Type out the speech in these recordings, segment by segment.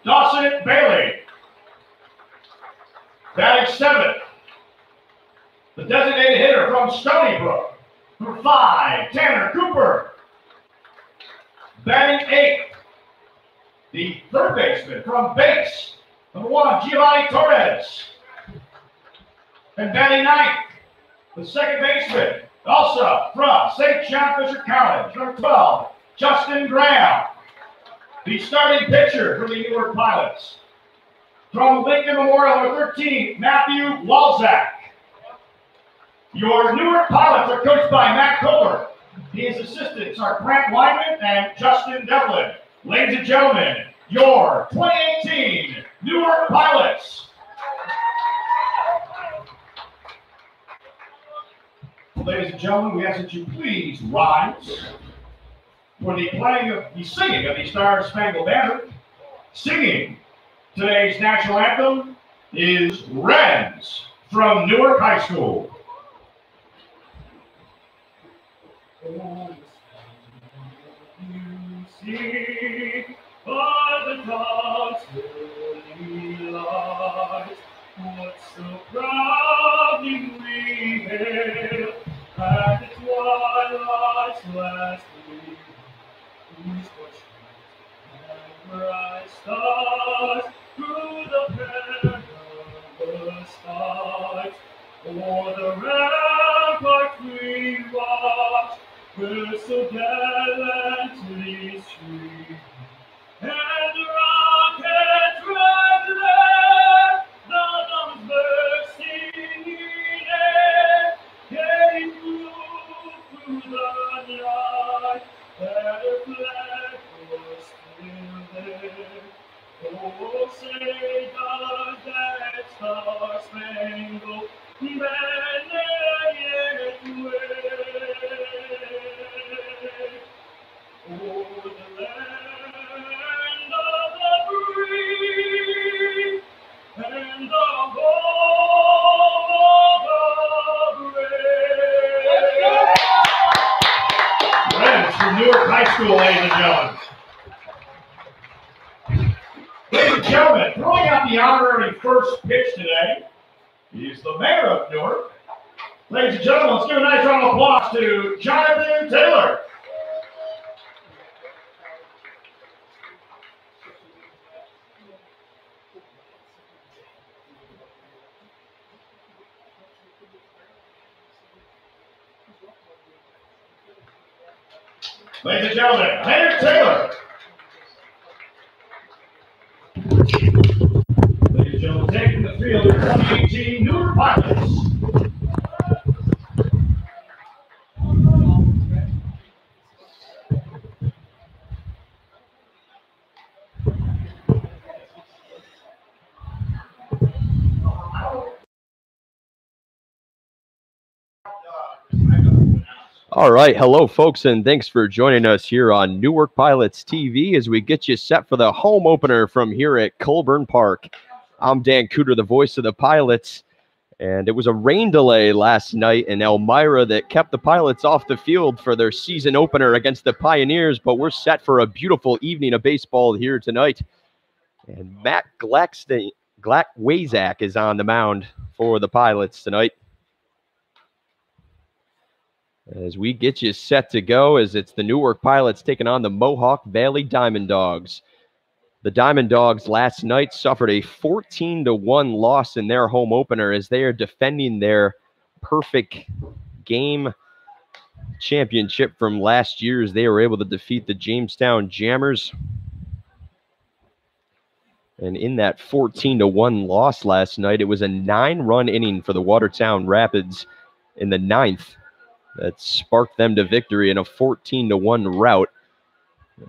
Dawson Bailey. Batting 7th, the designated hitter from Stony Brook, number 5, Tanner Cooper. Batting 8th, the third baseman from base, number 1, Giovanni Torres. And batting 9th, the second baseman, also from St. John Fisher College, number 12, Justin Graham. The starting pitcher for the Newark Pilots, from Lincoln Memorial, number 13, Matthew Walzak. Your Newark Pilots are coached by Matt Kohler. His assistants are Grant Lyman and Justin Devlin. Ladies and gentlemen, your 2018 Newark Pilots. Ladies and gentlemen, we ask that you please rise for the singing of the Star Spangled Banner. Singing today's national anthem is Wrens from Newark High School. Oh, you see by the dawn's early light, what so proudly we hailed at the twilight's last gleam, whose and bright stars through the perilous fight, o'er the rampart we watched, where so gallantly streamed, and the rocket's red glare, none of mercy needed, came through the night, that a flag was still there. Oh, say does that star-spangled banner yet wave? Oh, the land of the free and the home of the brave. Friends from Newark High School, ladies and gentlemen. Ladies and gentlemen, throwing out the honorary first pitch today is the mayor of Newark. Ladies and gentlemen, let's give a nice round of applause to Jonathan Taylor. Ladies and gentlemen, Mayor Taylor. Ladies and gentlemen, taking the field, your 2018 Newark Pilots. All right. Hello, folks, and thanks for joining us here on NewarkPilots.tv as we get you set for the home opener from here at Colburn Park. I'm Dan Cooter, the voice of the Pilots, and it was a rain delay last night in Elmira that kept the Pilots off the field for their season opener against the Pioneers, but we're set for a beautiful evening of baseball here tonight. And Matt Wazak is on the mound for the Pilots tonight. As we get you set to go, as it's the Newark Pilots taking on the Mohawk Valley Diamond Dogs. The Diamond Dogs last night suffered a 14-1 loss in their home opener as they are defending their perfect game championship from last year as they were able to defeat the Jamestown Jammers. And in that 14-1 loss last night, it was a 9-run inning for the Watertown Rapids in the 9th. That sparked them to victory in a 14-1 rout,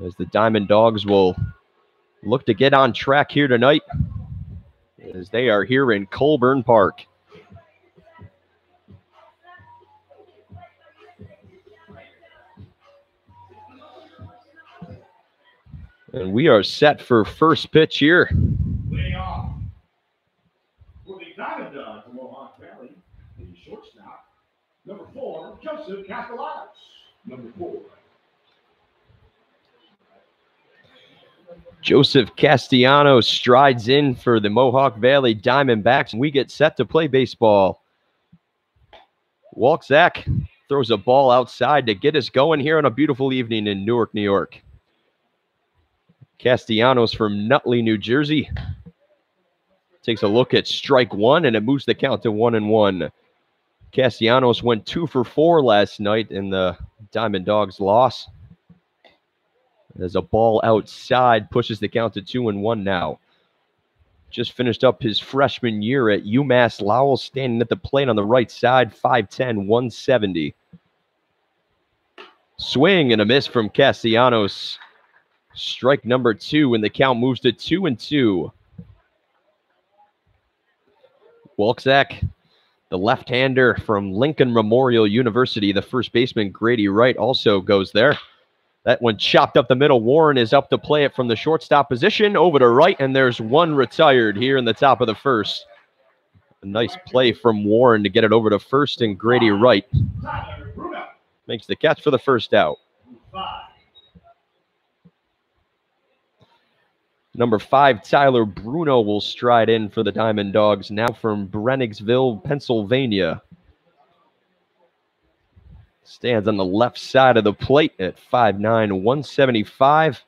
as the Diamond Dogs will look to get on track here tonight as they are here in Colburn Park. And we are set for first pitch here. Leading off for the Diamond Dogs of Mohawk Valley, the shortstop, number 4, Joseph Castellanos. Number 4. Joseph Castellanos strides in for the Mohawk Valley Diamondbacks, and we get set to play baseball. Walczak throws a ball outside to get us going here on a beautiful evening in Newark, New York. Castellanos from Nutley, New Jersey, takes a look at strike one, and it moves the count to 1-1. Castellanos went 2 for 4 last night in the Diamond Dogs loss. As a ball outside pushes the count to 2-1 now. Just finished up his freshman year at UMass Lowell, standing at the plate on the right side, 5'10", 170. Swing and a miss from Castellanos. Strike number 2, and the count moves to 2-2. Walczak, the left-hander from Lincoln Memorial University, the first baseman Grady Wright also goes there. That one chopped up the middle. Warren is up to play it from the shortstop position over to right, and there's one retired here in the top of the first. A nice play from Warren to get it over to first, and Grady Wright makes the catch for the first out. Number 5, Tyler Bruno will stride in for the Diamond Dogs, now from Brennigsville, Pennsylvania. Stands on the left side of the plate at 5'9", 175.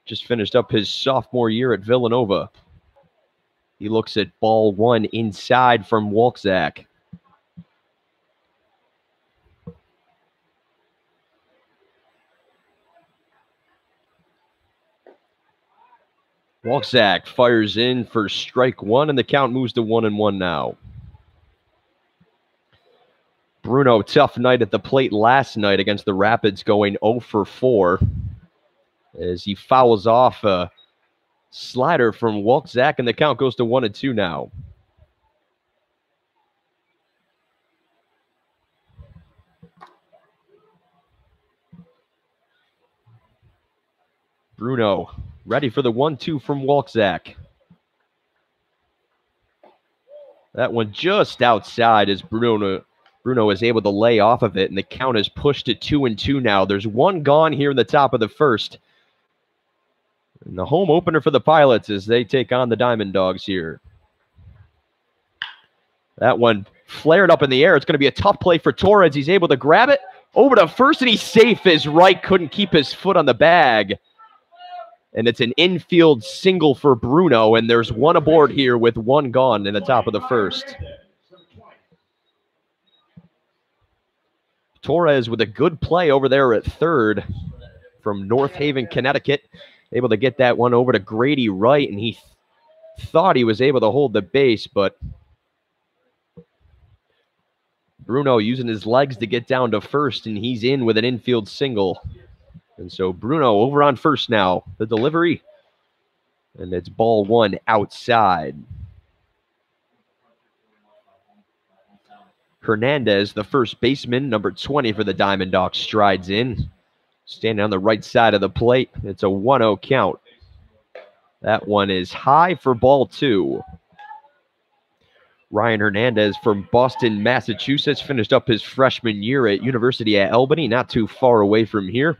Just finished up his sophomore year at Villanova. He looks at ball 1 inside from Walczak. Walczak fires in for strike 1, and the count moves to 1-1 now. Bruno, tough night at the plate last night against the Rapids, going 0 for 4 as he fouls off a slider from Walczak, and the count goes to 1-2 now. Bruno ready for the 1-2 from Walczak. That one just outside as Bruno is able to lay off of it, and the count is pushed to 2-2 now. There's one gone here in the top of the first. And the home opener for the Pilots as they take on the Diamond Dogs here. That one flared up in the air. It's going to be a tough play for Torres. He's able to grab it over to first, and he's safe as Wright couldn't keep his foot on the bag. And it's an infield single for Bruno, and there's one aboard here with one gone in the top of the first. Torres with a good play over there at third from North Haven, Connecticut. Able to get that one over to Grady Wright, and he thought he was able to hold the base, but Bruno using his legs to get down to first, and he's in with an infield single. And so Bruno over on first now. The delivery, and it's ball 1 outside. Hernandez, the first baseman, number 20 for the Diamond Dogs, strides in. Standing on the right side of the plate. It's a 1-0 count. That one is high for ball 2. Ryan Hernandez from Boston, Massachusetts, finished up his freshman year at University at Albany, not too far away from here.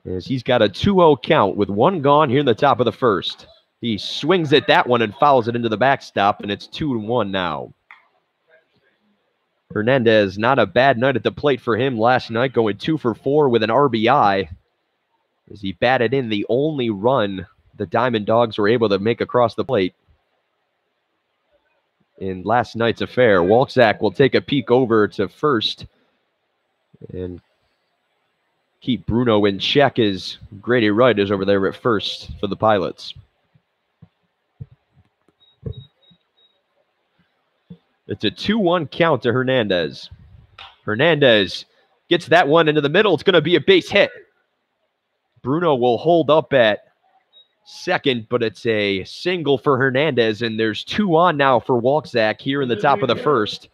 As he's got a 2-0 count with one gone here in the top of the first. He swings at that one and fouls it into the backstop, and it's 2-1 now. Hernandez, not a bad night at the plate for him last night, going 2 for 4 with an RBI as he batted in the only run the Diamond Dogs were able to make across the plate in last night's affair. Walczak will take a peek over to first and keep Bruno in check as Grady Wright is over there at first for the Pilots. It's a 2-1 count to Hernandez. Hernandez gets that one into the middle. It's going to be a base hit. Bruno will hold up at second, but it's a single for Hernandez, and there's 2 on now for Walczak here in the top of the first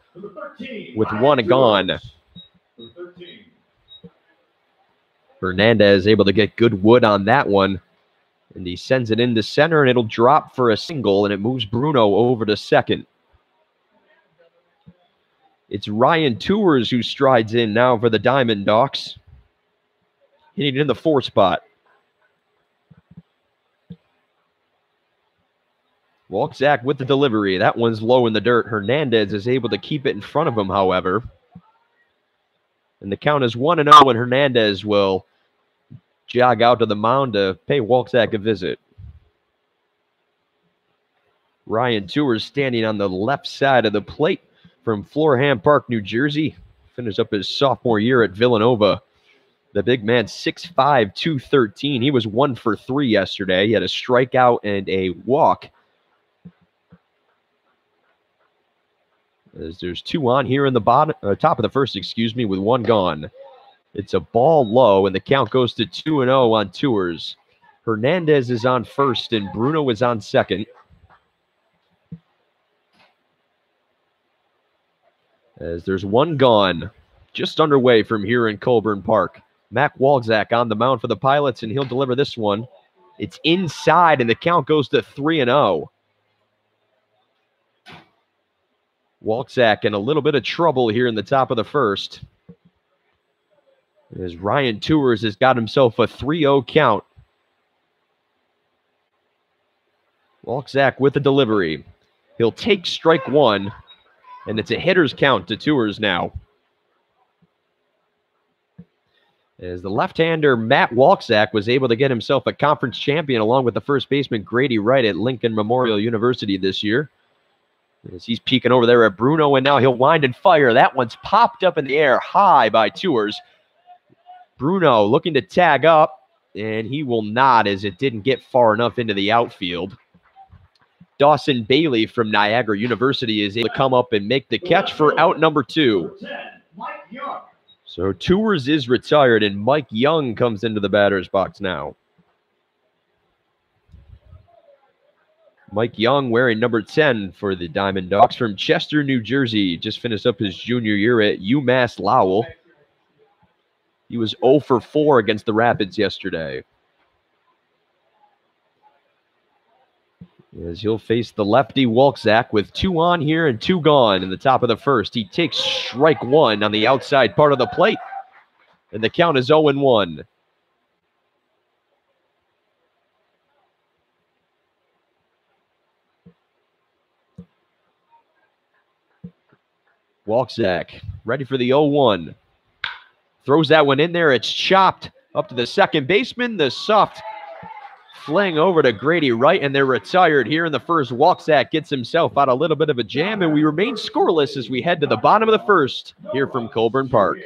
with 1 gone. Hernandez able to get good wood on that one, and he sends it into center, and it'll drop for a single, and it moves Bruno over to second. It's Ryan Tours who strides in now for the Diamond Dogs, hitting it in the 4 spot. Walczak with the delivery. That one's low in the dirt. Hernandez is able to keep it in front of him, however. And the count is 1-0, and Hernandez will jog out to the mound to pay Walczak a visit. Ryan Tours standing on the left side of the plate from Florham Park, New Jersey. Finished up his sophomore year at Villanova. The big man, 6'5", 213. He was 1 for 3 yesterday. He had a strikeout and a walk. As there's 2 on here in the top of the first, with 1 gone. It's a ball low, and the count goes to 2-0 on Tours. Hernandez is on first, and Bruno is on second. As there's 1 gone, just underway from here in Colburn Park. Mac Walczak on the mound for the Pilots, and he'll deliver this one. It's inside, and the count goes to 3-0. Walczak in a little bit of trouble here in the top of the first. As Ryan Tours has got himself a 3-0 count. Walczak with the delivery. He'll take strike 1, and it's a hitter's count to Tours now. As the left-hander Matt Walczak was able to get himself a conference champion along with the first baseman Grady Wright at Lincoln Memorial University this year. As he's peeking over there at Bruno, and now he'll wind and fire. That one's popped up in the air high by Tours. Bruno looking to tag up, and he will not, as it didn't get far enough into the outfield. Dawson Bailey from Niagara University is able to come up and make the catch for out number 2. So Tours is retired, and Mike Young comes into the batter's box now. Mike Young wearing number 10 for the Diamond Dogs from Chester, New Jersey. Just finished up his junior year at UMass Lowell. He was 0 for 4 against the Rapids yesterday. As he'll face the lefty Walczak with 2 on here and 2 gone in the top of the first. He takes strike 1 on the outside part of the plate. And the count is 0-1. Walczak ready for the 0-1. Throws that one in there. It's chopped up to the second baseman. The soft fling over to Grady Wright, and they're retired here in the first. Walczak gets himself out a little bit of a jam, and we remain scoreless as we head to the bottom of the first here from Colburn Park.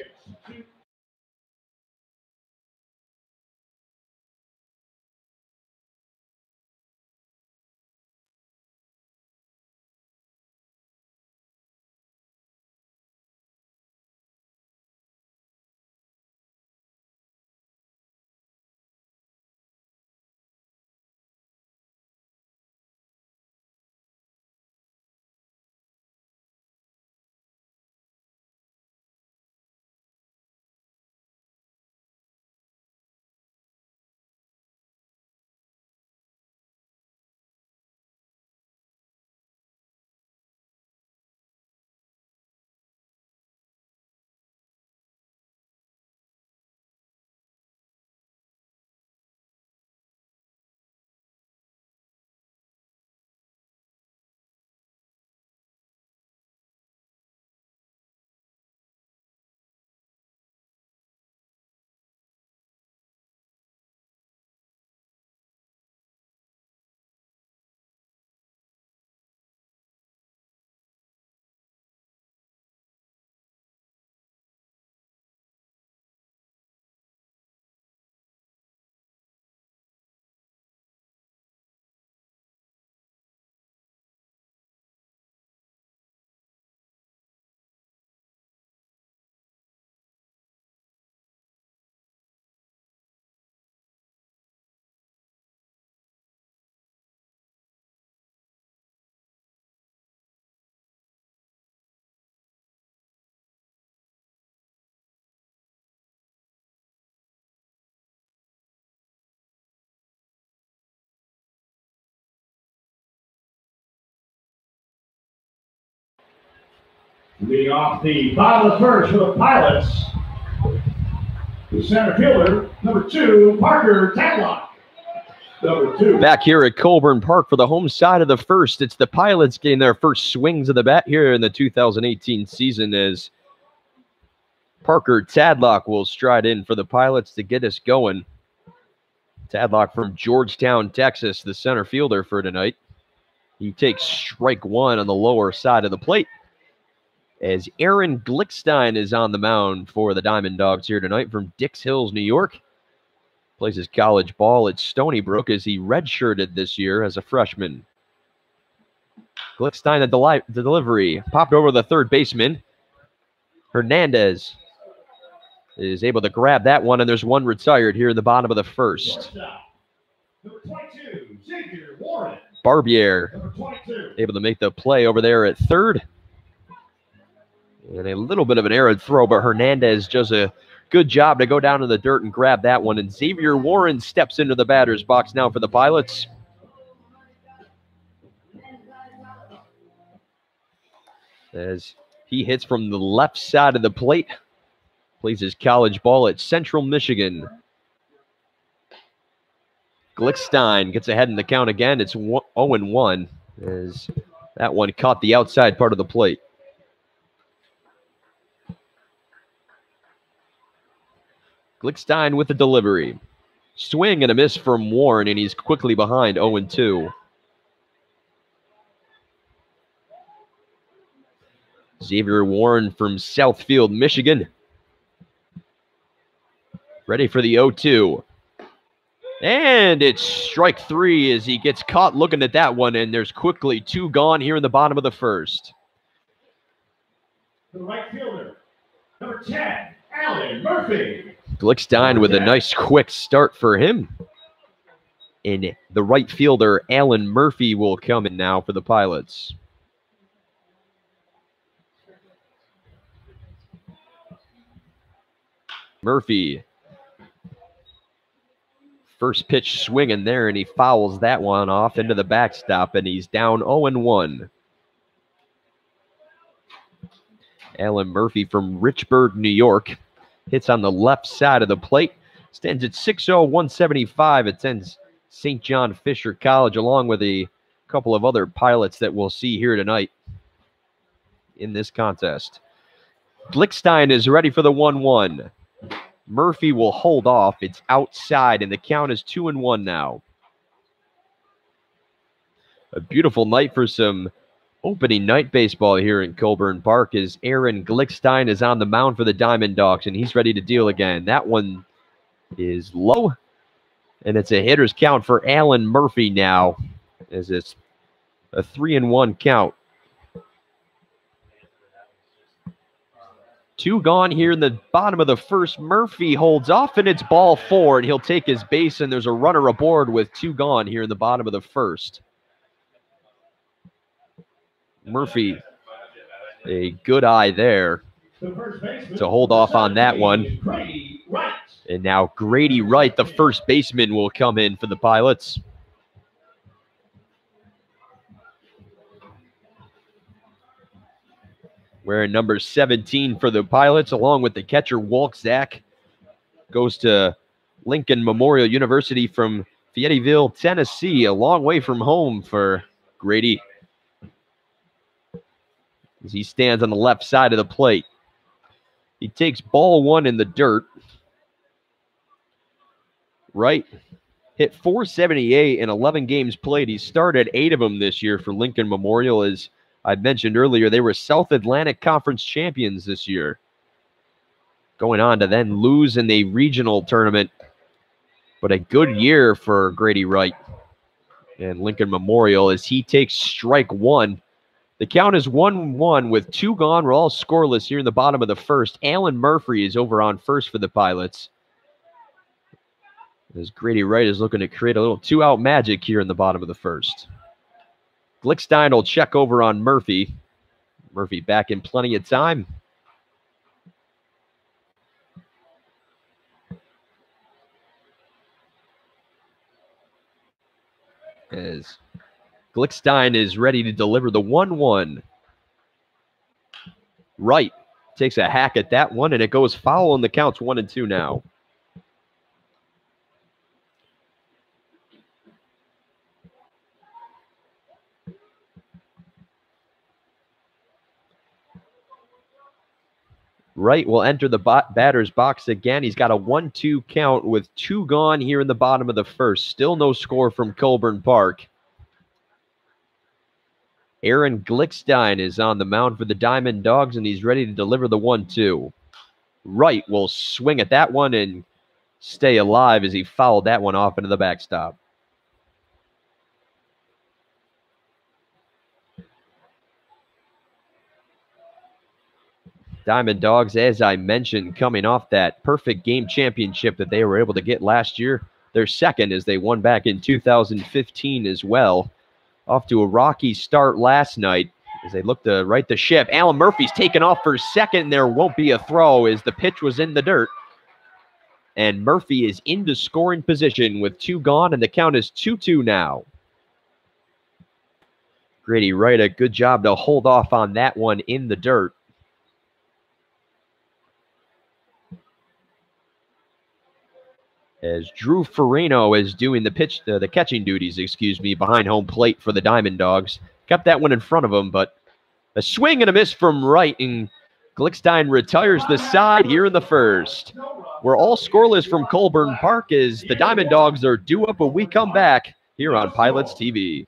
Leading off the bottom of the first for the Pilots, the center fielder, number 2, Parker Tadlock. Number 2. Back here at Colburn Park for the home side of the first. It's the Pilots getting their first swings of the bat here in the 2018 season as Parker Tadlock will stride in for the Pilots to get us going. Tadlock from Georgetown, Texas, the center fielder for tonight. He takes strike 1 on the lower side of the plate as Aaron Glickstein is on the mound for the Diamond Dogs here tonight from Dix Hills, New York. Plays his college ball at Stony Brook as he redshirted this year as a freshman. Glickstein at the delivery. Popped over the third baseman. Hernandez is able to grab that one, and there's one retired here in the bottom of the first. Number 22, Xavier Warren. Barbier Number 22. able to make the play over there at third. And a little bit of an errant throw, but Hernandez does a good job to go down in the dirt and grab that one. And Xavier Warren steps into the batter's box now for the Pilots. As he hits from the left side of the plate. Plays his college ball at Central Michigan. Glickstein gets ahead in the count again. It's 0-1 as that one caught the outside part of the plate. Glickstein with the delivery. Swing and a miss from Warren, and he's quickly behind 0-2. Xavier Warren from Southfield, Michigan. Ready for the 0-2. And it's strike 3 as he gets caught looking at that one, and there's quickly 2 gone here in the bottom of the first. The right fielder, number 10, Alan Murphy. Glickstein with a nice quick start for him. And the right fielder, Alan Murphy, will come in now for the Pilots. Murphy. First pitch swinging there, and he fouls that one off into the backstop, and he's down 0-1. Alan Murphy from Richburg, New York. Hits on the left side of the plate. Stands at 6'0", 175. Attends St. John Fisher College, along with a couple of other Pilots that we'll see here tonight in this contest. Glickstein is ready for the 1-1. Murphy will hold off. It's outside, and the count is 2-1 now. A beautiful night for some opening night baseball here in Colburn Park as Aaron Glickstein is on the mound for the Diamond Dogs, and he's ready to deal again. That one is low, and it's a hitter's count for Alan Murphy now, as it's a 3-1 count. 2 gone here in the bottom of the first. Murphy holds off, and it's ball 4, and he'll take his base, and there's a runner aboard with 2 gone here in the bottom of the first. Murphy, a good eye there to hold off on that one. And now Grady Wright, the first baseman, will come in for the Pilots. Wearing number 17 for the Pilots, along with the catcher, Walczak. Goes to Lincoln Memorial University from Fayetteville, Tennessee. A long way from home for Grady, as he stands on the left side of the plate. He takes ball 1 in the dirt. Wright hit .478 in 11 games played. He started 8 of them this year for Lincoln Memorial. As I mentioned earlier, they were South Atlantic Conference champions this year, going on to then lose in the regional tournament. But a good year for Grady Wright and Lincoln Memorial as he takes strike 1. The count is 1-1 with 2 gone. We're all scoreless here in the bottom of the first. Alan Murphy is over on first for the Pilots, as Grady Wright is looking to create a little 2-out magic here in the bottom of the first. Glickstein will check over on Murphy. Murphy back in plenty of time. As Glickstein is ready to deliver the 1-1. Wright takes a hack at that one, and it goes foul, and the count's 1-2 now. Wright will enter the batter's box again. He's got a 1-2 count with 2 gone here in the bottom of the first. Still no score from Colburn Park. Aaron Glickstein is on the mound for the Diamond Dogs, and he's ready to deliver the 1-2. Wright will swing at that one and stay alive as he fouled that one off into the backstop. Diamond Dogs, as I mentioned, coming off that perfect game championship that they were able to get last year. Their second, as they won back in 2015 as well. Off to a rocky start last night as they look to right the ship. Alan Murphy's taken off for second. There won't be a throw as the pitch was in the dirt. And Murphy is into scoring position with 2 gone, and the count is 2-2 now. Grady Wright, a good job to hold off on that one in the dirt. As Drew Farino is doing the catching duties, behind home plate for the Diamond Dogs. Kept that one in front of him, but a swing and a miss from Wright, and Glickstein retires the side here in the first. We're all scoreless from Colburn Park as the Diamond Dogs are due up when we come back here on Pilots TV.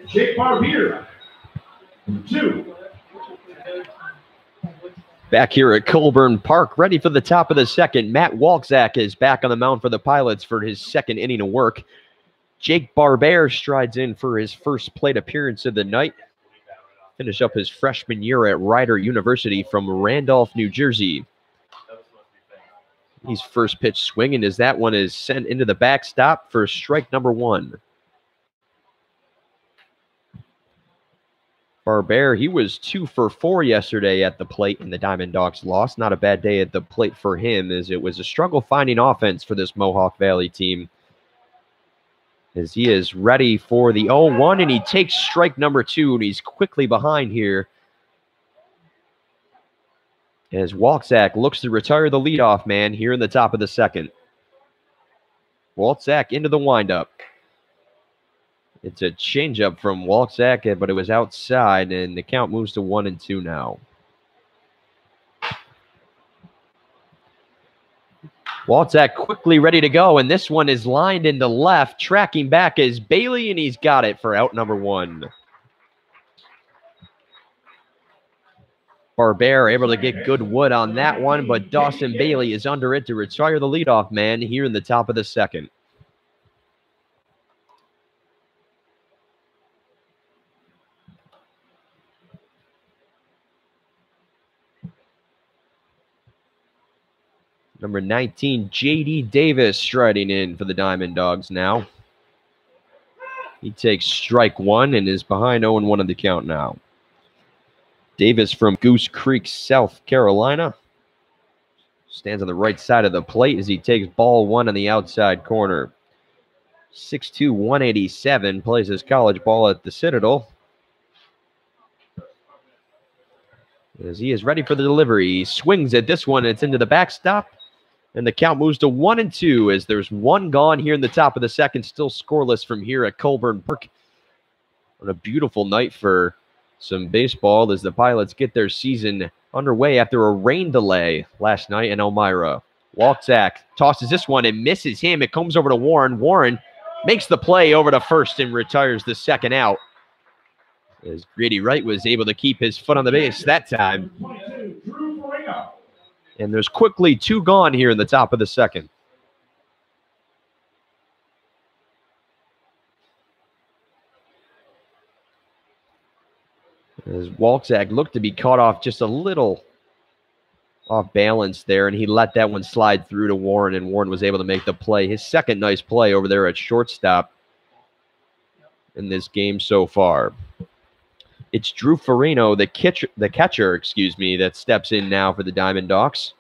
Jake Barbier. 2. Back here at Colburn Park, ready for the top of the second. Matt Walczak is back on the mound for the Pilots for his second inning of work. Jake Barbier strides in for his first plate appearance of the night. Finish up his freshman year at Rider University from Randolph, New Jersey. He's first pitch swinging as that one is sent into the backstop for strike number 1. Barbier, he was 2 for 4 yesterday at the plate in the Diamond Dogs loss. Not a bad day at the plate for him, as it was a struggle finding offense for this Mohawk Valley team. As he is ready for the 0-1, and he takes strike number 2, and he's quickly behind here. As Walczak looks to retire the leadoff man here in the top of the second. Walczak into the windup. It's a changeup from Walczak, but it was outside, and the count moves to 1-2 now. Walczak quickly ready to go, and this one is lined into left. Tracking back is Bailey, and he's got it for out number 1. Barbier able to get good wood on that one, but Dawson Bailey is under it to retire the leadoff man here in the top of the second. Number 19, J.D. Davis striding in for the Diamond Dogs now. He takes strike 1 and is behind 0-1 on the count now. Davis from Goose Creek, South Carolina. Stands on the right side of the plate as he takes ball one on the outside corner. 6'2", 187, plays his college ball at the Citadel. As he is ready for the delivery, he swings at this one. It's into the backstop, and the count moves to 1-2 as there's one gone here in the top of the second. Still scoreless from here at Colburn Park. On a beautiful night for some baseball as the Pilots get their season underway after a rain delay last night in Elmira. Walczak tosses this one and misses him. It comes over to Warren. Warren makes the play over to first and retires the second out, as Grady Wright was able to keep his foot on the base that time. And there's quickly two gone here in the top of the second. As Walczak looked to be caught off just a little off balance there, and he let that one slide through to Warren, and Warren was able to make the play. His second nice play over there at shortstop in this game so far. It's Drew Farino, the catcher, that steps in now for the Diamond Dawgs.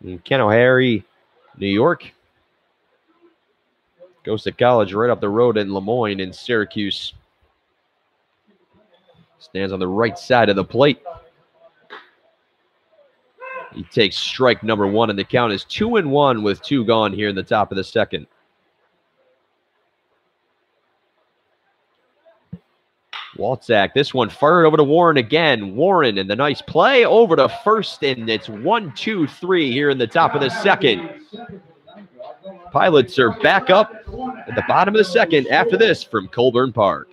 And Ken O'Harry, New York, goes to college right up the road in Lemoyne in Syracuse. Stands on the right side of the plate. He takes strike number one, and the count is 2-1 with two gone here in the top of the second. Walczak, this one fired over to Warren again. Warren, and the nice play over to first, and it's 1-2-3 here in the top of the second. Pilots are back up at the bottom of the second after this from Colburn Park.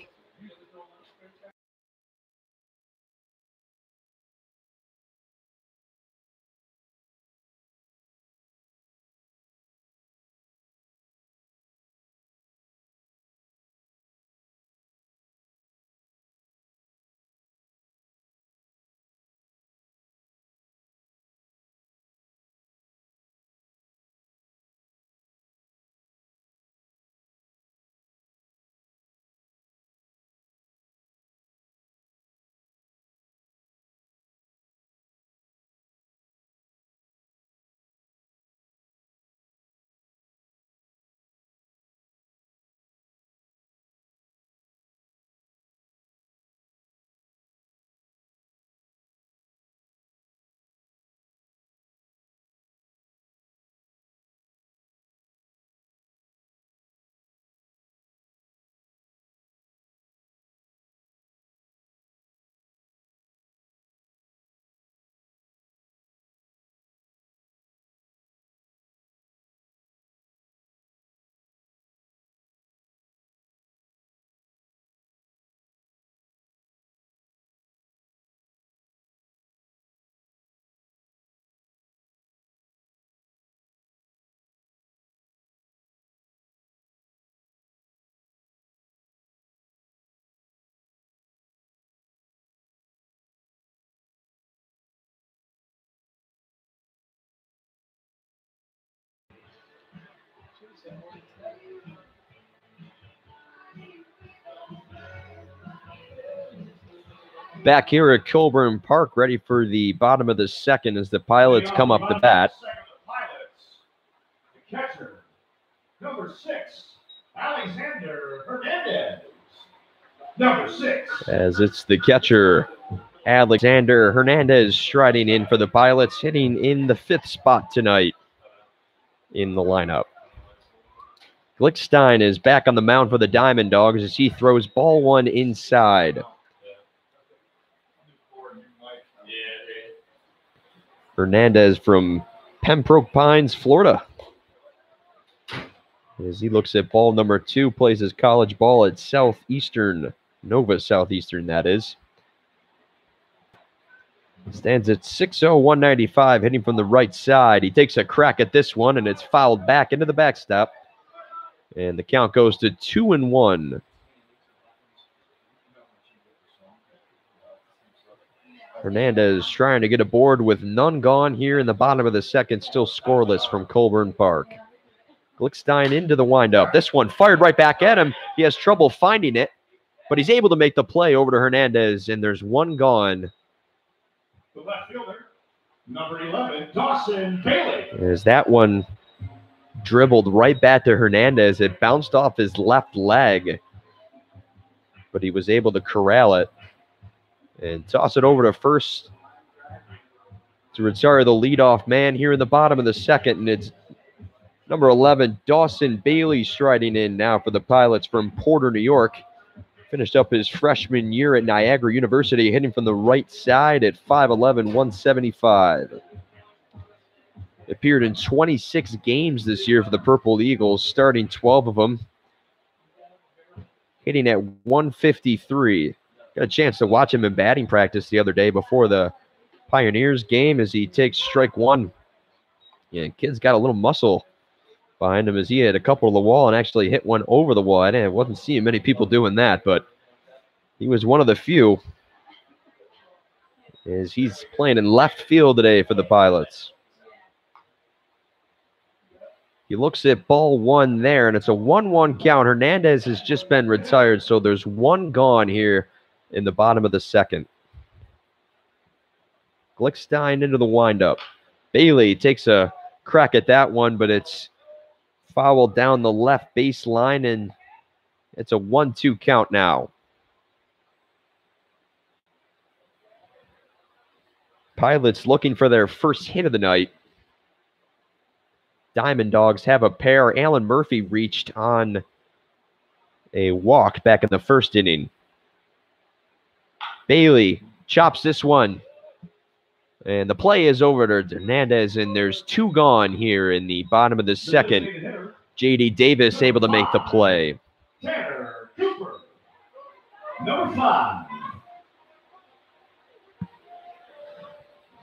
Back here at Colburn Park, ready for the bottom of the second as the Pilots come up to bat. The catcher, number 6, Alexander Hernandez. Number 6. As it's the catcher, Alexander Hernandez, striding in for the Pilots, hitting in the 5th spot tonight in the lineup. Glickstein is back on the mound for the Diamond Dawgs as he throws ball one inside. Hernandez from Pembroke Pines, Florida. As he looks at ball number 2, plays his college ball at Southeastern, Nova Southeastern, that is. Stands at 6'0", 195, hitting from the right side. He takes a crack at this one, and it's fouled back into the backstop. And the count goes to 2-1. Hernandez trying to get aboard with none gone here in the bottom of the second, still scoreless from Colburn Park. Glickstein into the windup. This one fired right back at him. He has trouble finding it, but he's able to make the play over to Hernandez, and there's one gone. The left fielder, Number 11, Dawson Bailey. As that one dribbled right back to Hernandez, it bounced off his left leg, but he was able to corral it and toss it over to first to retire the leadoff man here in the bottom of the second. And it's number 11, Dawson Bailey, striding in now for the Pilots from Porter, New York. Finished up his freshman year at Niagara University, hitting from the right side at 5'11", 175. Appeared in 26 games this year for the Purple Eagles, starting 12 of them, hitting at 153. Got a chance to watch him in batting practice the other day before the Pioneers game as he takes strike one. Yeah, kid's got a little muscle behind him as he hit a couple of the wall and actually hit one over the wall. I wasn't seeing many people doing that, but he was one of the few as he's playing in left field today for the Pilots. He looks at ball one there, and it's a 1-1 count. Hernandez has just been retired, so there's one gone here in the bottom of the second. Glickstein into the windup. Bailey takes a crack at that one, but it's fouled down the left baseline, and it's a 1-2 count now. Pilots looking for their first hit of the night. Diamond Dogs have a pair. Alan Murphy reached on a walk back in the first inning. Bailey chops this one. And the play is over to Hernandez, and there's two gone here in the bottom of the second. J.D. Davis able to make the play. Tanner Cooper. Number 5.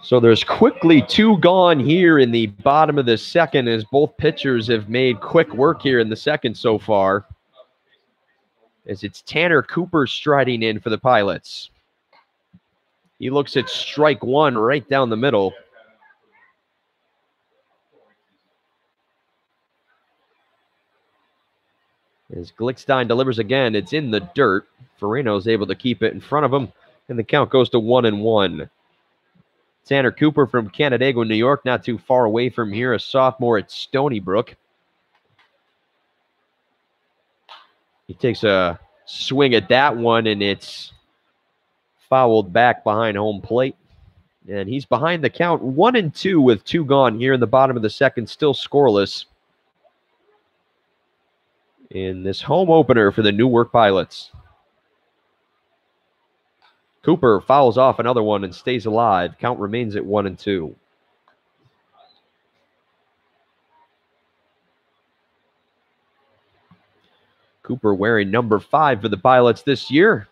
So there's quickly two gone here in the bottom of the second as both pitchers have made quick work here in the second so far. As it's Tanner Cooper striding in for the Pilots. He looks at strike one right down the middle. As Glickstein delivers again, it's in the dirt. Farino's able to keep it in front of him, and the count goes to 1-1. Tanner Cooper from Canandaigua, New York, not too far away from here, a sophomore at Stony Brook. He takes a swing at that one, and it's fouled back behind home plate. And he's behind the count 1-2 with two gone here in the bottom of the second, still scoreless in this home opener for the Newark Pilots. Cooper fouls off another one and stays alive. Count remains at 1-2. Cooper wearing number 5 for the Pilots this year.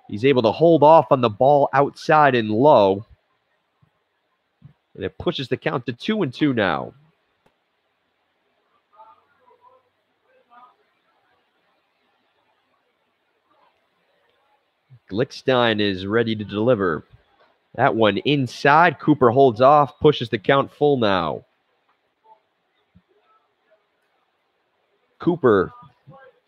He's able to hold off on the ball outside and low. And it pushes the count to 2-2 now. Glickstein is ready to deliver. That one inside. Cooper holds off, pushes the count full now. Cooper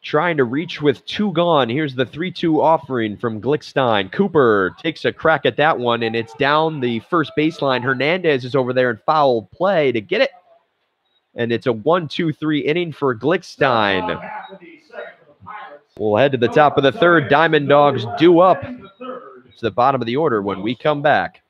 trying to reach with two gone. Here's the 3-2 offering from Glickstein. Cooper takes a crack at that one, and it's down the first baseline. Hernandez is over there in foul play to get it. And it's a 1-2-3 inning for Glickstein. We'll head to the top of the third. Diamond Dogs due up to the bottom of the order when we come back.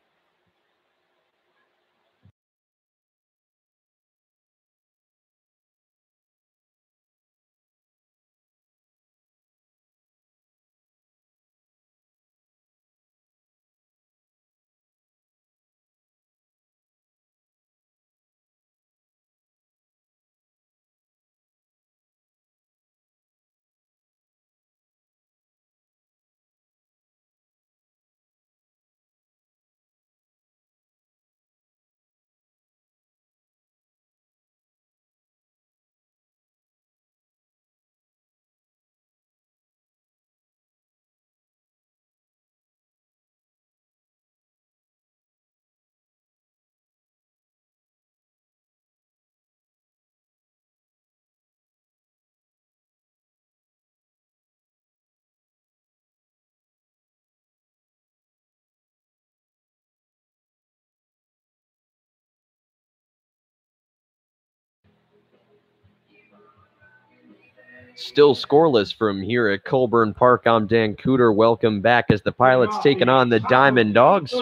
Still scoreless from here at Colburn Park. I'm Dan Cooter. Welcome back as the Pilots taking on the Diamond Dogs.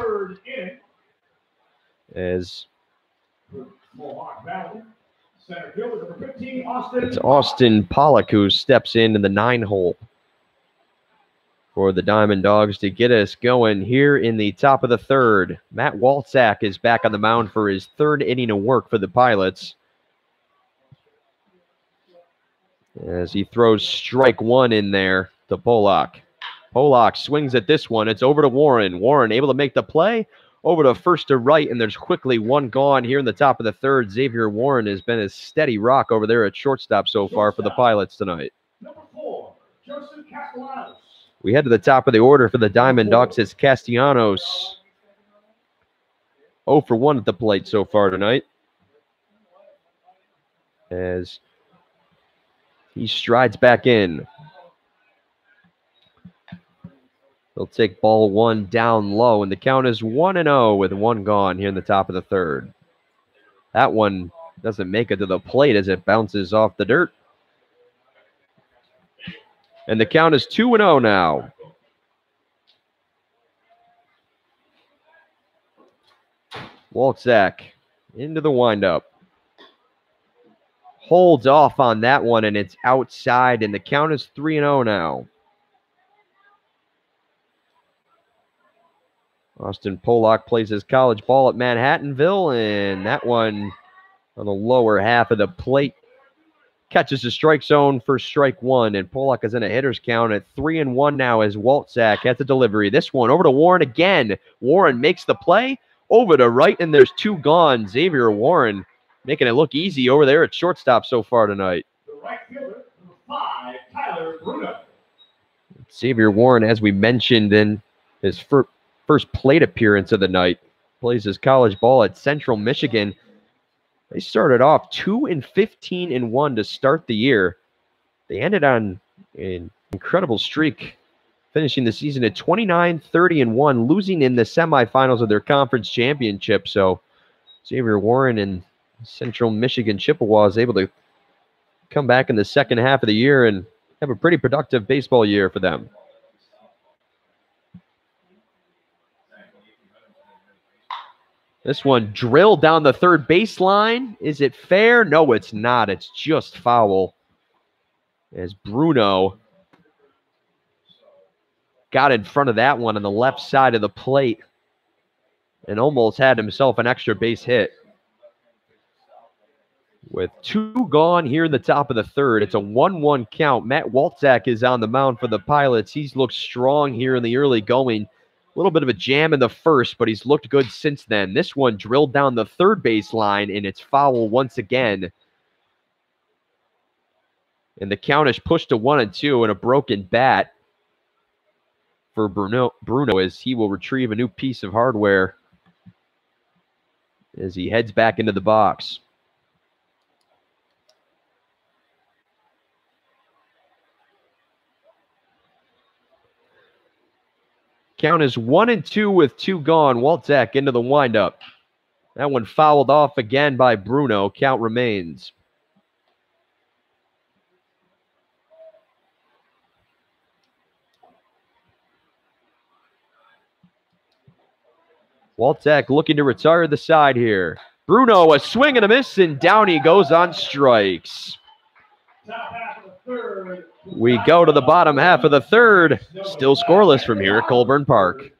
As it's Austin Pollock who steps in the 9-hole for the Diamond Dogs to get us going here in the top of the third. Matt Walczak is back on the mound for his third inning of work for the Pilots, as he throws strike one in there to Pollock. Pollock swings at this one. It's over to Warren. Warren able to make the play. Over to first to right, and there's quickly one gone here in the top of the third. Xavier Warren has been a steady rock over there at shortstop so far for the Pilots tonight. Number 4, Joseph Castellanos. We head to the top of the order for the Diamond Dogs. It's Castellanos. 0 for 1 at the plate so far tonight, as he strides back in. He'll take ball one down low, and the count is 1-0 with one gone here in the top of the third. That one doesn't make it to the plate as it bounces off the dirt. And the count is 2-0 now. Walczak into the windup. Holds off on that one, and it's outside, and the count is 3-0 now. Austin Pollock plays his college ball at Manhattanville, and that one on the lower half of the plate catches the strike zone for strike one, and Pollock is in a hitter's count at 3-1 now as Walczak has the delivery. This one over to Warren again. Warren makes the play over to right, and there's two gone. Xavier Warren making it look easy over there at shortstop so far tonight. The right fielder, number 5, Tyler Bruno. Xavier Warren, as we mentioned in his first plate appearance of the night, plays his college ball at Central Michigan. They started off 2-15-1 to start the year. They ended on an incredible streak, finishing the season at 29-30-1, losing in the semifinals of their conference championship. So Xavier Warren and Central Michigan Chippewas able to come back in the second half of the year and have a pretty productive baseball year for them. This one drilled down the third baseline. Is it fair? No, it's not. It's just foul. As Bruno got in front of that one on the left side of the plate and almost had himself an extra base hit. With two gone here in the top of the third, it's a 1-1 count. Matt Walczak is on the mound for the Pilots. He's looked strong here in the early going. A little bit of a jam in the first, but he's looked good since then. This one drilled down the third baseline, and it's foul once again. And the count is pushed to 1-2, and a broken bat for Bruno as he will retrieve a new piece of hardware as he heads back into the box. Count is 1-2 with two gone. Walczak into the windup. That one fouled off again by Bruno. Count remains. Walczak looking to retire the side here. Bruno, a swing and a miss, and down he goes on strikes. We go to the bottom half of the third. Still scoreless from here at Colburn Park.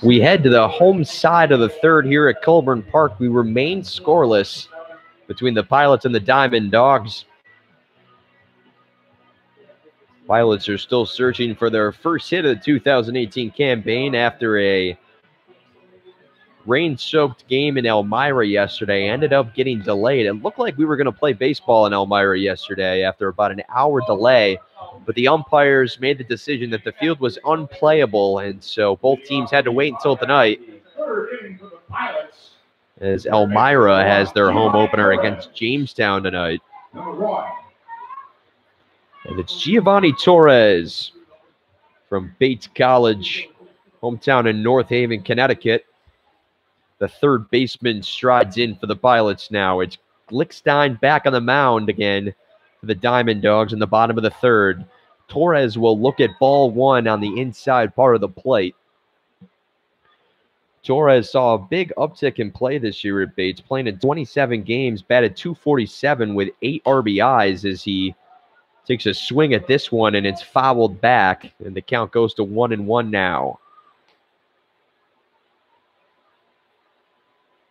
We head to the home side of the third here at Colburn Park. We remain scoreless between the Pilots and the Diamond Dawgs. Pilots are still searching for their first hit of the 2018 campaign after a rain-soaked game in Elmira yesterday. Ended up getting delayed. It looked like we were going to play baseball in Elmira yesterday after about an hour delay, but the umpires made the decision that the field was unplayable, and so both teams had to wait until tonight, as Elmira has their home opener against Jamestown tonight. And it's Giovanni Torres from Bates College, hometown in North Haven, Connecticut. The third baseman strides in for the Pilots now. It's Glickstein back on the mound again for the Diamond Dawgs in the bottom of the third. Torres will look at ball one on the inside part of the plate. Torres saw a big uptick in play this year at Bates, playing in 27 games, batted .247 with 8 RBIs as he takes a swing at this one, and it's fouled back, and the count goes to 1-1 now.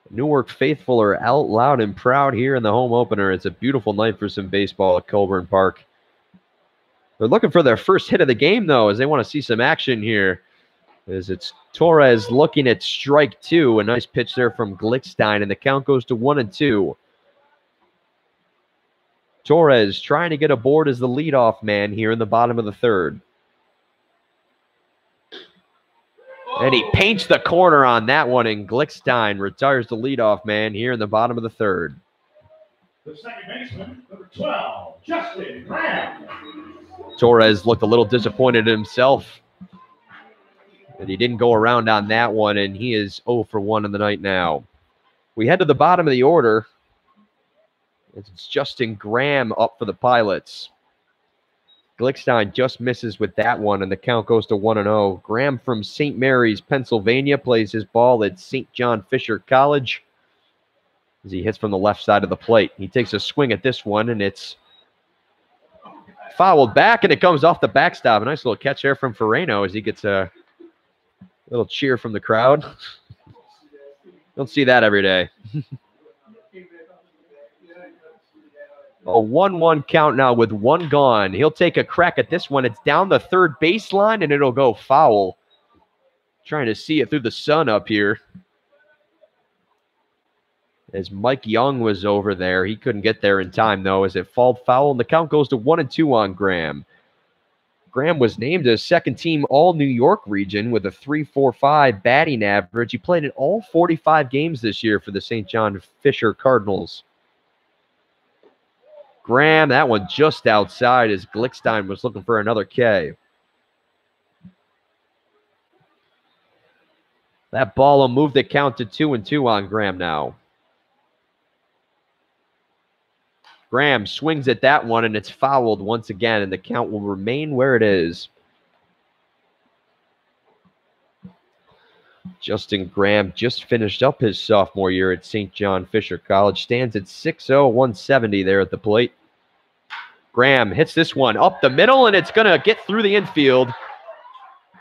Newark faithful are out loud and proud here in the home opener. It's a beautiful night for some baseball at Colburn Park. They're looking for their first hit of the game, though, as they want to see some action here. As it's Torres looking at strike two. A nice pitch there from Glickstein, and the count goes to 1-2. Torres trying to get aboard as the leadoff man here in the bottom of the third. And he paints the corner on that one, and Glickstein retires the leadoff man here in the bottom of the third. The second baseman, number 12, Justin Graham. Torres looked a little disappointed in himself that he didn't go around on that one, and he is 0 for 1 in the night now. We head to the bottom of the order. It's Justin Graham up for the Pilots. Glickstein just misses with that one, and the count goes to 1-0. Graham from St. Mary's, Pennsylvania, plays his ball at St. John Fisher College as he hits from the left side of the plate. He takes a swing at this one, and it's fouled back, and it comes off the backstop. A nice little catch there from Ferrano as he gets a little cheer from the crowd. Don't see that every day. A 1-1 count now with one gone. He'll take a crack at this one. It's down the third baseline, and it'll go foul. Trying to see it through the sun up here. As Mike Young was over there. He couldn't get there in time, though, as it falled foul, and the count goes to 1-2 on Graham. Graham was named a second-team All-New York region with a .345 batting average. He played in all 45 games this year for the St. John Fisher Cardinals. Graham, that one just outside as Glickstein was looking for another K. That ball will move the count to 2-2 on Graham now. Graham swings at that one, and it's fouled once again, and the count will remain where it is. Justin Graham just finished up his sophomore year at St. John Fisher College. Stands at 6'0", 170 there at the plate. Graham hits this one up the middle, and it's going to get through the infield.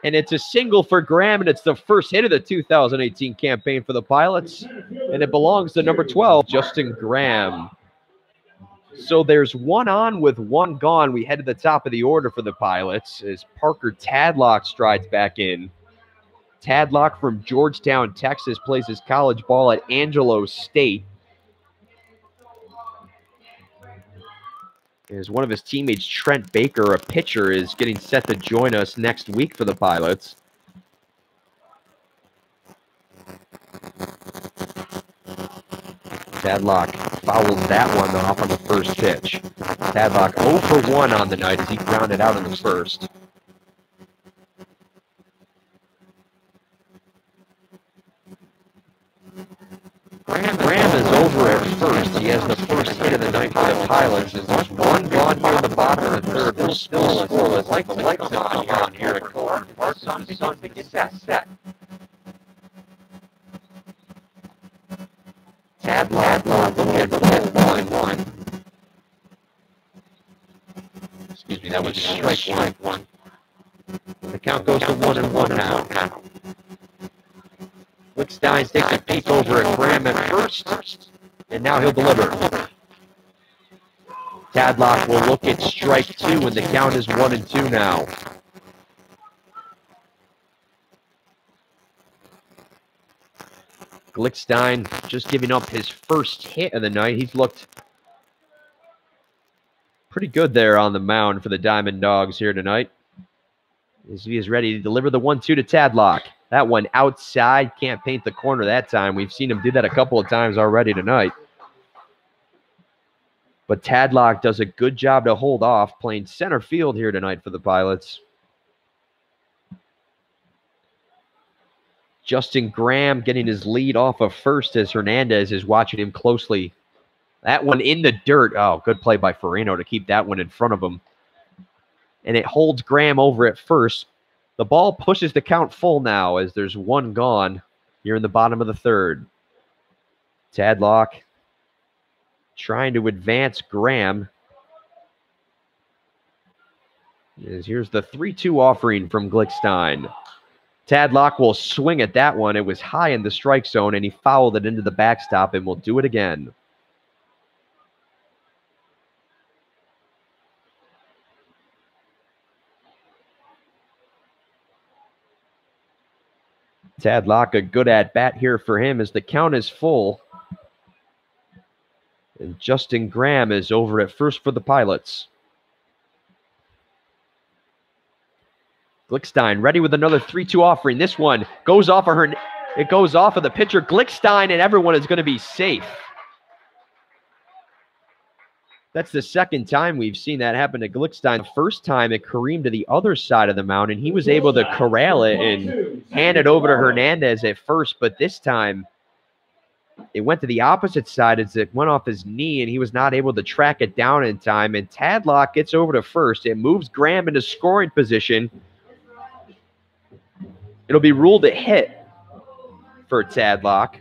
And it's a single for Graham, and it's the first hit of the 2018 campaign for the Pilots. And it belongs to number 12, Justin Graham. So there's one on with one gone. We head to the top of the order for the Pilots as Parker Tadlock strides back in. Tadlock from Georgetown, Texas, plays his college ball at Angelo State. As one of his teammates, Trent Baker, a pitcher, is getting set to join us next week for the Pilots. Tadlock fouls that one off on the first pitch. Tadlock 0 for 1 on the night as he grounded out in the first. Graham is over at first. He has the first hit of the night for the Pilots. There's one gone here in the bottom of the third. They're still scoreless. Like the lights on here at Colburn Park. Sun to get that set. Tadlock looking at ball 1-1. Excuse me, that was strike one. The count goes to 1-1 now. Glickstein takes a peek over at Graham at first, and now he'll deliver. Tadlock will look at strike 2, and the count is 1-2 now. Glickstein just giving up his first hit of the night. He's looked pretty good there on the mound for the Diamond Dogs here tonight. As he is ready to deliver the 1-2 to Tadlock. That one outside, can't paint the corner that time. We've seen him do that a couple of times already tonight. But Tadlock does a good job to hold off, playing center field here tonight for the Pilots. Justin Graham getting his lead off of first as Hernandez is watching him closely. That one in the dirt. Oh, good play by Farino to keep that one in front of him. And it holds Graham over at first. The ball pushes the count full now as there's one gone here in the bottom of the third. Tadlock trying to advance Graham. Here's the 3-2 offering from Glickstein. Tadlock will swing at that one. It was high in the strike zone, and he fouled it into the backstop, and will do it again. Tadlock, a good at-bat here for him as the count is full. And Justin Graham is over at first for the Pilots. Glickstein ready with another 3-2 offering. This one goes off of her. It goes off of the pitcher, Glickstein, and everyone is going to be safe. That's the second time we've seen that happen to Glickstein. The first time it careened to the other side of the mound, and he was able to corral it and hand it over to Hernandez at first. But this time, it went to the opposite side as it went off his knee, and he was not able to track it down in time. And Tadlock gets over to first. It moves Graham into scoring position. It'll be ruled a hit for Tadlock.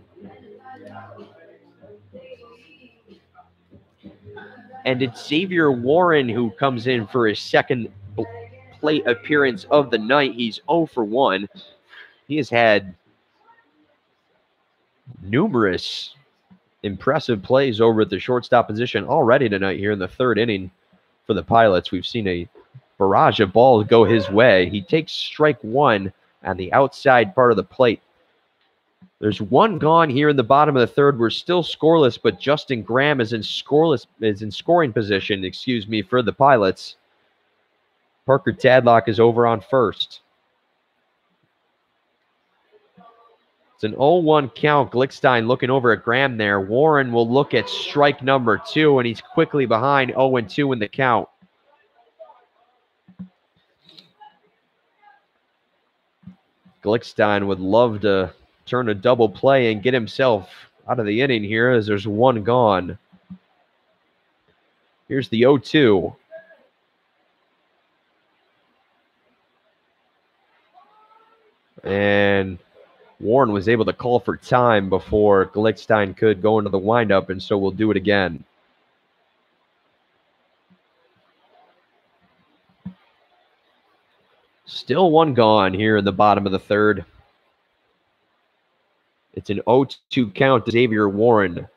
And it's Xavier Warren who comes in for his second plate appearance of the night. He's 0 for 1. He has had numerous impressive plays over at the shortstop position already tonight here in the third inning for the Pilots. We've seen a barrage of balls go his way. He takes strike 1 on the outside part of the plate. There's one gone here in the bottom of the third. We're still scoreless, but Justin Graham is in scoring position, for the Pilots. Parker Tadlock is over on first. It's an 0-1 count. Glickstein looking over at Graham there. Warren will look at strike number 2, and he's quickly behind 0-2 in the count. Glickstein would love to turn a double play and get himself out of the inning here as there's one gone. Here's the 0-2. And Warren was able to call for time before Glickstein could go into the windup, and so we'll do it again. Still one gone here in the bottom of the third. It's an 0-2 count to Xavier Warren.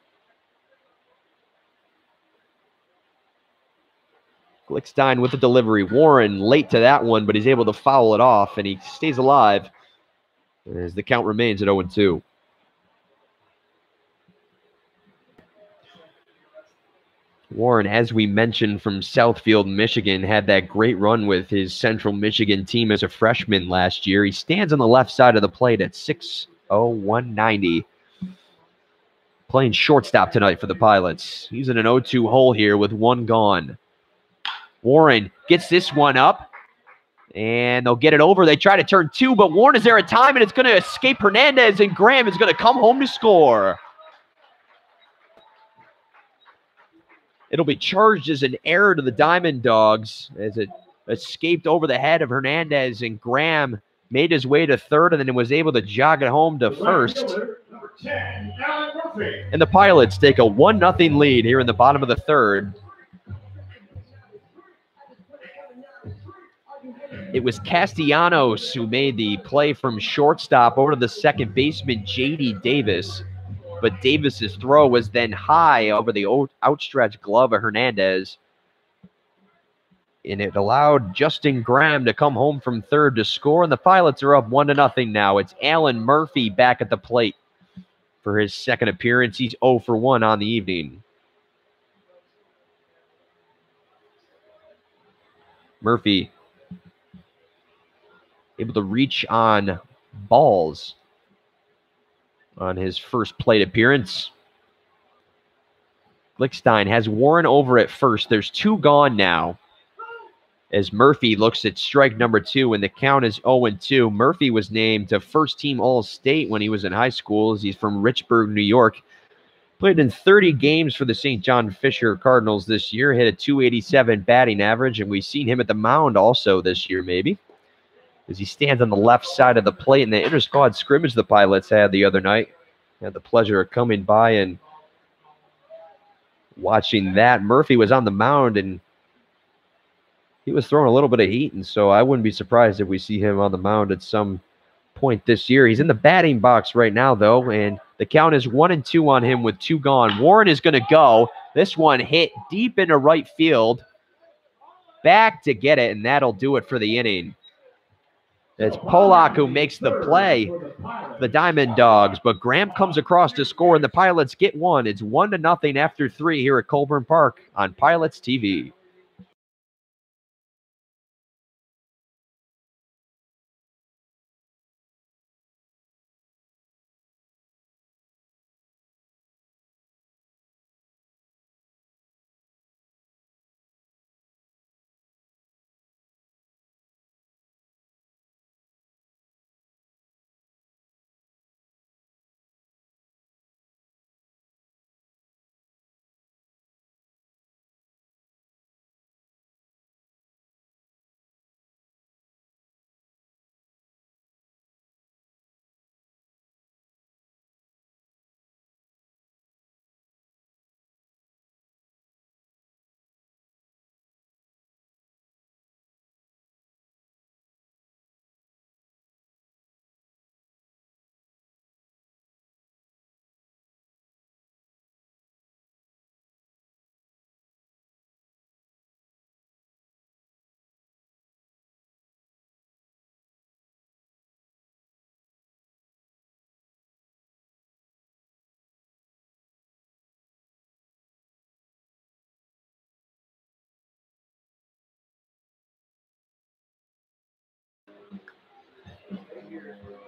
Glickstein with the delivery. Warren late to that one, but he's able to foul it off, and he stays alive as the count remains at 0-2. Warren, as we mentioned, from Southfield, Michigan, had that great run with his Central Michigan team as a freshman last year. He stands on the left side of the plate at 6'0", 190. Playing shortstop tonight for the Pilots. He's in an 0-2 hole here with one gone. Warren gets this one up, and they'll get it over. They try to turn 2, but Warren is there in time, and it's going to escape Hernandez, and Graham is going to come home to score. It'll be charged as an error to the Diamond Dogs as it escaped over the head of Hernandez, and Graham made his way to third and then was able to jog it home to first. And the Pilots take a 1-0 lead here in the bottom of the third. It was Castellanos who made the play from shortstop over to the second baseman, J.D. Davis. But Davis's throw was then high over the outstretched glove of Hernandez. And it allowed Justin Graham to come home from third to score. And the Pilots are up 1-0 now. It's Alan Murphy back at the plate for his second appearance. He's 0 for 1 on the evening. Murphy able to reach on balls on his first plate appearance. Glickstein has Warren over at first. There's 2 gone now as Murphy looks at strike number 2, and the count is 0-2. Murphy was named to first-team All-State when he was in high school, as he's from Richburg, New York. Played in 30 games for the St. John Fisher Cardinals this year, hit a .287 batting average, and we've seen him at the mound also this year maybe, as he stands on the left side of the plate in the inter-squad scrimmage the Pilots had the other night. Had the pleasure of coming by and watching that. Murphy was on the mound, and he was throwing a little bit of heat, and so I wouldn't be surprised if we see him on the mound at some point this year. He's in the batting box right now, though, and the count is 1-2 on him with 2 gone. Warren is going to go. This one hit deep into right field. Back to get it, and that'll do it for the inning. It's Polak who makes the play, the Diamond Dogs, but Graham comes across to score, and the Pilots get one. It's 1-0 after 3 here at Colburn Park on Pilots TV.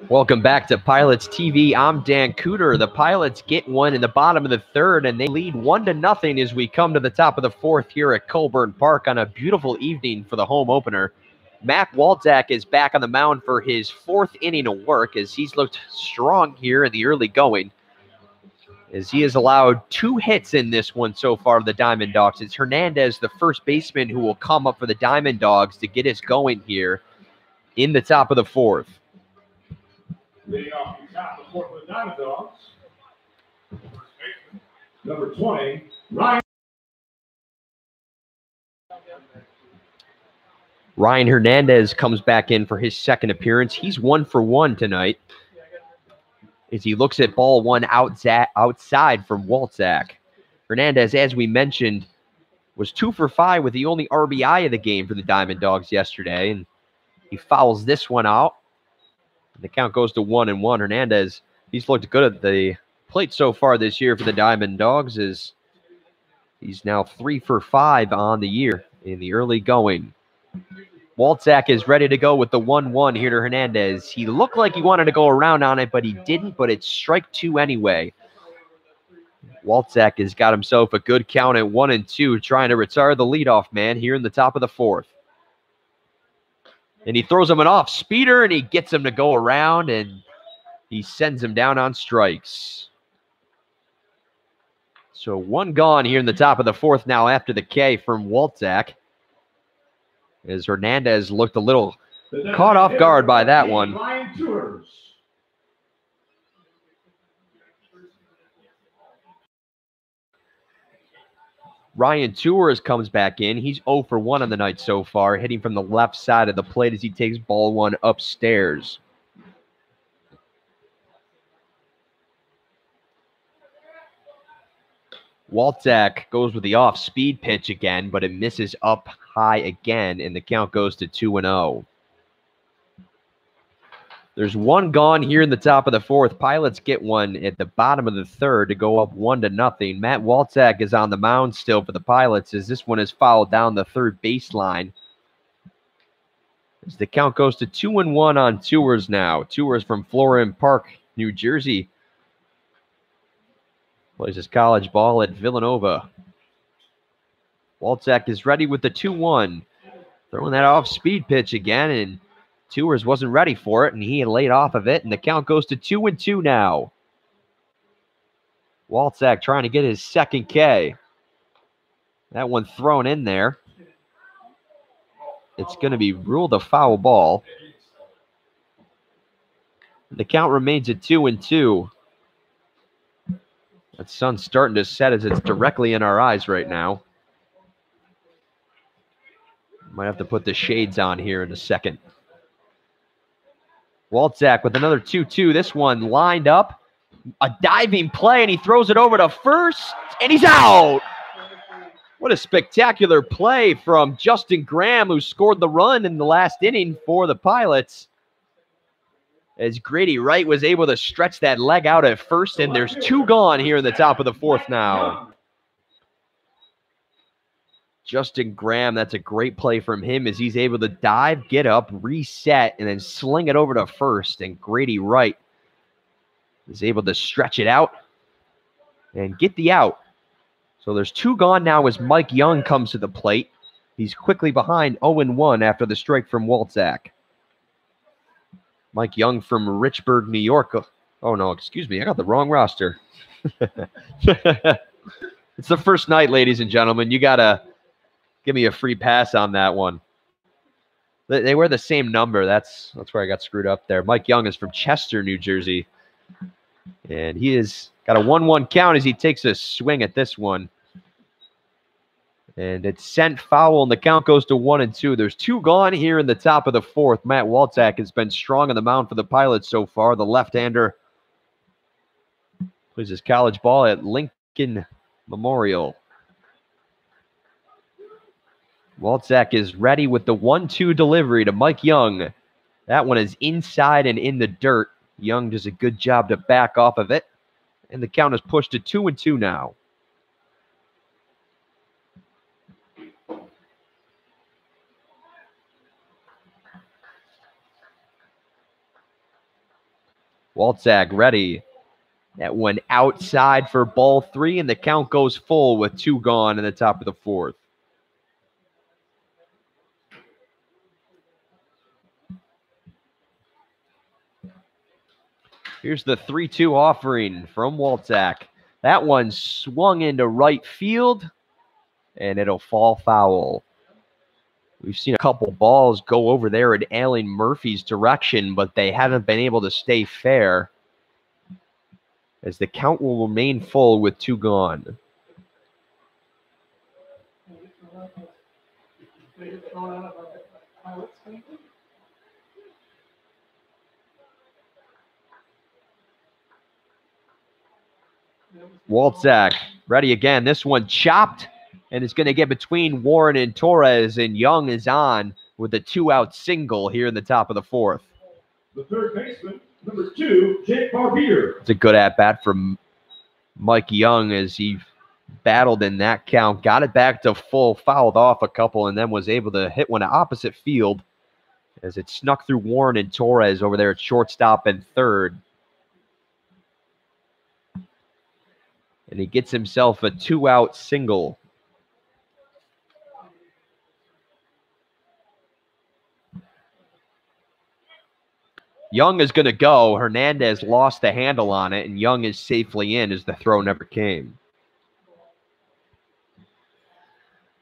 Welcome back to Pilots TV. I'm Dan Cooter. The Pilots get one in the bottom of the third, and they lead 1-0 as we come to the top of the fourth here at Colburn Park on a beautiful evening for the home opener. Mac Walczak is back on the mound for his 4th inning of work, as he's looked strong here in the early going, as he has allowed 2 hits in this one so far, the Diamond Dogs. It's Hernandez, the first baseman, who will come up for the Diamond Dogs to get us going here in the top of the 4th. Leading off the top of the 4th with the Diamond Dogs, number 20, Ryan Hernandez comes back in for his 2nd appearance. He's 1 for 1 tonight, as he looks at ball 1 outside from Walczak. Hernandez, as we mentioned, was 2 for 5 with the only RBI of the game for the Diamond Dogs yesterday, and he fouls this one out. The count goes to 1-1. Hernandez, he's looked good at the plate so far this year for the Diamond Dogs, as he's now 3 for 5 on the year in the early going. Walczak is ready to go with the 1-1 here to Hernandez. He looked like he wanted to go around on it, but he didn't, but it's strike 2 anyway. Walczak has got himself a good count at 1-2, trying to retire the leadoff man here in the top of the 4th. And he throws him an off speeder, and he gets him to go around, and he sends him down on strikes. So 1 gone here in the top of the 4th now after the K from Walczak, as Hernandez looked a little caught off guard by that one. Ryan Tours comes back in. He's 0 for 1 on the night so far, hitting from the left side of the plate as he takes ball one upstairs. Walczak goes with the off-speed pitch again, but it misses up high again, and the count goes to 2-0. There's one gone here in the top of the fourth. Pilots get one at the bottom of the third to go up 1-0. Matt Walczak is on the mound still for the Pilots as this one is fouled down the third baseline. As the count goes to 2-1 on Tours now. Tours from Florham Park, New Jersey. Plays his college ball at Villanova. Walczak is ready with the 2-1. Throwing that off-speed pitch again, and Tours wasn't ready for it, and he had laid off of it, and the count goes to 2-2 now. Walczak trying to get his second K. That one thrown in there. It's going to be ruled a foul ball. The count remains at 2-2. That sun's starting to set as it's directly in our eyes right now. Might have to put the shades on here in a second. Walczak with another 2-2. This one lined up. A diving play, and he throws it over to first, and he's out. What a spectacular play from Justin Graham, who scored the run in the last inning for the Pilots. As Grady Wright was able to stretch that leg out at first, and there's two gone here in the top of the fourth now. Justin Graham, that's a great play from him as he's able to dive, get up, reset, and then sling it over to first. And Grady Wright is able to stretch it out and get the out. So there's two gone now as Mike Young comes to the plate. He's quickly behind 0-1 after the strike from Walczak. Mike Young from Richburg, New York. Oh, no, excuse me. I got the wrong roster. It's the first night, ladies and gentlemen. You got to give me a free pass on that one. They wear the same number. That's where I got screwed up there. Mike Young is from Chester, New Jersey. And he has got a 1-1 count as he takes a swing at this one. And it's sent foul, and the count goes to 1-2. There's two gone here in the top of the fourth. Matt Walczak has been strong on the mound for the Pilots so far. The left-hander plays his college ball at Lincoln Memorial. Walczak is ready with the 1-2 delivery to Mike Young. That one is inside and in the dirt. Young does a good job to back off of it. And the count is pushed to 2-2 now. Walczak ready. That one outside for ball three, and the count goes full with two gone in the top of the fourth. Here's the 3-2 offering from Walczak. That one swung into right field, and it'll fall foul. We've seen a couple balls go over there in Alan Murphy's direction, but they haven't been able to stay fair, as the count will remain full with two gone. Walczak ready again. This one chopped, and it's going to get between Warren and Torres, and Young is on with a two-out single here in the top of the fourth. The third baseman, number 2, Jake Barbier. It's a good at-bat from Mike Young as he battled in that count, got it back to full, fouled off a couple, and then was able to hit one opposite field as it snuck through Warren and Torres over there at shortstop and third. And he gets himself a two-out single. Young is going to go. Hernandez lost the handle on it, and Young is safely in as the throw never came.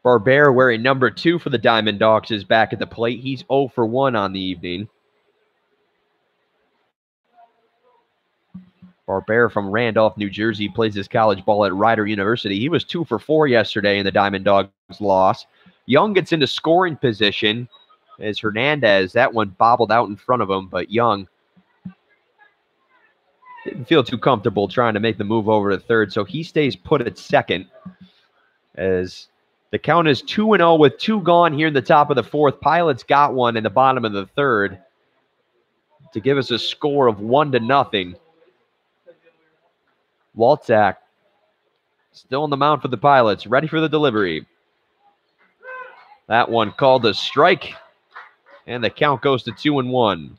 Barber, wearing number 2 for the Diamond Dogs, is back at the plate. He's 0 for 1 on the evening. Barbera from Randolph, New Jersey, plays his college ball at Rider University. He was 2 for 4 yesterday in the Diamond Dogs loss. Young gets into scoring position as Hernandez, that one bobbled out in front of him, but Young didn't feel too comfortable trying to make the move over to third, so he stays put at second as the count is 2-0 with 2 gone here in the top of the fourth. Pilots got one in the bottom of the third to give us a score of 1-0. Walczak still on the mound for the Pilots, ready for the delivery. That one called a strike, and the count goes to 2-1.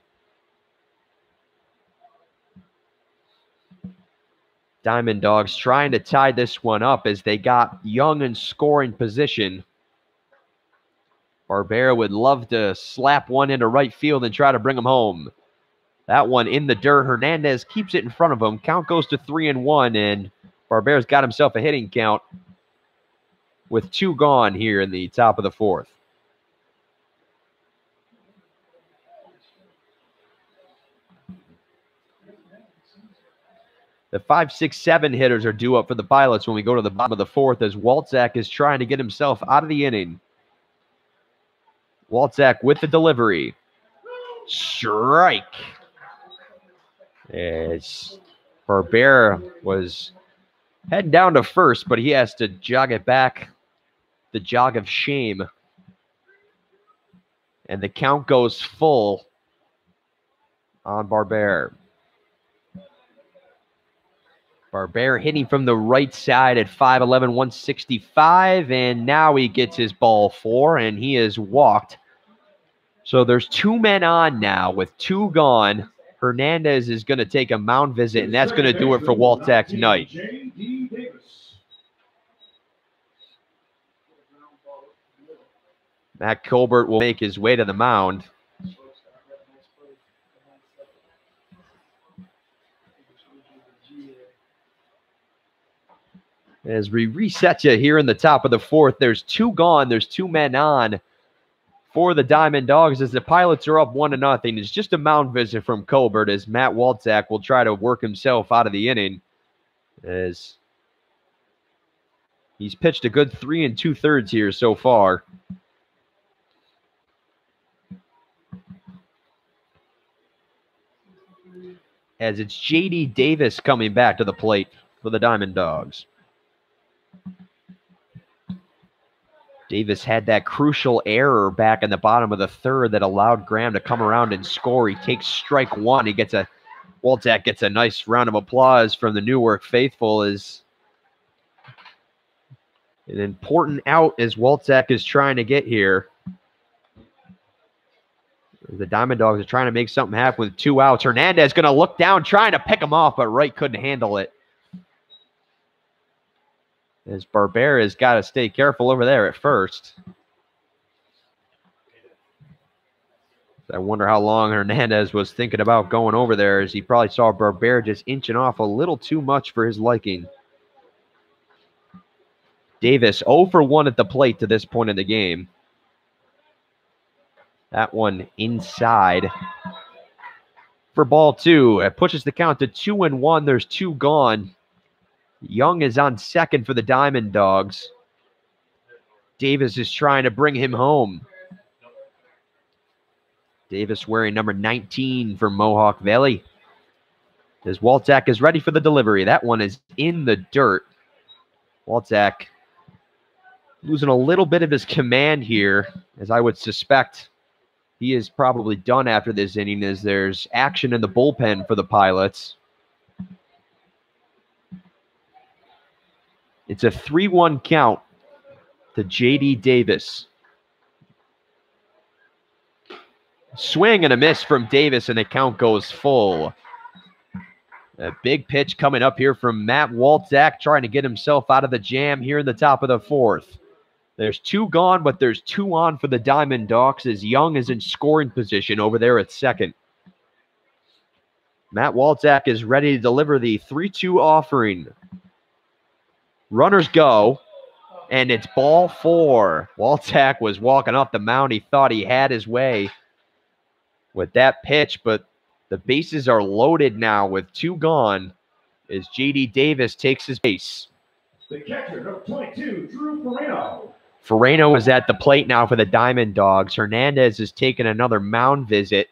Diamond Dogs trying to tie this one up as they got Young in scoring position. Barbera would love to slap one into right field and try to bring him home. That one in the dirt. Hernandez keeps it in front of him. Count goes to 3-1, and Barbera's got himself a hitting count with 2 gone here in the top of the fourth. The 5, 6, 7 hitters are due up for the Pilots when we go to the bottom of the fourth as Walczak is trying to get himself out of the inning. Walczak with the delivery. Strike. As Barbera was heading down to first, but he has to jog it back. The jog of shame. And the count goes full on Barbera. Barbera hitting from the right side at 5'11", 165, and now he gets his ball 4, and he is walked. So there's 2 men on now with 2 gone. Hernandez is going to take a mound visit, and that's going to do it for Walczak's night. Matt Colbert will make his way to the mound. As we reset you here in the top of the fourth, there's 2 gone. There's 2 men on for the Diamond Dogs as the Pilots are up 1-0. It's just a mound visit from Colbert as Matt Walczak will try to work himself out of the inning as he's pitched a good 3 2/3 here so far. As it's J.D. Davis coming back to the plate for the Diamond Dogs. Davis had that crucial error back in the bottom of the third that allowed Graham to come around and score. He takes strike 1. Walczak gets a nice round of applause from the Newark faithful as an important out as Walczak is trying to get here. The Diamond Dogs are trying to make something happen with 2 outs. Hernandez going to look down, trying to pick him off, but Wright couldn't handle it. As Barbera has got to stay careful over there at first. I wonder how long Hernandez was thinking about going over there as he probably saw Barbera just inching off a little too much for his liking. Davis 0 for 1 at the plate to this point in the game. That one inside for ball 2. It pushes the count to 2-1. There's 2 gone. Young is on second for the Diamond Dogs. Davis is trying to bring him home. Davis wearing number 19 for Mohawk Valley. As Walczak is ready for the delivery. That one is in the dirt. Walczak losing a little bit of his command here, as I would suspect he is probably done after this inning as there's action in the bullpen for the Pilots. It's a 3-1 count to J.D. Davis. Swing and a miss from Davis, and the count goes full. A big pitch coming up here from Matt Walczak, trying to get himself out of the jam here in the top of the fourth. There's 2 gone, but there's 2 on for the Diamond Dogs as Young is in scoring position over there at second. Matt Walczak is ready to deliver the 3-2 offering. Runners go, and it's ball 4. Walczak was walking off the mound. He thought he had his way with that pitch, but the bases are loaded now with 2 gone. as J.D. Davis takes his base. The catcher, number 22, Drew Farino. Farino is at the plate now for the Diamond Dogs. Hernandez has taken another mound visit.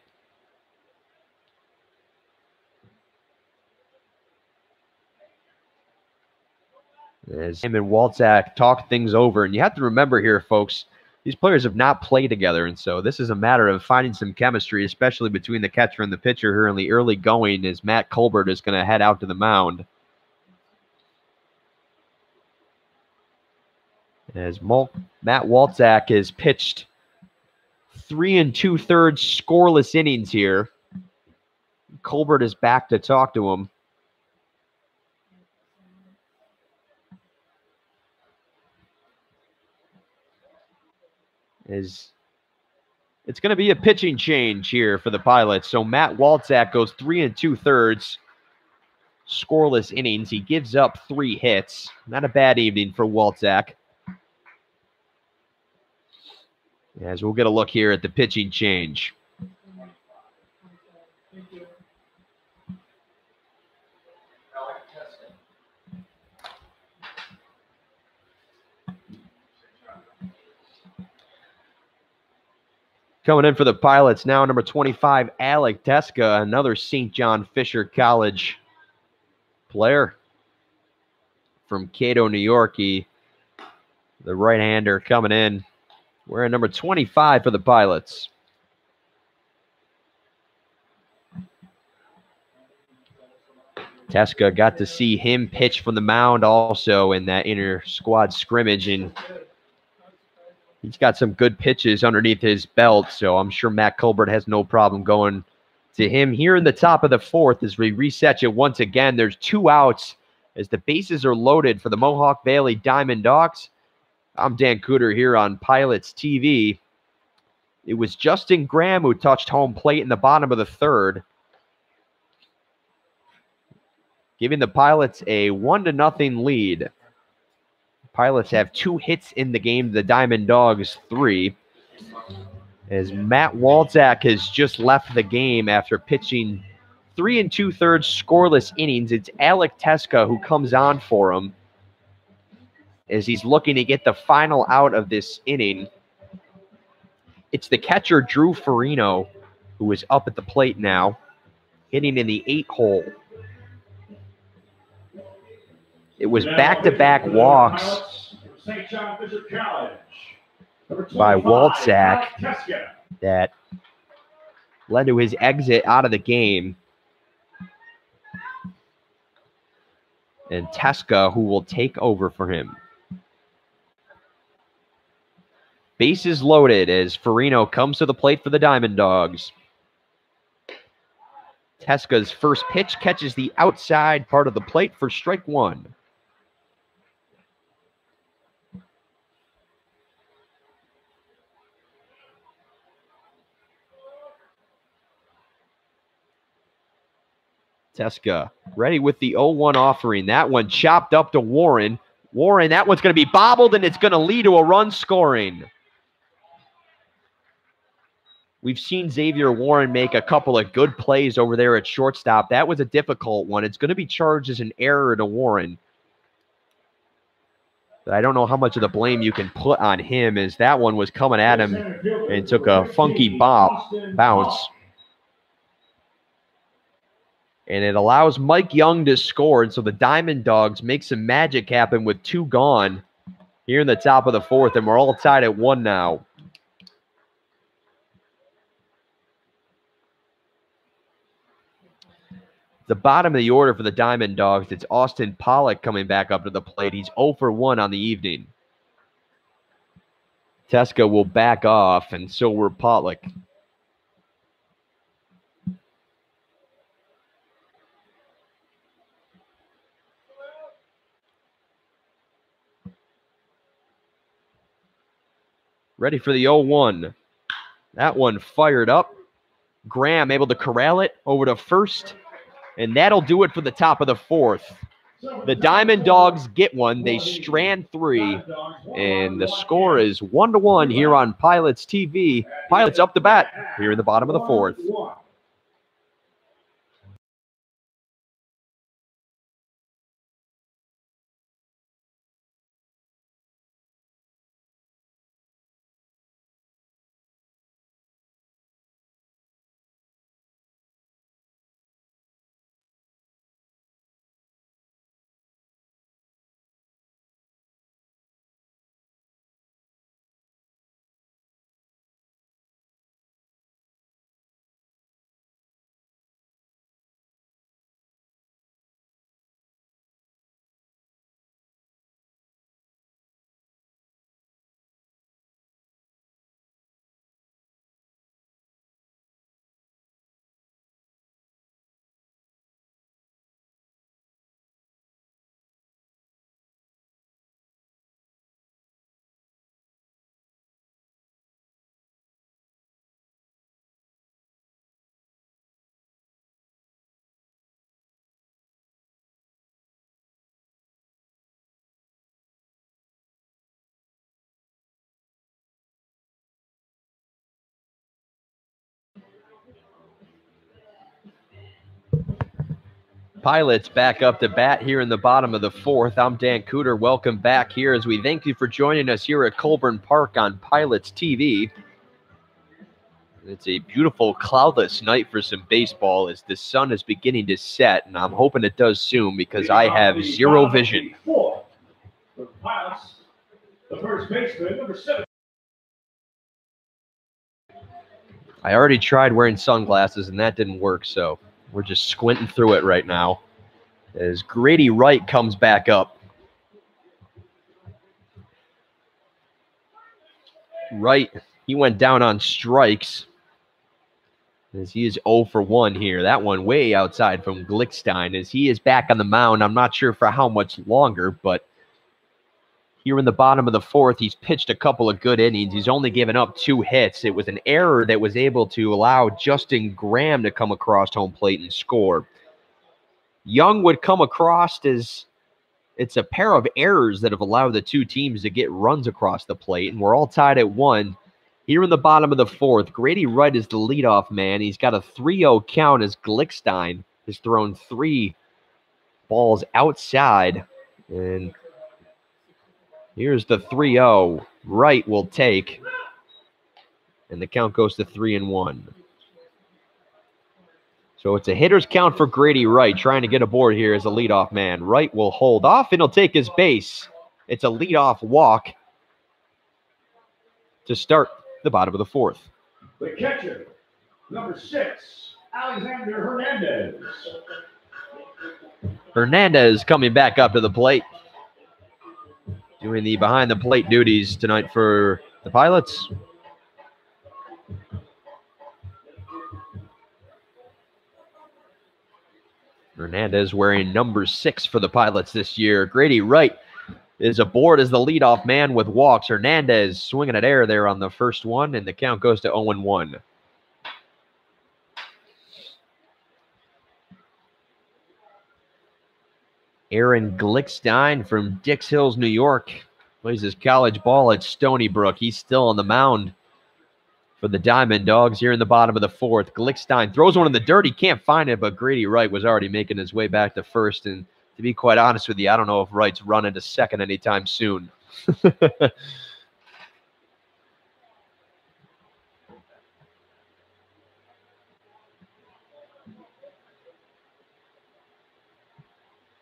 As him and Walczak talk things over. And you have to remember here, folks, these players have not played together. And so this is a matter of finding some chemistry, especially between the catcher and the pitcher here in the early going, as Matt Colbert is going to head out to the mound. As Matt Walczak has pitched 3 2/3 scoreless innings here. Colbert is back to talk to him. It's going to be a pitching change here for the Pilots. So Matt Walczak goes 3 2/3 scoreless innings. He gives up 3 hits. Not a bad evening for Walczak. As we'll get a look here at the pitching change. Coming in for the Pilots now, number 25, Alec Teska, another St. John Fisher College player from Cato, New York. The right-hander coming in. Wearing number 25 for the Pilots. Teska got to see him pitch from the mound also in that inter-squad scrimmage, and he's got some good pitches underneath his belt, so I'm sure Matt Colbert has no problem going to him here in the top of the 4th as we reset you once again. There's 2 outs as the bases are loaded for the Mohawk Valley Diamond Dogs. I'm Dan Cooter here on Pilots TV. It was Justin Graham who touched home plate in the bottom of the 3rd, giving the Pilots a 1-0 lead. Pilots have 2 hits in the game, the Diamond Dogs 3. As Matt Walczak has just left the game after pitching 3 2/3 scoreless innings. It's Alec Teska who comes on for him as he's looking to get the final out of this inning. It's the catcher, Drew Farino, who is up at the plate now, hitting in the 8 hole. It was back-to-back walks by Walczak that led to his exit out of the game. And Teska, who will take over for him. Bases loaded as Farino comes to the plate for the Diamond Dogs. Teska's first pitch catches the outside part of the plate for strike 1. Teska ready with the 0-1 offering. That one chopped up to Warren. Warren, that one's going to be bobbled, and it's going to lead to a run scoring. We've seen Xavier Warren make a couple of good plays over there at shortstop. That was a difficult one. It's going to be charged as an error to Warren. But I don't know how much of the blame you can put on him, as that one was coming at him and took a funky bounce. And it allows Mike Young to score. And so the Diamond Dogs make some magic happen with 2 gone here in the top of the 4th. And we're all tied at 1 now. The bottom of the order for the Diamond Dogs, it's Austin Pollock coming back up to the plate. He's 0 for 1 on the evening. Teska will back off, and so will Pollock. Ready for the 0-1. That one fired up. Graham able to corral it over to first. And that'll do it for the top of the 4th. The Diamond Dogs get one. They strand 3. And the score is 1-1 here on Pilots TV. Pilots up to bat here in the bottom of the 4th. Pilots back up to bat here in the bottom of the fourth. I'm Dan Cooter. Welcome back here as we thank you for joining us here at Colburn Park on Pilots TV. It's a beautiful cloudless night for some baseball as the sun is beginning to set, and I'm hoping it does soon because I have zero vision. For the Pilots, the first baseman, number 7. I already tried wearing sunglasses and that didn't work, so we're just squinting through it right now as Grady Wright comes back up. Wright, he went down on strikes as he is 0 for 1 here. That one way outside from Glickstein as he is back on the mound. I'm not sure for how much longer, but here in the bottom of the fourth, he's pitched a couple of good innings. He's only given up 2 hits. It was an error that was able to allow Justin Graham to come across home plate and score. Young would come across as it's a pair of errors that have allowed the two teams to get runs across the plate, and we're all tied at 1. Here in the bottom of the fourth, Grady Wright is the leadoff man. He's got a 3-0 count as Glickstein has thrown 3 balls outside, and here's the 3-0. Wright will take, and the count goes to 3-1. So it's a hitter's count for Grady Wright, trying to get aboard here as a leadoff man. Wright will hold off, and he'll take his base. It's a leadoff walk to start the bottom of the fourth. The catcher, number 6, Alexander Hernandez. Hernandez coming back up to the plate, doing the behind-the-plate duties tonight for the Pilots. Hernandez wearing number 6 for the Pilots this year. Grady Wright is aboard as the leadoff man with walks. Hernandez swinging at air there on the first one, and the count goes to 0-1. Aaron Glickstein from Dix Hills, New York, plays his college ball at Stony Brook. He's still on the mound for the Diamond Dogs here in the bottom of the fourth. Glickstein throws one in the dirt. He can't find it, but Grady Wright was already making his way back to first. And to be quite honest with you, I don't know if Wright's running to second anytime soon.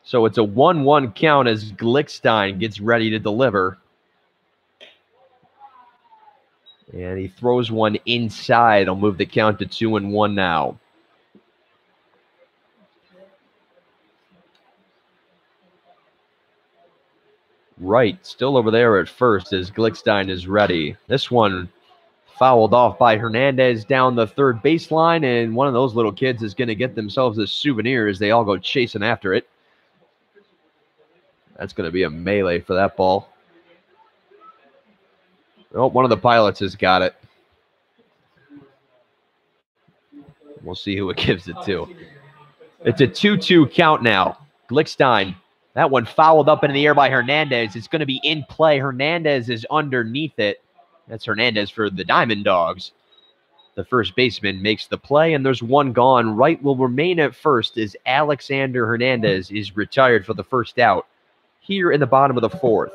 So it's a 1-1 count as Glickstein gets ready to deliver. And he throws one inside. He'll move the count to 2-1 now. Wright still over there at first as Glickstein is ready. This one fouled off by Hernandez down the third baseline, and one of those little kids is going to get themselves a souvenir as they all go chasing after it. That's going to be a melee for that ball. Oh, one of the Pilots has got it. We'll see who it gives it to. It's a 2-2 count now. Glickstein. That one fouled up into the air by Hernandez. It's going to be in play. Hernandez is underneath it. That's Hernandez for the Diamond Dogs. The first baseman makes the play, and there's one gone. Wright will remain at first as Alexander Hernandez is retired for the first out here in the bottom of the fourth.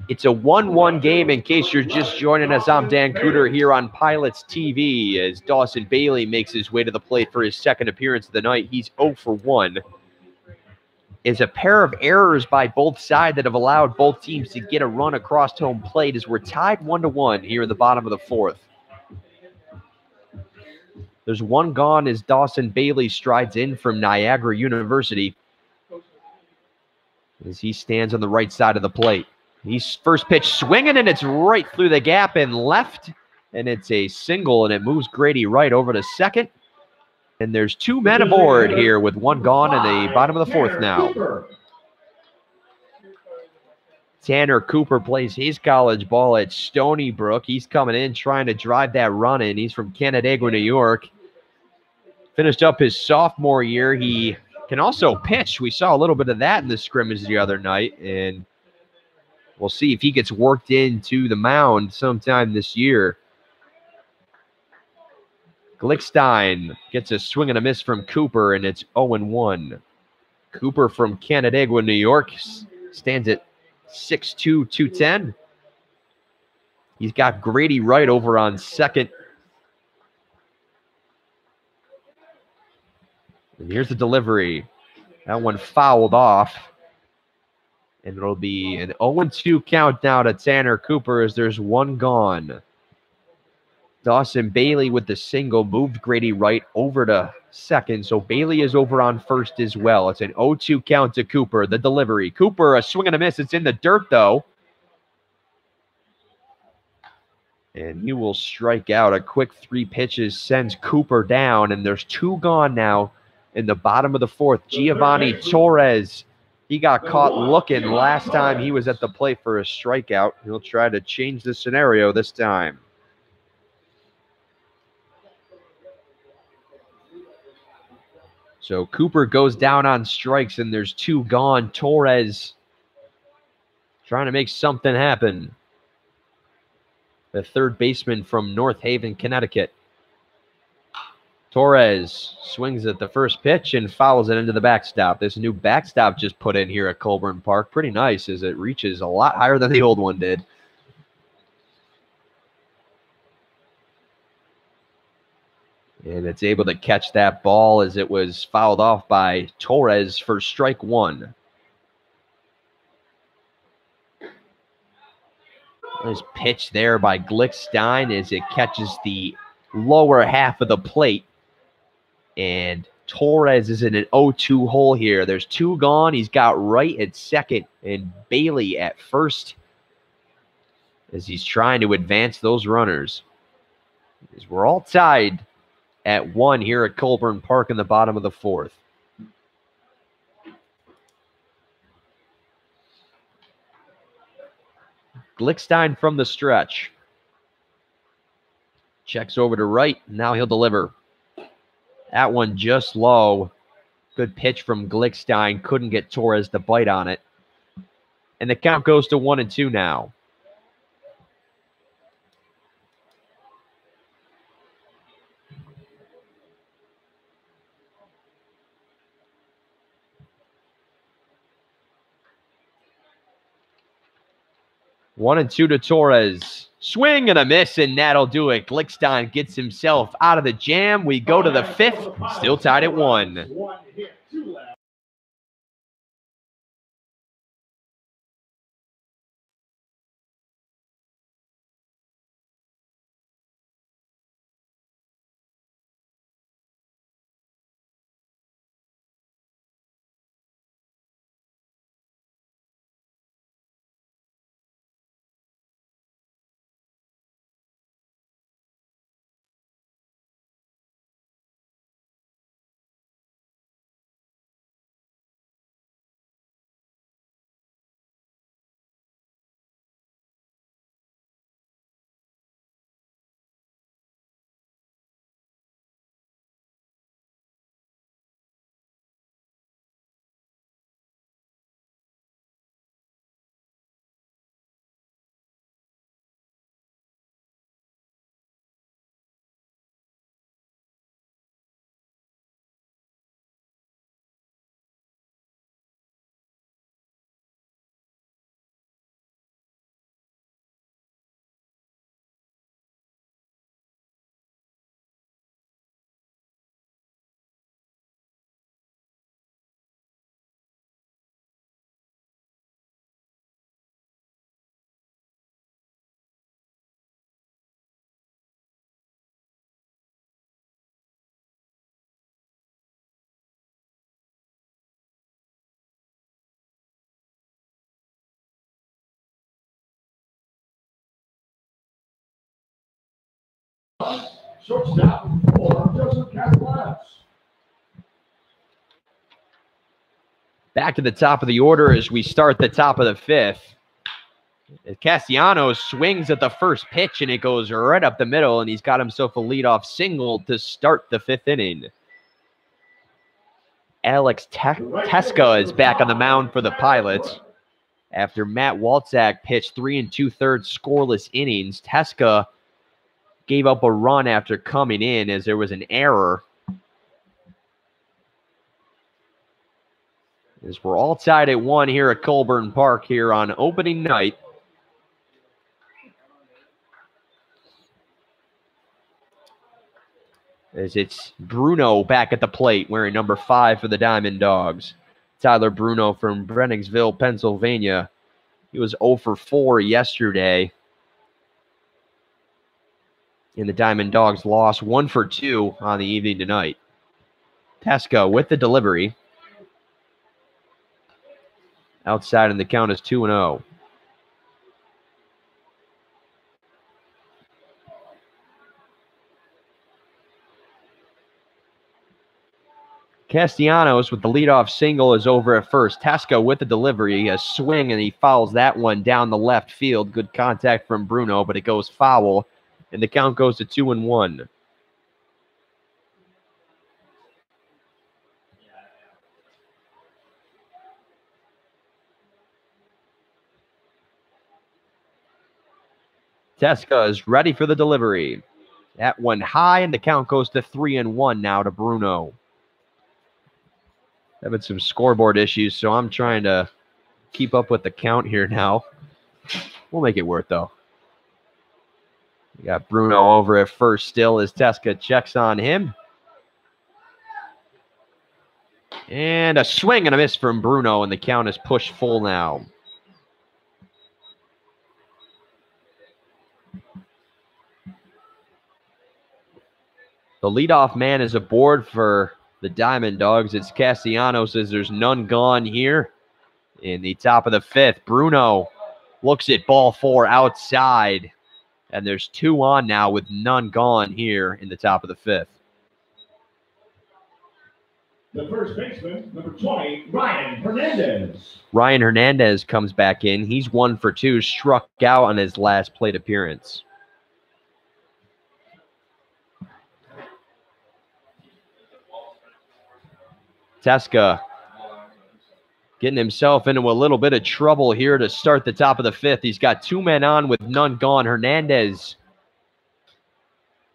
It's a 1-1 game in case you're just joining us. I'm Dan Cooter here on Pilots TV as Dawson Bailey makes his way to the plate for his second appearance of the night. He's 0 for 1. It's a pair of errors by both sides that have allowed both teams to get a run across home plate as we're tied 1-1 here in the bottom of the fourth. There's one gone as Dawson Bailey strides in from Niagara University as he stands on the right side of the plate. He's first pitch swinging, and it's right through the gap and left, and it's a single, and it moves Grady Wright over to second. And there's 2 men aboard here with one gone in the bottom of the fourth now. Tanner Cooper plays his college ball at Stony Brook. He's coming in trying to drive that run in. He's from Canandaigua, New York. Finished up his sophomore year. He can also pitch. We saw a little bit of that in the scrimmage the other night, and we'll see if he gets worked into the mound sometime this year. Glickstein gets a swing and a miss from Cooper, and it's 0-1. Cooper from Canandaigua, New York, stands at 6'2", 210. He's got Grady Wright over on second. And here's the delivery. That one fouled off. And it'll be an 0-2 count now to Tanner Cooper as there's one gone. Dawson Bailey with the single moved Grady Wright over to second. So Bailey is over on first as well. It's an 0-2 count to Cooper. The delivery. Cooper, a swing and a miss. It's in the dirt, though. And he will strike out. A quick 3 pitches sends Cooper down. And there's 2 gone now in the bottom of the 4th. Giovanni Torres. He got caught looking last time he was at the plate for a strikeout. He'll try to change the scenario this time. So Cooper goes down on strikes, and there's 2 gone. Torres trying to make something happen. The third baseman from North Haven, Connecticut. Torres swings at the first pitch and fouls it into the backstop. This new backstop just put in here at Colburn Park. Pretty nice as it reaches a lot higher than the old one did. And it's able to catch that ball as it was fouled off by Torres for strike 1. Nice pitch there by Glickstein as it catches the lower half of the plate. And Torres is in an 0-2 hole here. There's 2 gone. He's got Wright at second and Bailey at first as he's trying to advance those runners. As we're all tied at 1 here at Colburn Park in the bottom of the 4th. Glickstein from the stretch. Checks over to Wright. Now he'll deliver. That one just low. Good pitch from Glickstein. Couldn't get Torres to bite on it. And the count goes to 1-2 now. One and two to Torres. Swing and a miss, and that'll do it. Glickstein gets himself out of the jam. We go to the 5th, still tied at 1. Shortstop for Joseph Castellanos. Back to the top of the order as we start the top of the 5th. Castellanos swings at the first pitch, and it goes right up the middle, and he's got himself a leadoff single to start the 5th inning. Alex Teska is back on the mound for the Pilots. After Matt Walczak pitched 3 2/3 scoreless innings, Teska gave up a run after coming in as there was an error. As we're all tied at 1 here at Colburn Park here on opening night. As it's Bruno back at the plate wearing number 5 for the Diamond Dogs. Tyler Bruno from Brenningsville, Pennsylvania. He was 0 for 4 yesterday. And the Diamond Dogs lost 1 for 2 on the evening tonight. Teska with the delivery. Outside, and the count is 2-0. Castellanos with the leadoff single is over at first. Teska with the delivery, a swing, and he fouls that one down the left field. Good contact from Bruno, but it goes foul, and the count goes to 2-1. Teska is ready for the delivery. That one high, and the count goes to 3-1 now to Bruno. Having some scoreboard issues, so I'm trying to keep up with the count here now. We'll make it work, though. We got Bruno over at first still as Teska checks on him. And a swing and a miss from Bruno, and the count is pushed full now. The leadoff man is aboard for the Diamond Dogs. It's Castellanos as there's none gone here in the top of the 5th. Bruno looks at ball 4 outside, and there's 2 on now with none gone here in the top of the 5th. The first baseman, number 20, Ryan Hernandez. Ryan Hernandez comes back in. He's 1 for 2, struck out on his last plate appearance. Teska getting himself into a little bit of trouble here to start the top of the 5th. He's got 2 men on with none gone. Hernandez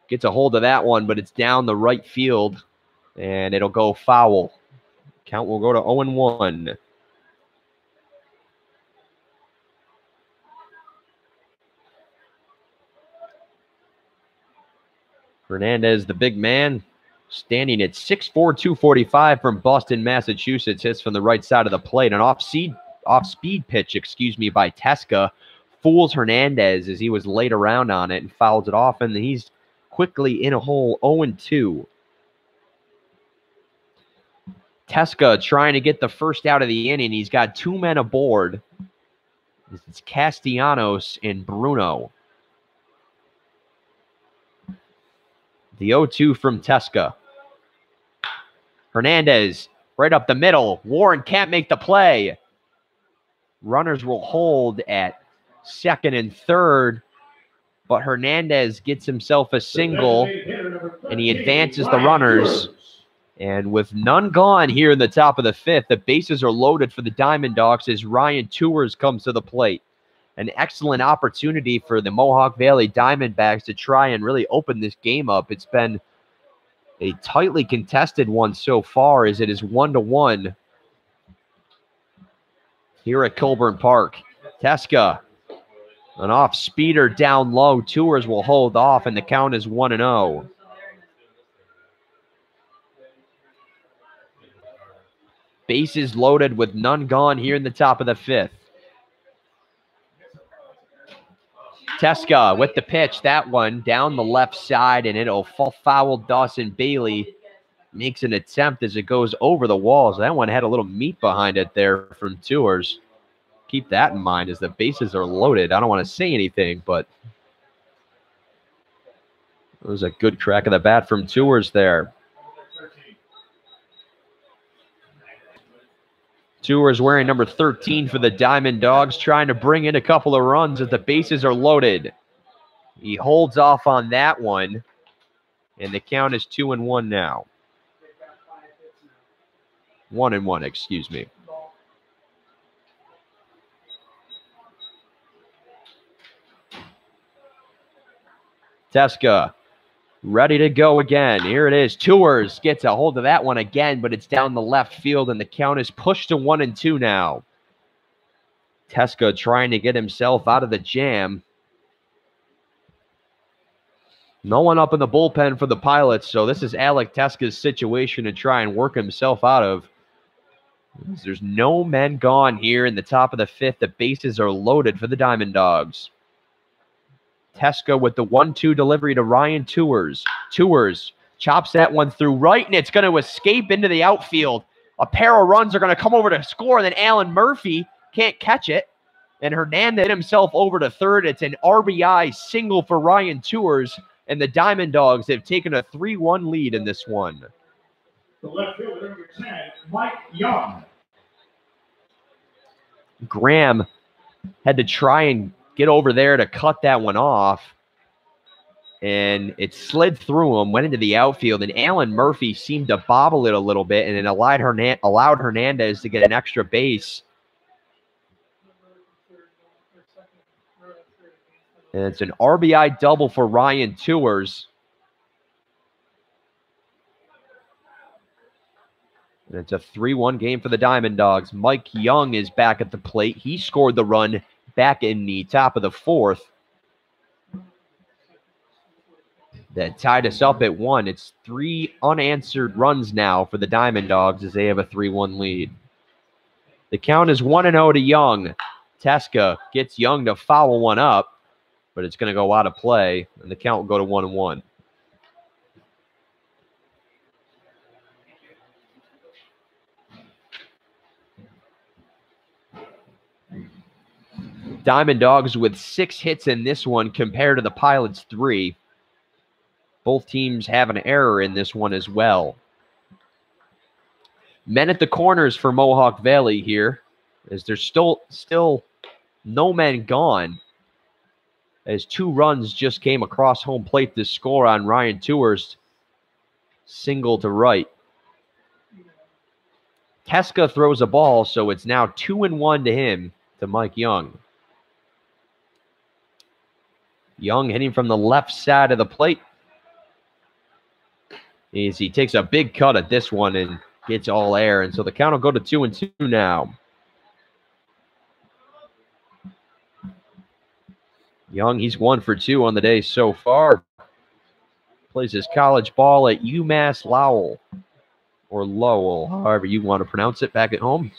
gets a hold of that one, but it's down the right field, and it'll go foul. Count will go to 0-1. Hernandez, the big man, standing at 6'4", 245 from Boston, Massachusetts, hits from the right side of the plate. An off-speed pitch, by Teska fools Hernandez as he was laid around on it and fouls it off, and he's quickly in a hole, 0-2. Teska trying to get the first out of the inning. He's got 2 men aboard. It's Castellanos and Bruno. The 0-2 from Teska. Hernandez right up the middle. Warren can't make the play. Runners will hold at 2nd and 3rd, but Hernandez gets himself a single, and he advances the runners. And with none gone here in the top of the 5th, the bases are loaded for the Diamond Dogs as Ryan Tours comes to the plate. An excellent opportunity for the Mohawk Valley Diamondbacks to try and really open this game up. It's been a tightly contested one so far as it is 1-1 here at Colburn Park. Teska, an off-speeder down low. Tours will hold off, and the count is 1-0. Bases loaded with none gone here in the top of the 5th. Teska with the pitch, that one down the left side, and it'll foul Dawson Bailey. Makes an attempt as it goes over the walls. That one had a little meat behind it there from Tours. Keep that in mind as the bases are loaded. I don't want to say anything, but it was a good crack of the bat from Tours there. Tours wearing number 13 for the Diamond Dogs, trying to bring in a couple of runs as the bases are loaded. He holds off on that one, and the count is 2-1 now. 1-1, excuse me. Teska ready to go again. Here it is. Tours gets a hold of that one again, but it's down the left field, and the count is pushed to 1-2 now. Teska trying to get himself out of the jam. No one up in the bullpen for the Pilots, so this is Alec Teska's situation to try and work himself out of. There's no men gone here in the top of the fifth. The bases are loaded for the Diamond Dogs. Teska with the 1-2 delivery to Ryan Tours. Tours chops that one through right, and it's going to escape into the outfield. A pair of runs are going to come over to score, and then Alan Murphy can't catch it. And Hernandez hit himself over to third. It's an RBI single for Ryan Tours, and the Diamond Dogs have taken a 3-1 lead in this one. The left fielder, number 10, Mike Young. Graham had to try and get over there to cut that one off. And it slid through him, went into the outfield, and Alan Murphy seemed to bobble it a little bit, and it allowed Hernandez to get an extra base. And it's an RBI double for Ryan Tours. And it's a 3-1 game for the Diamond Dogs. Mike Young is back at the plate. He scored the run back in the top of the fourth. That tied us up at 1. It's 3 unanswered runs now for the Diamond Dogs as they have a 3-1 lead. The count is 1-0 to Young. Teska gets Young to foul one up, but it's going to go out of play, and the count will go to 1-1. Diamond Dogs with 6 hits in this one compared to the Pilots' 3. Both teams have an error in this one as well. Men at the corners for Mohawk Valley here, as there's still no men gone, as 2 runs just came across home plate to score on Ryan Tours, single to right. Teska throws a ball, so it's now 2-1 to him, to Mike Young. Young hitting from the left side of the plate. As he takes a big cut at this one and gets all air. And so the count will go to 2-2 now. Young, he's 1 for 2 on the day so far. Plays his college ball at UMass Lowell, or Lowell, however you want to pronounce it back at home.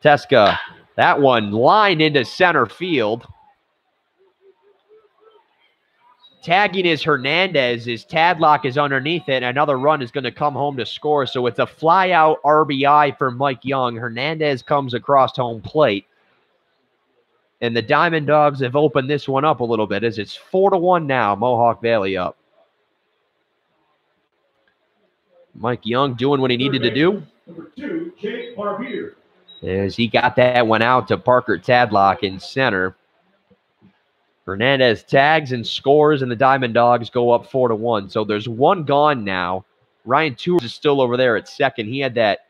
Teska, that one lined into center field. Tagging is Hernandez. His Tadlock is underneath it. Another run is going to come home to score. So it's a fly-out RBI for Mike Young. Hernandez comes across home plate. And the Diamond Dogs have opened this one up a little bit as it's 4-1 now. Mohawk Valley up. Mike Young doing what he needed to do. Number 2, Jake Barbier. As he got that one out to Parker Tadlock in center. Hernandez tags and scores, and the Diamond Dogs go up 4-1. So there's 1 gone now. Ryan Tours is still over there at second. He had that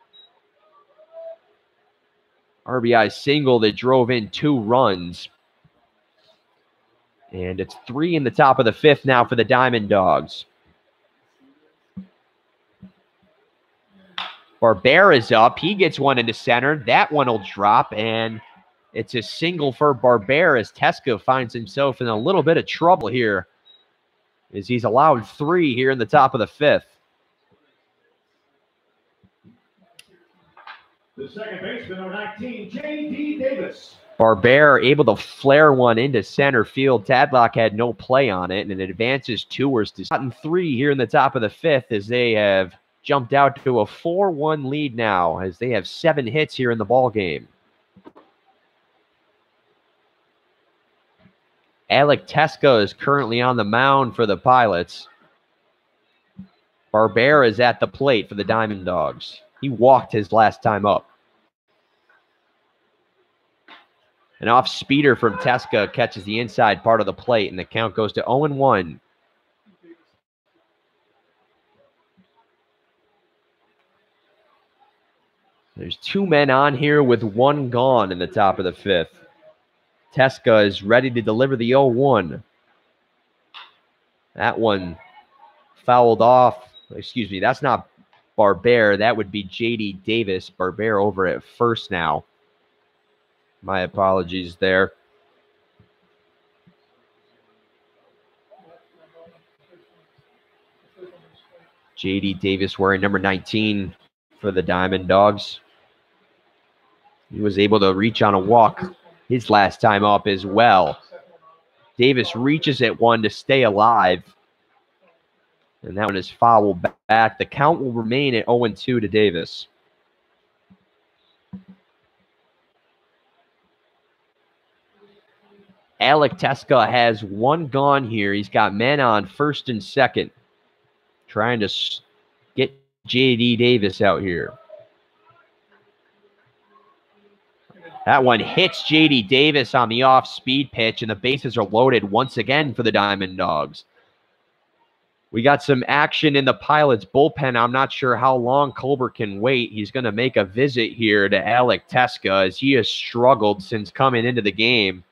RBI single that drove in 2 runs. And it's 3 in the top of the 5th now for the Diamond Dogs. Barbera is up. He gets one into center. That one will drop, and it's a single for Barbera as Teska finds himself in a little bit of trouble here as he's allowed 3 here in the top of the 5th. The second baseman, number 19, J.D. Davis. Barbera able to flare one into center field. Tadlock had no play on it, and it advances Tours to 3 here in the top of the 5th as they have jumped out to a 4-1 lead now as they have 7 hits here in the ball game. Alec Teska is currently on the mound for the Pilots. Barbera is at the plate for the Diamond Dogs. He walked his last time up. An off-speeder from Teska catches the inside part of the plate, and the count goes to 0-1. There's 2 men on here with 1 gone in the top of the 5th. Teska is ready to deliver the 0-1. That one fouled off. Excuse me, that's not Barbera. That would be J.D. Davis. Barbera over at first now. My apologies there. J.D. Davis wearing number 19 for the Diamond Dogs. He was able to reach on a walk his last time up as well. Davis reaches at one to stay alive. And that one is fouled back. The count will remain at 0-2 to Davis. Alec Teska has one gone here. He's got men on first and second. Trying to get J.D. Davis out here. That one hits J.D. Davis on the off-speed pitch, and the bases are loaded once again for the Diamond Dogs. We got some action in the Pilots' bullpen. I'm not sure how long Colbert can wait. He's going to make a visit here to Alec Teska as he has struggled since coming into the game.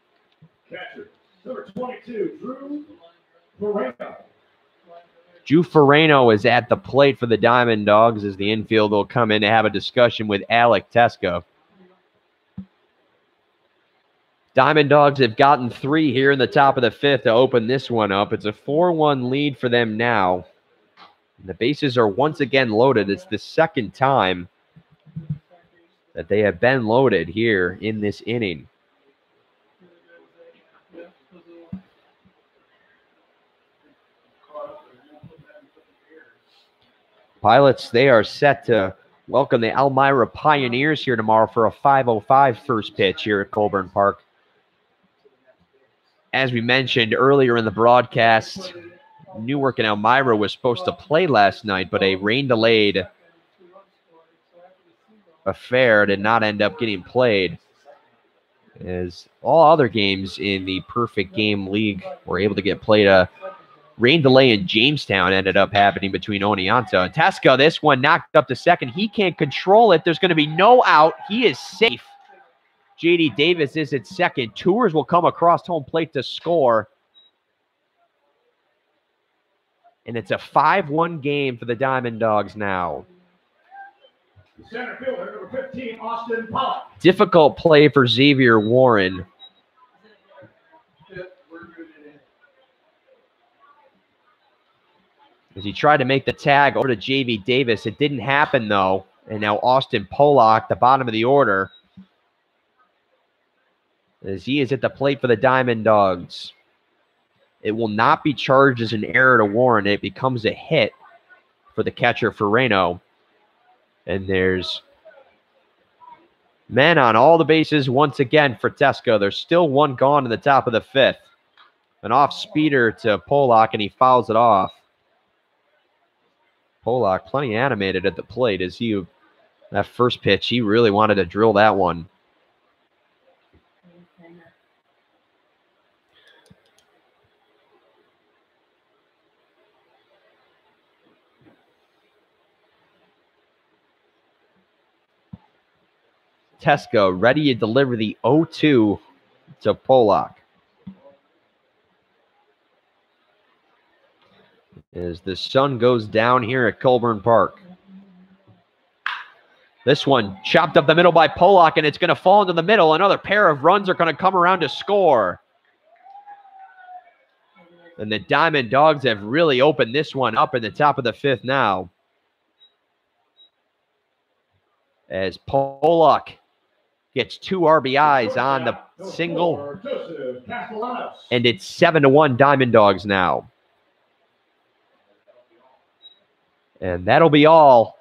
Catcher, number 22, Drew Moreno. Drew Ferrano is at the plate for the Diamond Dogs as the infield will come in to have a discussion with Alec Teska. Diamond Dogs have gotten 3 here in the top of the 5th to open this one up. It's a 4-1 lead for them now. And the bases are once again loaded. It's the second time that they have been loaded here in this inning. Pilots, they are set to welcome the Elmira Pioneers here tomorrow for a 5:05 first pitch here at Colburn Park. As we mentioned earlier in the broadcast, Newark and Elmira was supposed to play last night, but a rain-delayed affair did not end up getting played, as all other games in the Perfect Game League were able to get played. A rain delay in Jamestown ended up happening between Oneonta and Teska. This one knocked up to second. He can't control it. There's going to be no out. He is safe. J.D. Davis is at second. Tours will come across home plate to score. And it's a 5-1 game for the Diamond Dogs now. Center fielder, number 15, Austin Pollock. Difficult play for Xavier Warren. As he tried to make the tag over to J.V. Davis. It didn't happen, though. And now Austin Pollock, the bottom of the order, as he is at the plate for the Diamond Dogs. It will not be charged as an error to Warren. It becomes a hit for the catcher, Ferrano. And there's men on all the bases once again for Teska. There's still one gone in the top of the 5th. An off-speeder to Pollock, and he fouls it off. Pollock plenty animated at the plate as that first pitch, he really wanted to drill that one. Teska ready to deliver the 0-2 to Pollock. As the sun goes down here at Colburn Park. This one chopped up the middle by Pollock, and it's going to fall into the middle. Another pair of runs are going to come around to score. And the Diamond Dogs have really opened this one up in the top of the 5th now. As Pollock gets 2 RBIs on the single. And it's 7-1 Diamond Dogs now. And that'll be all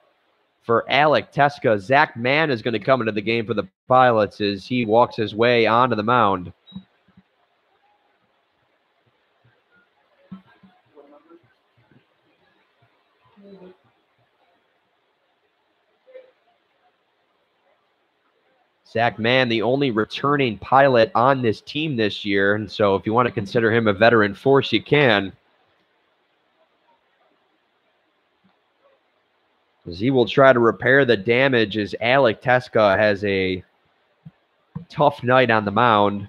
for Alec Teska. Zach Mann is going to come into the game for the Pilots as he walks his way onto the mound. Zach Mann, the only returning Pilot on this team this year. And so if you want to consider him a veteran force, you can. As he will try to repair the damage as Alec Teska has a tough night on the mound.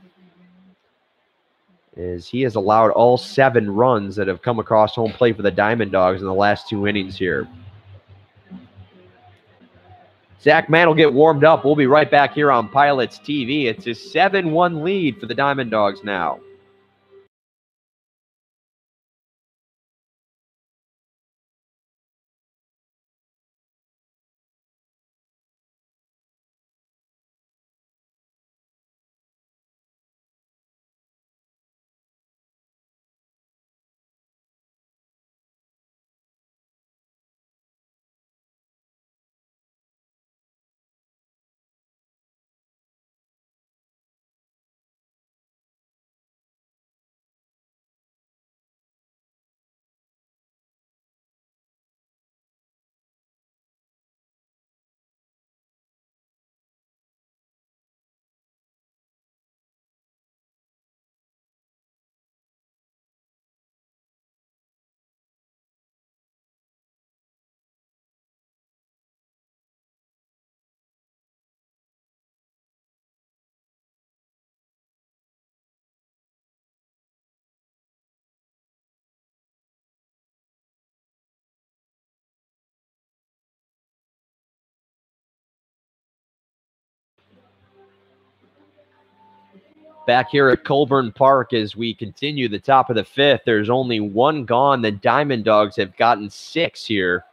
Is he has allowed all 7 runs that have come across home plate for the Diamond Dogs in the last 2 innings here. Zach Mann will get warmed up. We'll be right back here on Pilots TV. It's a 7-1 lead for the Diamond Dogs now. Back here at Colburn Park as we continue the top of the 5th. There's only 1 gone. The Diamond Dogs have gotten 6 here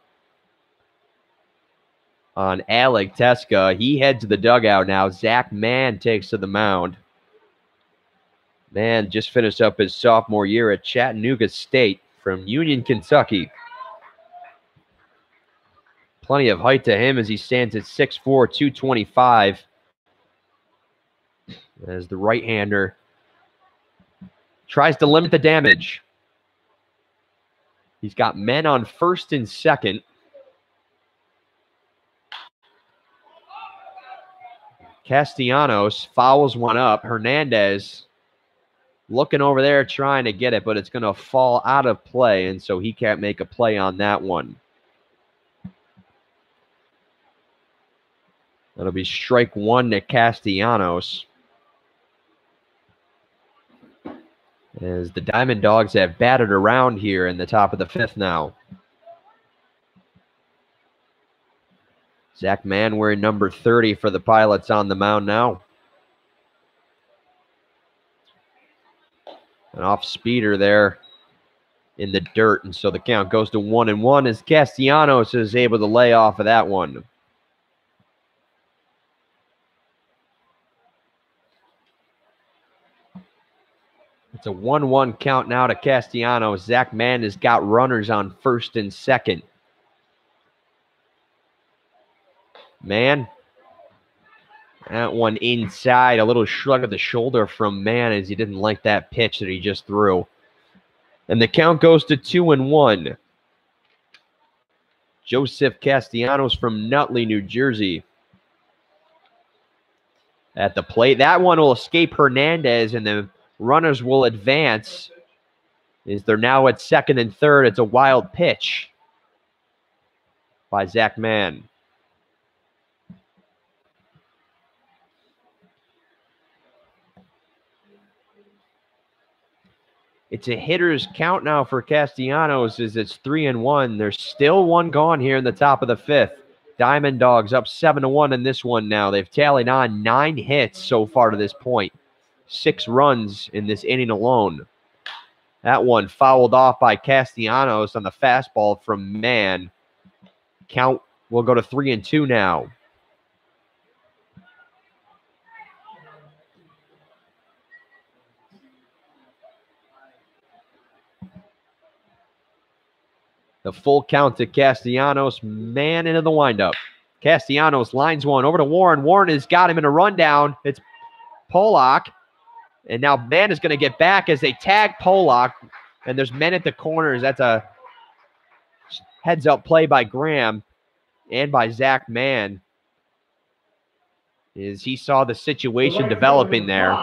on Alec Teska. He heads to the dugout now. Zach Mann takes to the mound. Mann just finished up his sophomore year at Chattanooga State from Union, Kentucky. Plenty of height to him as he stands at 6'4", 225. As the right-hander tries to limit the damage. He's got men on first and second. Castellanos fouls one up. Hernandez looking over there trying to get it, but it's going to fall out of play, and so he can't make a play on that one. That'll be strike 1 to Castellanos. As the Diamond Dogs have batted around here in the top of the 5th now. Zach Mann wearing number 30 for the Pilots on the mound now. An off-speeder there in the dirt, and so the count goes to 1-1 as Castellanos is able to lay off of that one. It's a 1-1 count now to Castellanos. Zach Mann has got runners on first and second. Mann. That one inside. A little shrug of the shoulder from Mann as he didn't like that pitch that he just threw. And the count goes to 2-1. Joseph Castellanos from Nutley, New Jersey. At the plate. That one will escape Hernandez, and the runners will advance as they're now at second and third. It's a wild pitch by Zach Mann. It's a hitter's count now for Castellanos as it's 3-1. There's still 1 gone here in the top of the 5th. Diamond Dogs up 7-1 in this one now. They've tallied on 9 hits so far to this point. 6 runs in this inning alone. That one fouled off by Castellanos on the fastball from Mann. Count will go to 3-2 now. The full count to Castellanos. Mann into the windup. Castellanos lines one over to Warren. Warren has got him in a rundown. It's Pollock. And now Mann is going to get back as they tag Pollock. And there's men at the corners. That's a heads-up play by Graham and by Zach Mann. As he saw the situation developing there.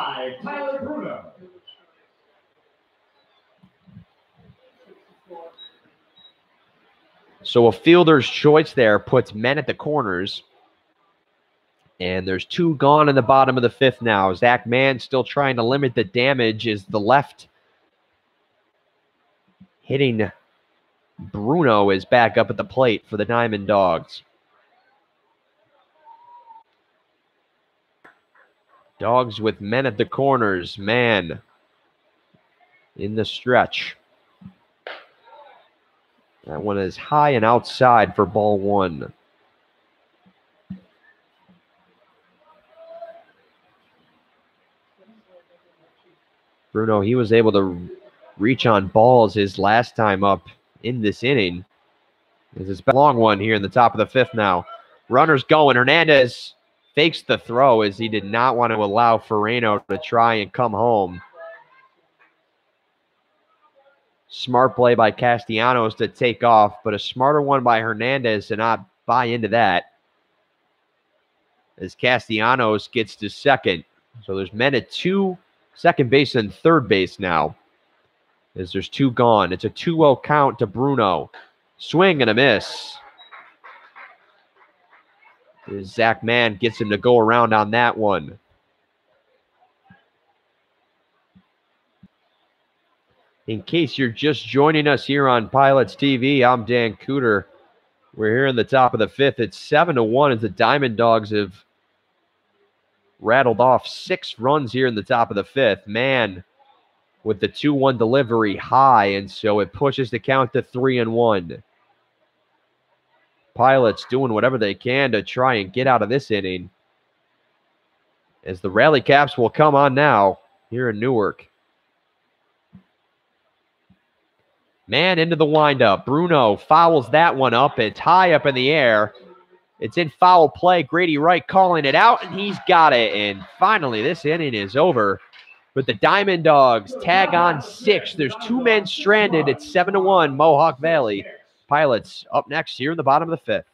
So a fielder's choice there puts men at the corners. And there's 2 gone in the bottom of the 5th now. Zach Mann still trying to limit the damage as the left hitting Bruno is back up at the plate for the Diamond Dawgs. Dawgs with men at the corners. Mann in the stretch. That one is high and outside for ball 1. Bruno, he was able to reach on balls his last time up in this inning. This is a long one here in the top of the 5th now. Runners going. Hernandez fakes the throw as he did not want to allow Ferrano to try and come home. Smart play by Castellanos to take off, but a smarter one by Hernandez to not buy into that, as Castellanos gets to second. So there's men at 2, second base and third base now, as there's 2 gone. It's a 2-0 count to Bruno. Swing and a miss. As Zach Mann gets him to go around on that one. In case you're just joining us here on Pilots TV, I'm Dan Cooter. We're here in the top of the 5th. It's 7-1 as the Diamond Dawgs have rattled off 6 runs here in the top of the 5th. Mann with the 2-1 delivery high, and so it pushes the count to 3-1. Pilots doing whatever they can to try and get out of this inning, as the rally caps will come on now here in Newark. Mann into the windup. Bruno fouls that one up. It's high up in the air. It's in foul play. Grady Wright calling it out, and he's got it. And finally, this inning is over. But the Diamond Dawgs tag on 6. There's 2 men stranded. It's 7-1 Mohawk Valley. Pilots up next here in the bottom of the 5th.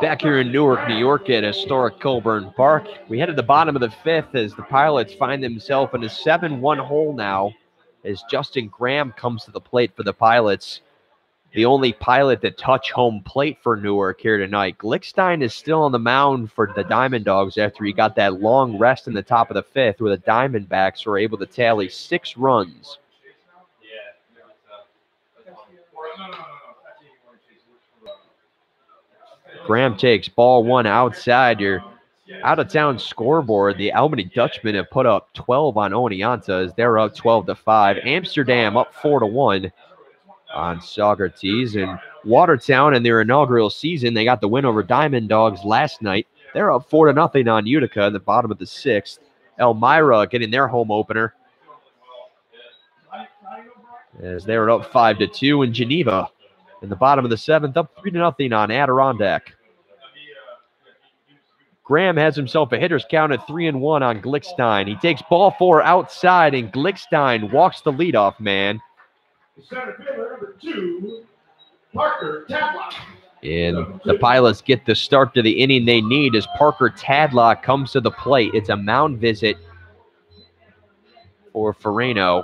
Back here in Newark, New York at historic Colburn Park. We head to the bottom of the 5th as the Pilots find themselves in a 7-1 hole now, as Justin Graham comes to the plate for the Pilots. The only Pilot to touch home plate for Newark here tonight. Glickstein is still on the mound for the Diamond Dawgs after he got that long rest in the top of the 5th, where the Diamondbacks were able to tally 6 runs. Graham takes ball 1 outside your out-of-town scoreboard. The Albany Dutchmen have put up 12 on Oneonta as they're up 12-5. Amsterdam up 4-1 on Saugerties. And Watertown in their inaugural season, they got the win over Diamond Dawgs last night. They're up 4-0 on Utica in the bottom of the 6th. Elmira getting their home opener, as they were up 5-2 in Geneva. In the bottom of the 7th, up 3-0 on Adirondack. Graham has himself a hitter's count at 3-1 on Glickstein. He takes ball 4 outside, and Glickstein walks the leadoff man. Center fielder, number 2, Parker Tadlock. And the Pilots get the start to the inning they need as Parker Tadlock comes to the plate. It's a mound visit for Farino.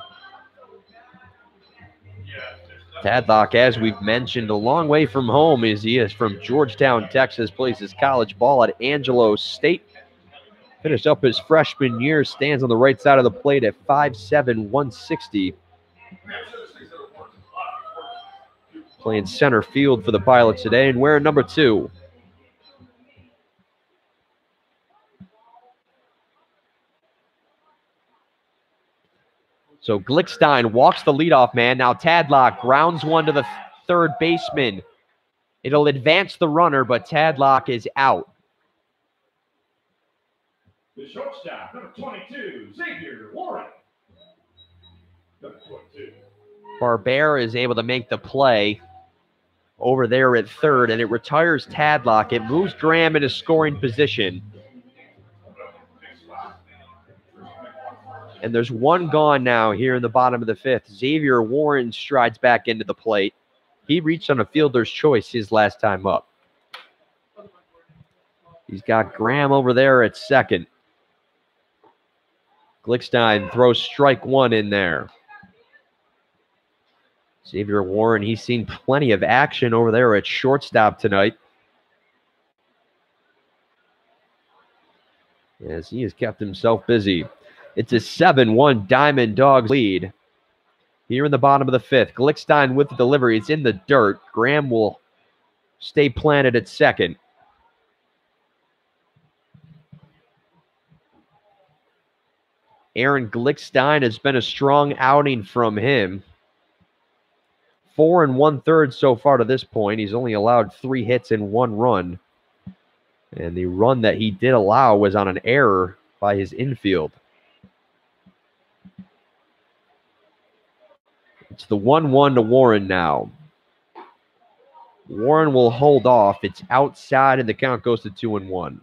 Tadlock, as we've mentioned, a long way from home as he is from Georgetown, Texas, plays his college ball at Angelo State. Finished up his freshman year, stands on the right side of the plate at 5'7", 160. Playing center field for the Pilots today and wearing number 2. So Glickstein walks the leadoff man. Now Tadlock grounds one to the third baseman. It'll advance the runner, but Tadlock is out. The shortstop, number 22, Xavier Warren. Number 22. Barbera is able to make the play over there at third, and it retires Tadlock. It moves Graham into scoring position. And there's one gone now here in the bottom of the 5th. Xavier Warren strides back into the plate. He reached on a fielder's choice his last time up. He's got Graham over there at second. Glickstein throws strike 1 in there. Xavier Warren, he's seen plenty of action over there at shortstop tonight, as he has kept himself busy. It's a 7-1 Diamond Dogs lead here in the bottom of the 5th. Glickstein with the delivery. It's in the dirt. Graham will stay planted at second. Aaron Glickstein has been a strong outing from him. 4 1/3 so far to this point. He's only allowed 3 hits and 1 run. And the run that he did allow was on an error by his infield. It's the 1-1 to Warren now. Warren will hold off. It's outside, and the count goes to 2-1.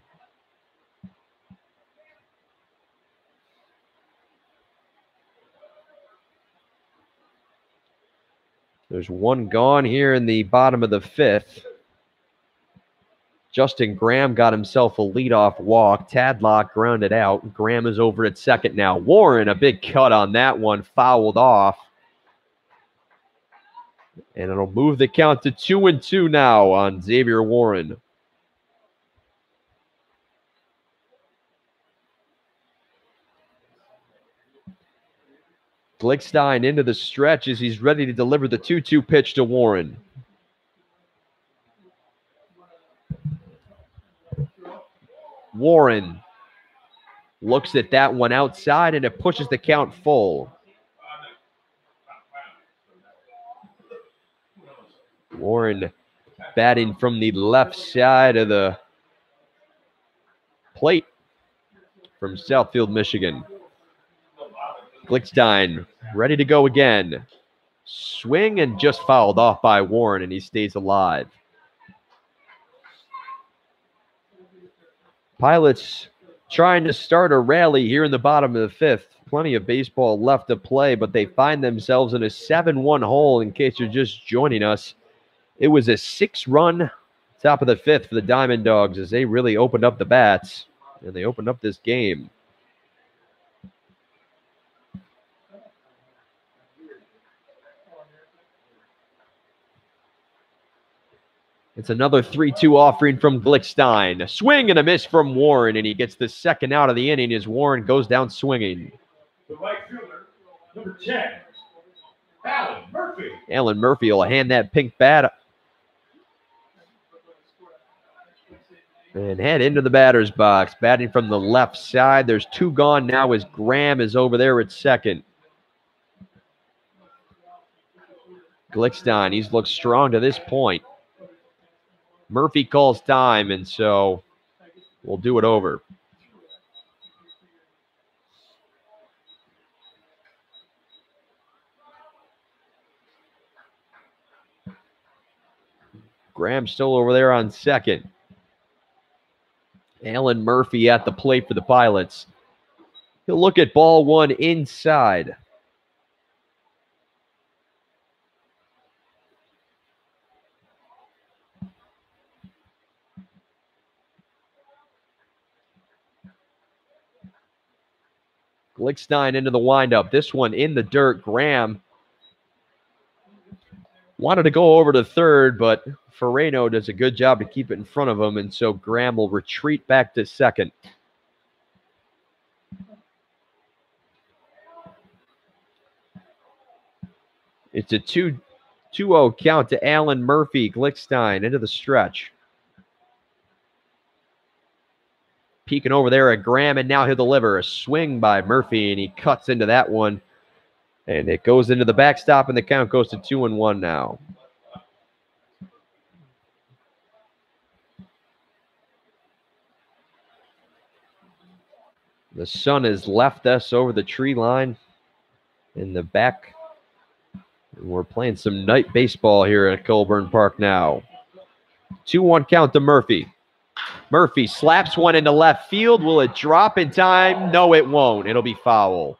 There's one gone here in the bottom of the 5th. Justin Graham got himself a leadoff walk. Tadlock grounded out. Graham is over at second now. Warren, a big cut on that one, fouled off. And it'll move the count to 2-2 now on Xavier Warren. Glickstein into the stretch as he's ready to deliver the 2-2 pitch to Warren. Warren looks at that one outside, and it pushes the count full. Warren batting from the left side of the plate from Southfield, Michigan. Glickstein ready to go again. Swing and just fouled off by Warren, and he stays alive. Pilots trying to start a rally here in the bottom of the 5th. Plenty of baseball left to play, but they find themselves in a 7-1 hole. In case you're just joining us, it was a 6-run top of the 5th for the Diamond Dogs as they really opened up the bats, and they opened up this game. It's another 3-2 offering from Glickstein. A swing and a miss from Warren, and he gets the second out of the inning as Warren goes down swinging. The right fielder, number 10, Alan Murphy. Alan Murphy will hand that pink bat and head into the batter's box. Batting from the left side. There's 2 gone now as Graham is over there at second. Glickstein, he's looked strong to this point. Murphy calls time, and so we'll do it over. Graham still over there on second. Alan Murphy at the plate for the Pilots. He'll look at ball 1 inside. Glickstein into the windup. This one in the dirt. Graham wanted to go over to third, but Ferrano does a good job to keep it in front of him, and so Graham will retreat back to second. It's a 2-0 count to Alan Murphy. Glickstein into the stretch. Peeking over there at Graham, and now he'll deliver a swing by Murphy, and he cuts into that one. And it goes into the backstop, and the count goes to 2-1 now. The sun has left us over the tree line in the back. And we're playing some night baseball here at Colburn Park now. 2-1 count to Murphy. Murphy slaps one into left field. Will it drop in time? No, it won't. It'll be foul.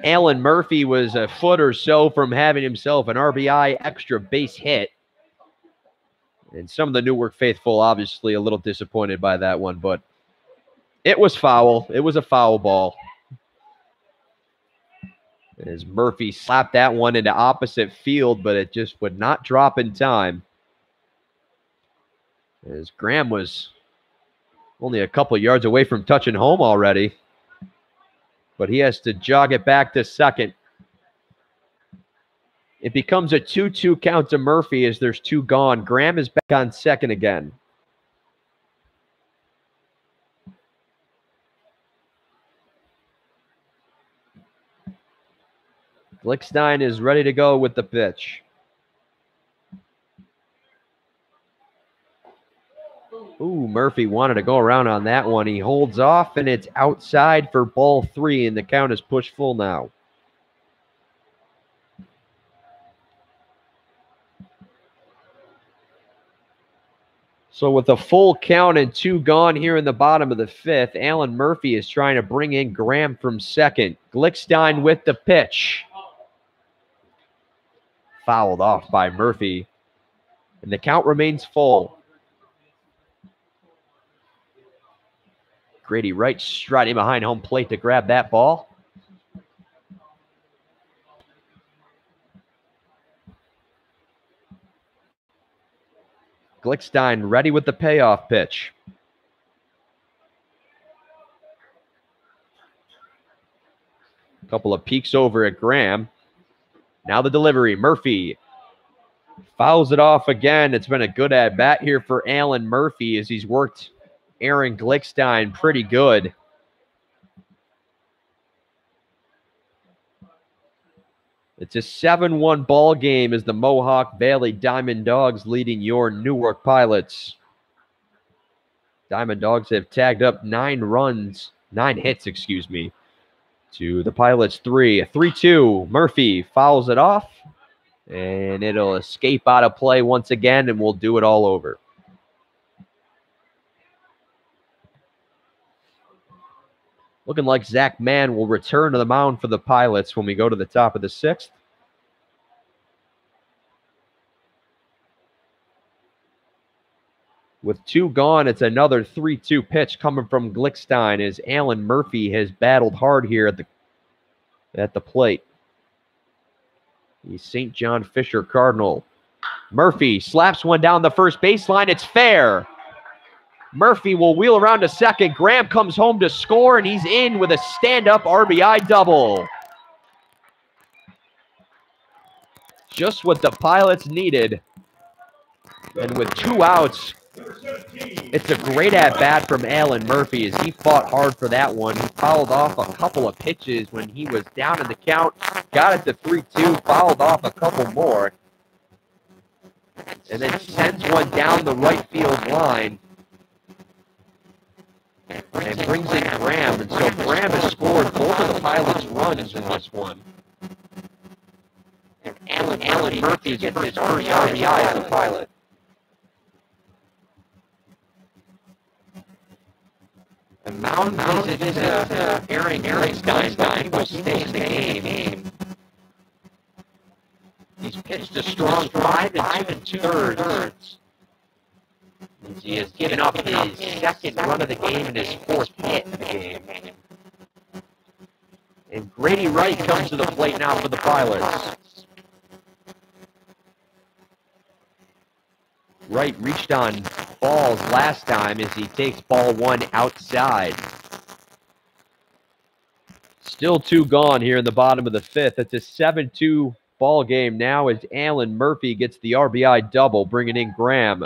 Alan Murphy was a foot or so from having himself an RBI extra base hit. And some of the Newark faithful obviously a little disappointed by that one, but it was foul. It was a foul ball. As Murphy slapped that one into opposite field, but it just would not drop in time. As Graham was only a couple yards away from touching home already. But he has to jog it back to second. It becomes a 2-2 count to Murphy as there's 2 gone. Graham is back on second again. Glickstein is ready to go with the pitch. Ooh, Murphy wanted to go around on that one. He holds off, and it's outside for ball 3, and the count is pushed full now. So with a full count and 2 gone here in the bottom of the 5th, Alan Murphy is trying to bring in Graham from second. Glickstein with the pitch. Fouled off by Murphy, and the count remains full. Grady Wright striding behind home plate to grab that ball. Glickstein ready with the payoff pitch. A couple of peeks over at Graham. Now the delivery. Murphy fouls it off again. It's been a good at-bat here for Alan Murphy as he's worked Aaron Glickstein pretty good. It's a 7-1 ball game as the Mohawk Valley Diamond Dogs leading your Newark Pilots. Diamond Dogs have tagged up 9 hits, to the Pilots 3. A 3-2. Murphy fouls it off, and it'll escape out of play once again, and we'll do it all over. Looking like Zach Mann will return to the mound for the Pilots when we go to the top of the 6th. With 2 gone, it's another 3-2 pitch coming from Glickstein as Alan Murphy has battled hard here at the plate. The St. John Fisher Cardinal. Murphy slaps one down the first baseline. It's fair. Murphy will wheel around to second. Graham comes home to score, and he's in with a stand-up RBI double. Just what the Pilots needed. And with 2 outs, it's a great at-bat from Alan Murphy as he fought hard for that one. He fouled off a couple of pitches when he was down in the count. Got it to 3-2, fouled off a couple more. And then sends one down the right field line. And brings in Graham. And so Graham has scored both of the Pilots' runs in this one. And Alan Murphy gets his first RBI as a Pilot. And mound visit Aaron Glickstein will stay in the game. He's pitched a strong 5 2/3. He has given up his second run of the game and his fourth hit in the game. And Grady Wright comes to the plate now for the Pilots. Wright reached on balls last time as he takes ball one outside. Still two gone here in the bottom of the fifth. It's a 7-2 ball game now as Alan Murphy gets the RBI double, bringing in Graham.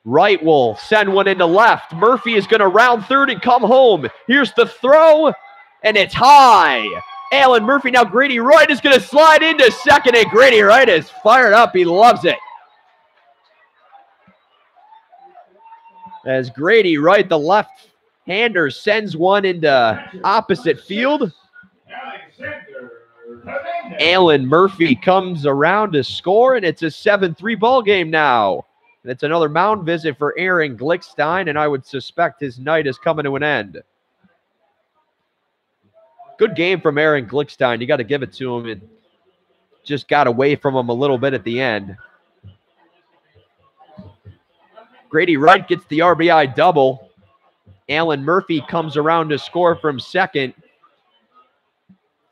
Wright will send one into left. Murphy is going to round third and come home. Here's the throw, and it's high. Alan Murphy, now Grady Wright is going to slide into second, and Grady Wright is fired up. He loves it. As Grady Wright, the left-hander, sends one into opposite field. Alan Murphy comes around to score, and it's a 7-3 ball game now. And it's another mound visit for Aaron Glickstein, and I would suspect his night is coming to an end. Good game from Aaron Glickstein. You got to give it to him. It just got away from him a little bit at the end. Grady Wright gets the RBI double. Alan Murphy comes around to score from second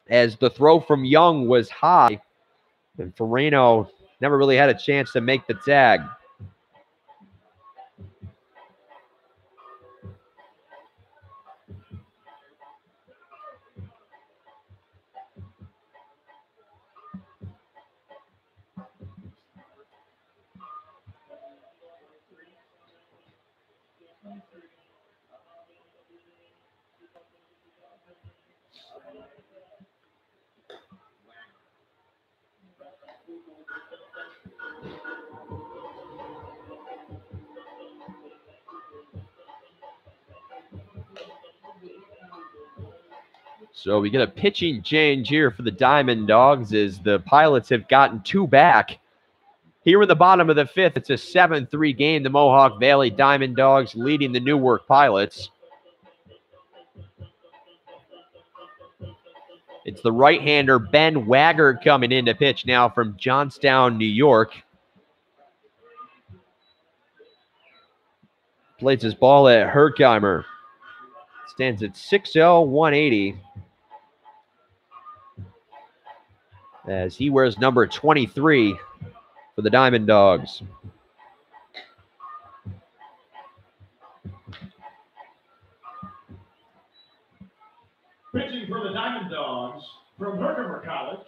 as the throw from Young was high. And Farino never really had a chance to make the tag. So we get a pitching change here for the Diamond Dogs as the Pilots have gotten two back. Here in the bottom of the fifth, it's a 7-3 game. The Mohawk Valley Diamond Dogs leading the Newark Pilots. It's the right-hander Ben Wagger coming in to pitch now from Johnstown, New York. Plays his ball at Herkheimer. Stands at 6'0", 180. As he wears number 23 for the Diamond Dogs. Pitching for the Diamond Dogs from Herkimer College,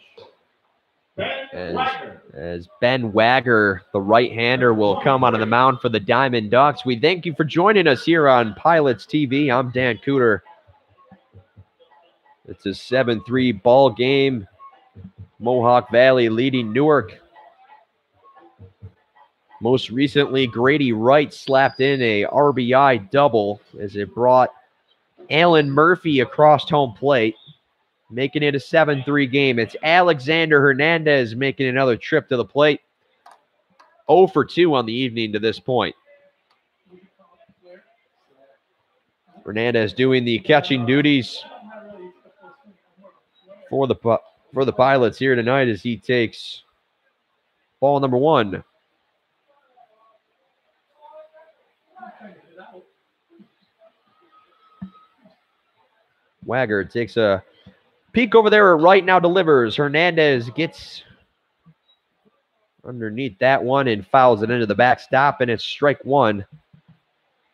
Ben Wagner. As Ben Wagger, the right-hander, will come onto the mound for the Diamond Dogs. We thank you for joining us here on Pilots TV. I'm Dan Cooter. It's a 7-3 ball game. Mohawk Valley leading Newark. Most recently, Grady Wright slapped in a RBI double as it brought Alan Murphy across home plate, making it a 7-3 game. It's Alexander Hernandez making another trip to the plate. 0 for 2 on the evening to this point. Hernandez doing the catching duties for the Pilots here tonight as he takes ball number 1. Wagger takes a peek over there at right, now delivers. Hernandez gets underneath that one and fouls it into the backstop, and it's strike 1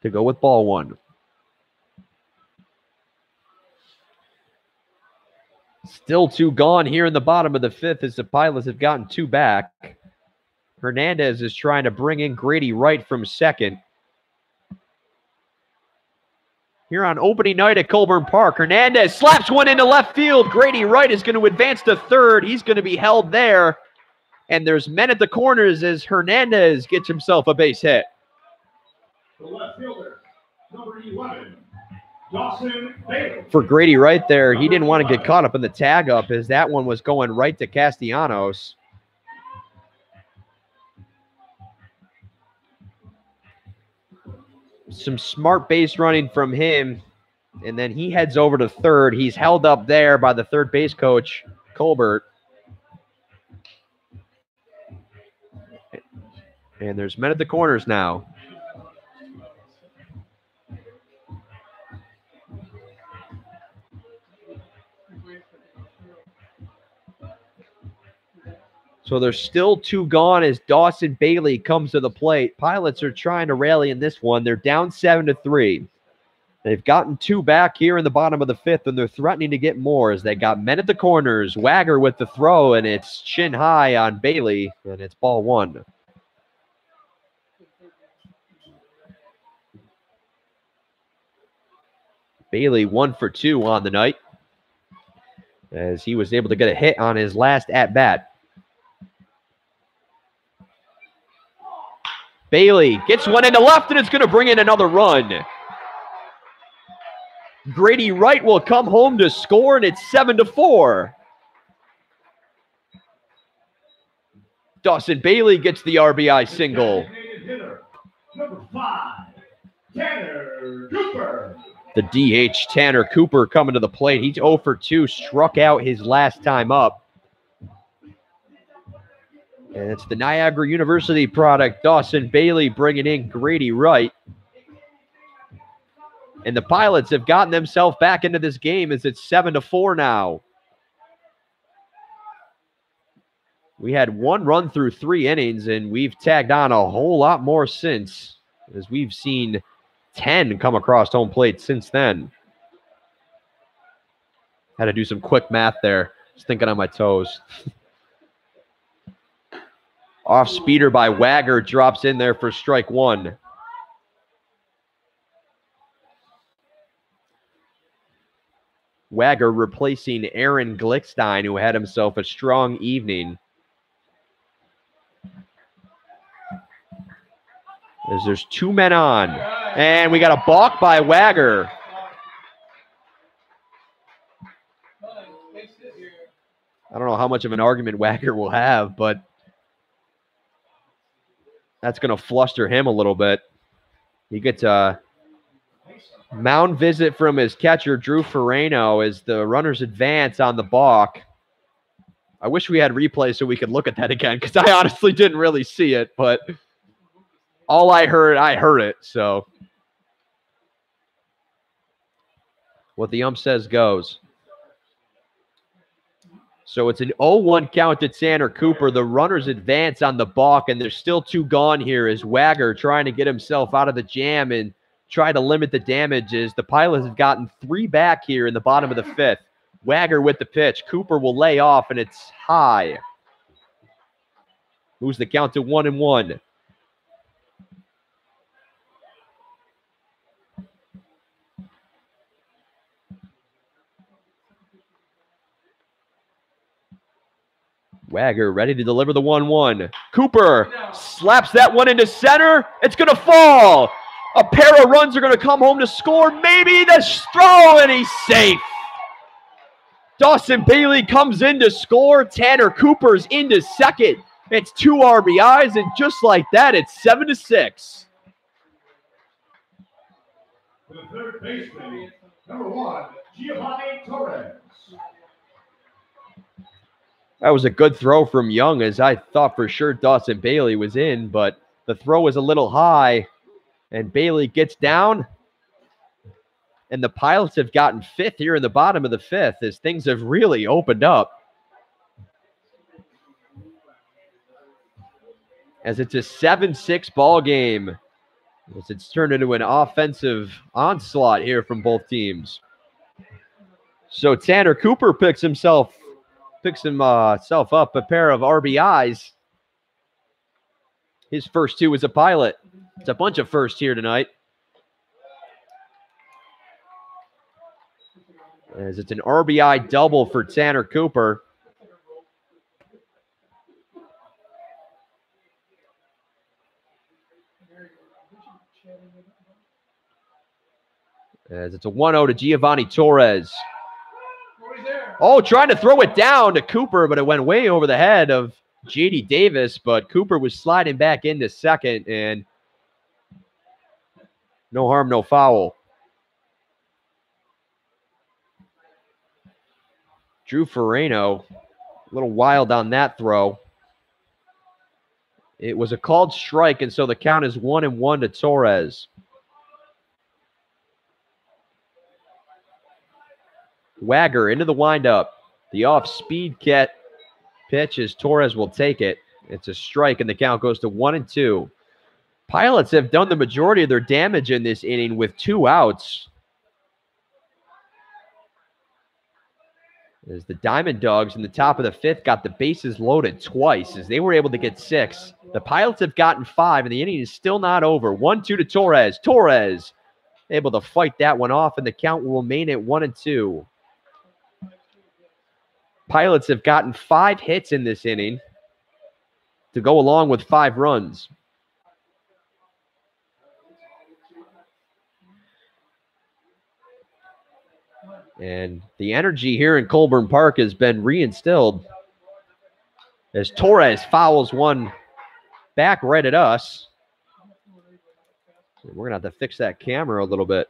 to go with ball 1. Still two gone here in the bottom of the fifth as the Pilots have gotten two back. Hernandez is trying to bring in Grady Wright from second. Here on opening night at Colburn Park, Hernandez slaps one into left field. Grady Wright is going to advance to third. He's going to be held there. And there's men at the corners as Hernandez gets himself a base hit. The left fielder, number 11. Dawson Bailey. For Grady Wright there, he didn't want to get caught up in the tag up as that one was going right to Castellanos. Some smart base running from him, and then he heads over to third. He's held up there by the third base coach, Colbert. And there's men at the corners now. So there's still 2 gone as Dawson Bailey comes to the plate. Pilots are trying to rally in this one. They're down 7-3. They've gotten 2 back here in the bottom of the 5th, and they're threatening to get more as they got men at the corners. Wagger with the throw, and it's chin high on Bailey, and it's ball 1. Bailey 1 for 2 on the night as he was able to get a hit on his last at-bat. Bailey gets one into left, and it's going to bring in another run. Grady Wright will come home to score, and it's 7-4. Dawson Bailey gets the RBI single. Number 5, Tanner Cooper. The DH, Tanner Cooper, coming to the plate. He's 0 for 2, struck out his last time up. And it's the Niagara University product, Dawson Bailey, bringing in Grady Wright. And the Pilots have gotten themselves back into this game as it's 7-4 now. We had 1 run through 3 innings, and we've tagged on a whole lot more since, as we've seen 10 come across home plate since then. Had to do some quick math there. Just thinking on my toes. Off speeder by Wagger drops in there for strike 1. Wagger replacing Aaron Glickstein, who had himself a strong evening. As there's 2 men on. And we got a balk by Wagger. I don't know how much of an argument Wagger will have, but that's going to fluster him a little bit. He gets a mound visit from his catcher, Drew Ferrano, as the runners advance on the balk. I wish we had replay so we could look at that again, because I honestly didn't really see it, but all I heard it, so what the ump says goes. So it's an 0-1 count to Tanner Cooper. The runners advance on the balk, and there's still 2 gone here as Wagger trying to get himself out of the jam and try to limit the damages. The Pilots have gotten 3 back here in the bottom of the 5th. Wagger with the pitch. Cooper will lay off, and it's high. Moves the count to 1-1. Wagger ready to deliver the 1-1. Cooper slaps that one into center. It's going to fall. A pair of runs are going to come home to score. Maybe the throw, and he's safe. Dawson Bailey comes in to score. Tanner Cooper's into second. It's 2 RBIs, and just like that, it's 7-6. The third baseman, number 1, Giovanni Torres. That was a good throw from Young, as I thought for sure Dawson Bailey was in, but the throw was a little high, and Bailey gets down. And the Pilots have gotten 5th here in the bottom of the 5th as things have really opened up. As it's a 7-6 ball game, as it's turned into an offensive onslaught here from both teams. So Tanner Cooper picks himself up a pair of RBIs. His first 2 as a Pilot. It's a bunch of firsts here tonight. As it's an RBI double for Tanner Cooper. As it's a 1-0 to Giovanni Torres. Oh, trying to throw it down to Cooper, but it went way over the head of J.D. Davis, but Cooper was sliding back into second, and no harm, no foul. Drew Ferrano, a little wild on that throw. It was a called strike, and so the count is 1-1 to Torres. Wagger into the windup. The off-speed pitch as Torres will take it. It's a strike, and the count goes to 1-2. Pilots have done the majority of their damage in this inning with 2 outs. As the Diamond Dogs in the top of the 5th got the bases loaded twice as they were able to get 6. The Pilots have gotten 5, and the inning is still not over. 1-2 to Torres. Torres able to fight that one off, and the count will remain at 1-2. Pilots have gotten 5 hits in this inning to go along with 5 runs. And the energy here in Colburn Park has been reinstilled as Torres fouls one back right at us. We're going to have to fix that camera a little bit.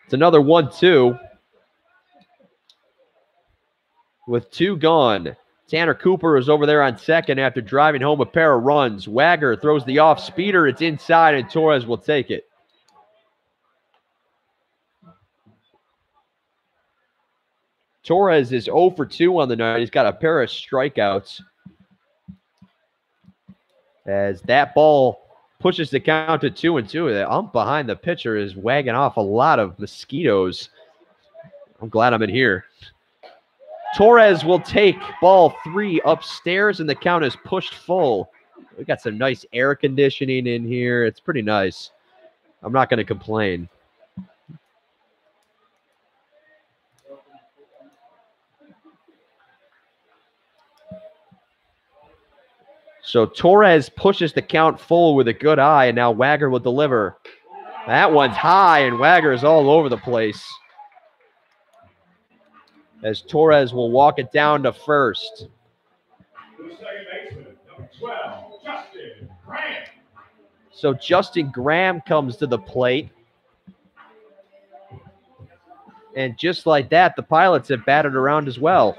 It's another 1-2. With 2 gone. Tanner Cooper is over there on second after driving home a pair of runs. Wagger throws the off speeder. It's inside, and Torres will take it. Torres is 0 for 2 on the night. He's got a pair of strikeouts. As that ball pushes the count to 2-2. The ump behind the pitcher is wagging off a lot of mosquitoes. I'm glad I'm in here. Torres will take ball 3 upstairs, and the count is pushed full. We got some nice air conditioning in here. It's pretty nice. I'm not going to complain. So Torres pushes the count full with a good eye, and now Wagger will deliver. That one's high, and Wagger is all over the place. As Torres will walk it down to first. So Justin Graham comes to the plate. And just like that, the Pilots have batted around as well.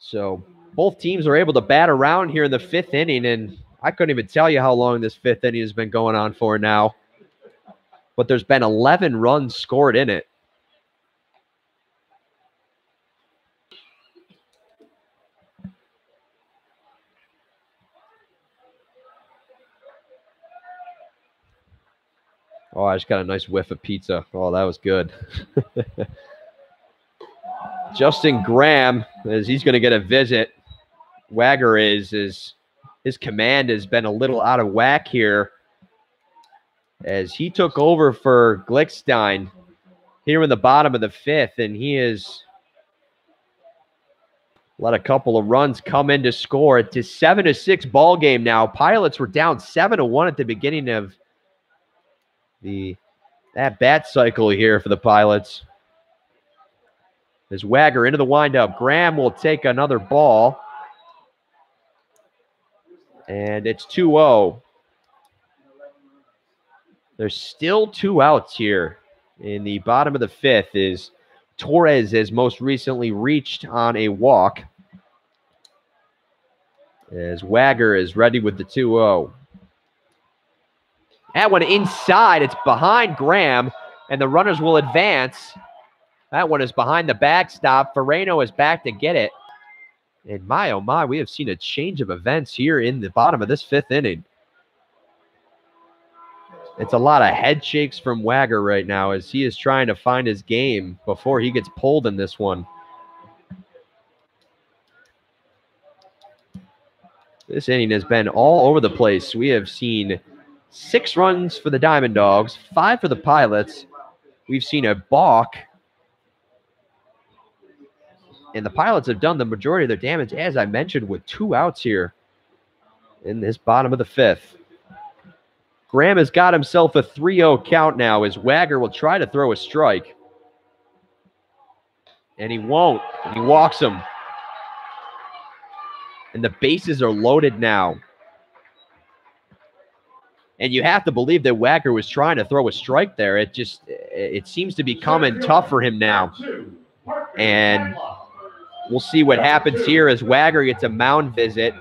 So both teams are able to bat around here in the 5th inning, and I couldn't even tell you how long this 5th inning has been going on for now. But there's been 11 runs scored in it. Oh, I just got a nice whiff of pizza. Oh, that was good. Justin Graham, as he's going to get a visit. Wagger is his command has been a little out of whack here, as he took over for Glickstein here in the bottom of the 5th, and he has let a couple of runs come in to score. It's a 7-6 ball game now. Pilots were down 7-1 at the beginning of that bat cycle here for the Pilots. As Wagger into the windup, Graham will take another ball, and it's 2-0. There's still 2 outs here in the bottom of the 5th. Is Torres has most recently reached on a walk, as Wagger is ready with the 2-0. That one inside. It's behind Graham, and the runners will advance. That one is behind the backstop. Ferrano is back to get it. And my, oh my, we have seen a change of events here in the bottom of this 5th inning. It's a lot of head shakes from Wagger right now as he is trying to find his game before he gets pulled in this one. This inning has been all over the place. We have seen 6 runs for the Diamond Dogs, 5 for the Pilots. We've seen a balk. And the Pilots have done the majority of their damage, as I mentioned, with 2 outs here in this bottom of the 5th. Graham has got himself a 3-0 count now as Wagger will try to throw a strike. And he won't. He walks him. And the bases are loaded now. And you have to believe that Wagger was trying to throw a strike there. It seems to be coming tough for him now. And We'll see what happens here as Wagger gets a mound visit.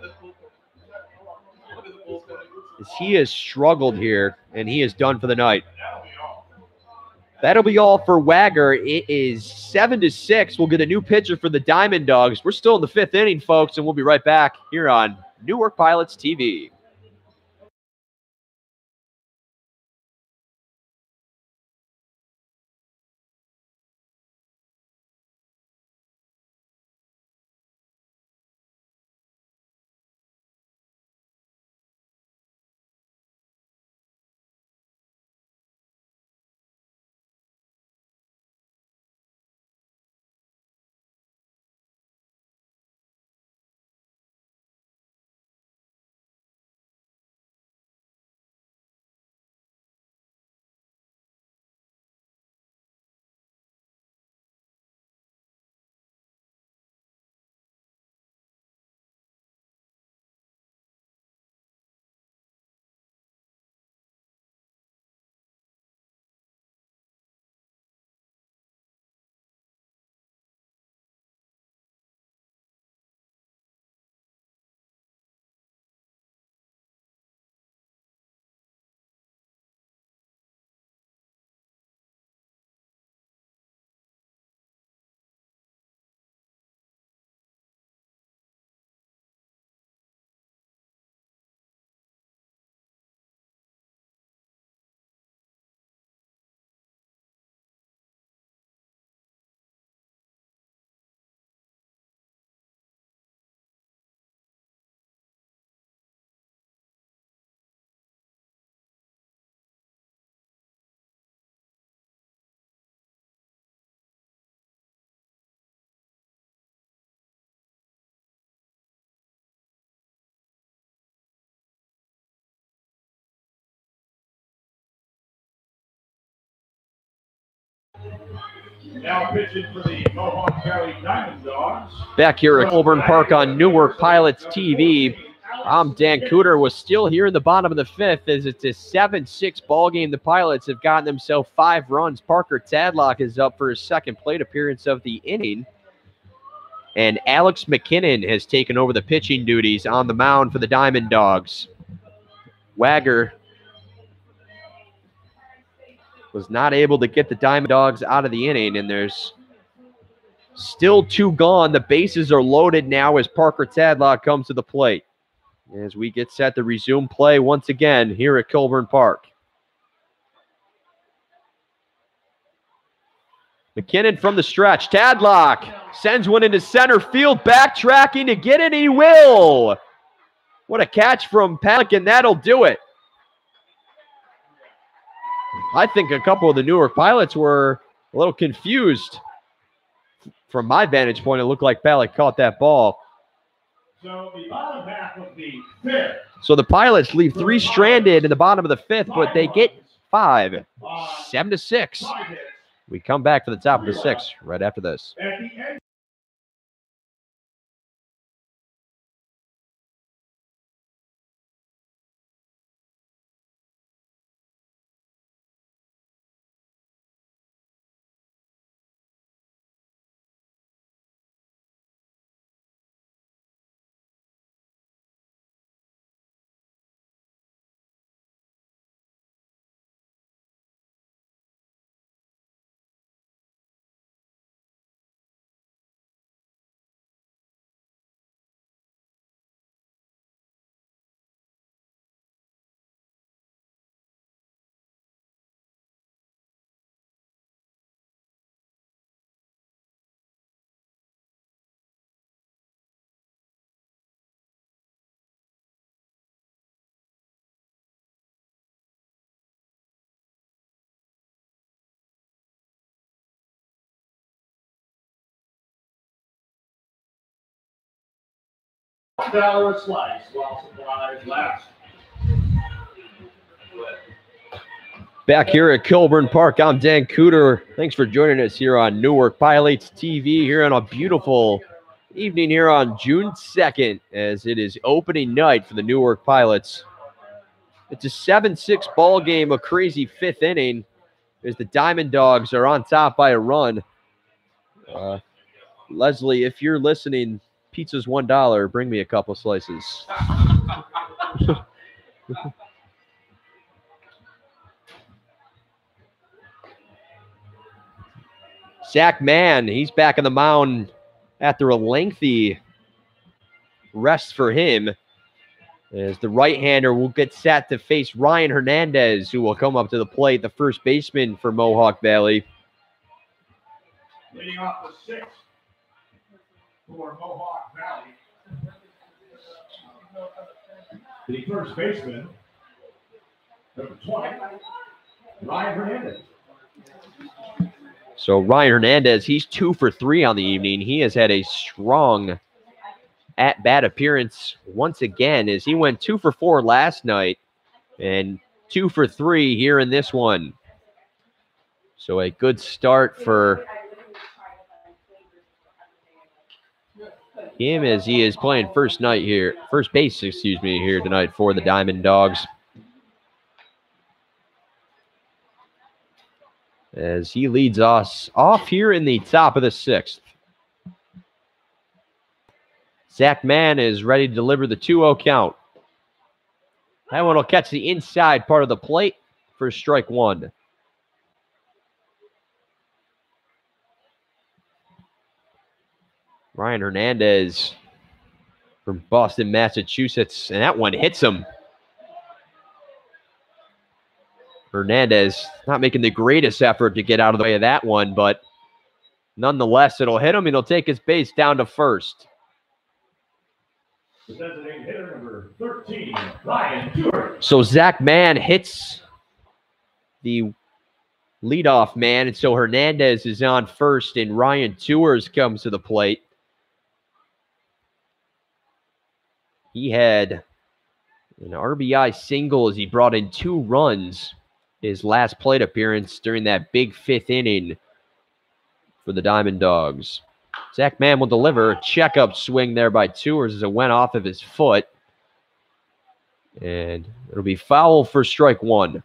As he has struggled here, and he is done for the night. That'll be all for Wagger. It is 7-6. We'll get a new pitcher for the Diamond Dogs. We're still in the 5th inning, folks, and we'll be right back here on Newark Pilots TV. Now pitching for the Mohawk Valley Diamond Dogs. Back here at Colburn Park on Newark Pilots TV. I'm Dan Cooter. We're still here in the bottom of the 5th as it's a 7-6 ball game. The Pilots have gotten themselves 5 runs. Parker Tadlock is up for his 2nd plate appearance of the inning. And Alex McKinnon has taken over the pitching duties on the mound for the Diamond Dogs. Wagger was not able to get the Diamond Dogs out of the inning, and there's still 2 gone. The bases are loaded now as Parker Tadlock comes to the plate. As we get set to resume play once again here at Colburn Park. McKinnon from the stretch. Tadlock sends one into center field, backtracking to get it. He will. What a catch from Palick, and that'll do it. I think a couple of the Newark Pilots were a little confused. From my vantage point, it looked like Palick caught that ball. So the bottom half of the 5th. So the Pilots leave 3 stranded in the bottom of the 5th, but they get 5. 7-6. We come back to the top of the 6th right after this. At the end. $1 a slice while supplies last. Back here at Colburn Park, I'm Dan Cooter. Thanks for joining us here on Newark Pilots TV here on a beautiful evening here on June 2nd as it is opening night for the Newark Pilots. It's a 7-6 ball game, a crazy 5th inning as the Diamond Dogs are on top by a run. Leslie, if you're listening, pizza's $1. Bring me a couple slices. Zach Mann, he's back on the mound after a lengthy rest for him. As the right-hander will get set to face Ryan Hernandez, who will come up to the plate, the first baseman for Mohawk Valley. Leading off the sixth for Mohawk Valley. The first baseman, number 20, Ryan Hernandez. So Ryan Hernandez, he's 2 for 3 on the evening. He has had a strong at-bat appearance once again, as he went 2 for 4 last night and 2 for 3 here in this one. So a good start for him as he is playing first base, here tonight for the Diamond Dogs. As he leads us off here in the top of the sixth. Zach Mann is ready to deliver the 2-0 count. That one will catch the inside part of the plate for strike one. Ryan Hernandez from Boston, Massachusetts, and that one hits him. Hernandez not making the greatest effort to get out of the way of that one, but nonetheless, it'll hit him and he'll take his base down to first. The designated hitter, number 13, Ryan Stewart. So Zach Mann hits the leadoff man, and so Hernandez is on first, and Ryan Tours comes to the plate. He had an RBI single as he brought in 2 runs his last plate appearance during that big 5th inning for the Diamond Dogs. Zach Mann will deliver a checkup swing there by Tours as it went off of his foot. And it'll be foul for strike one.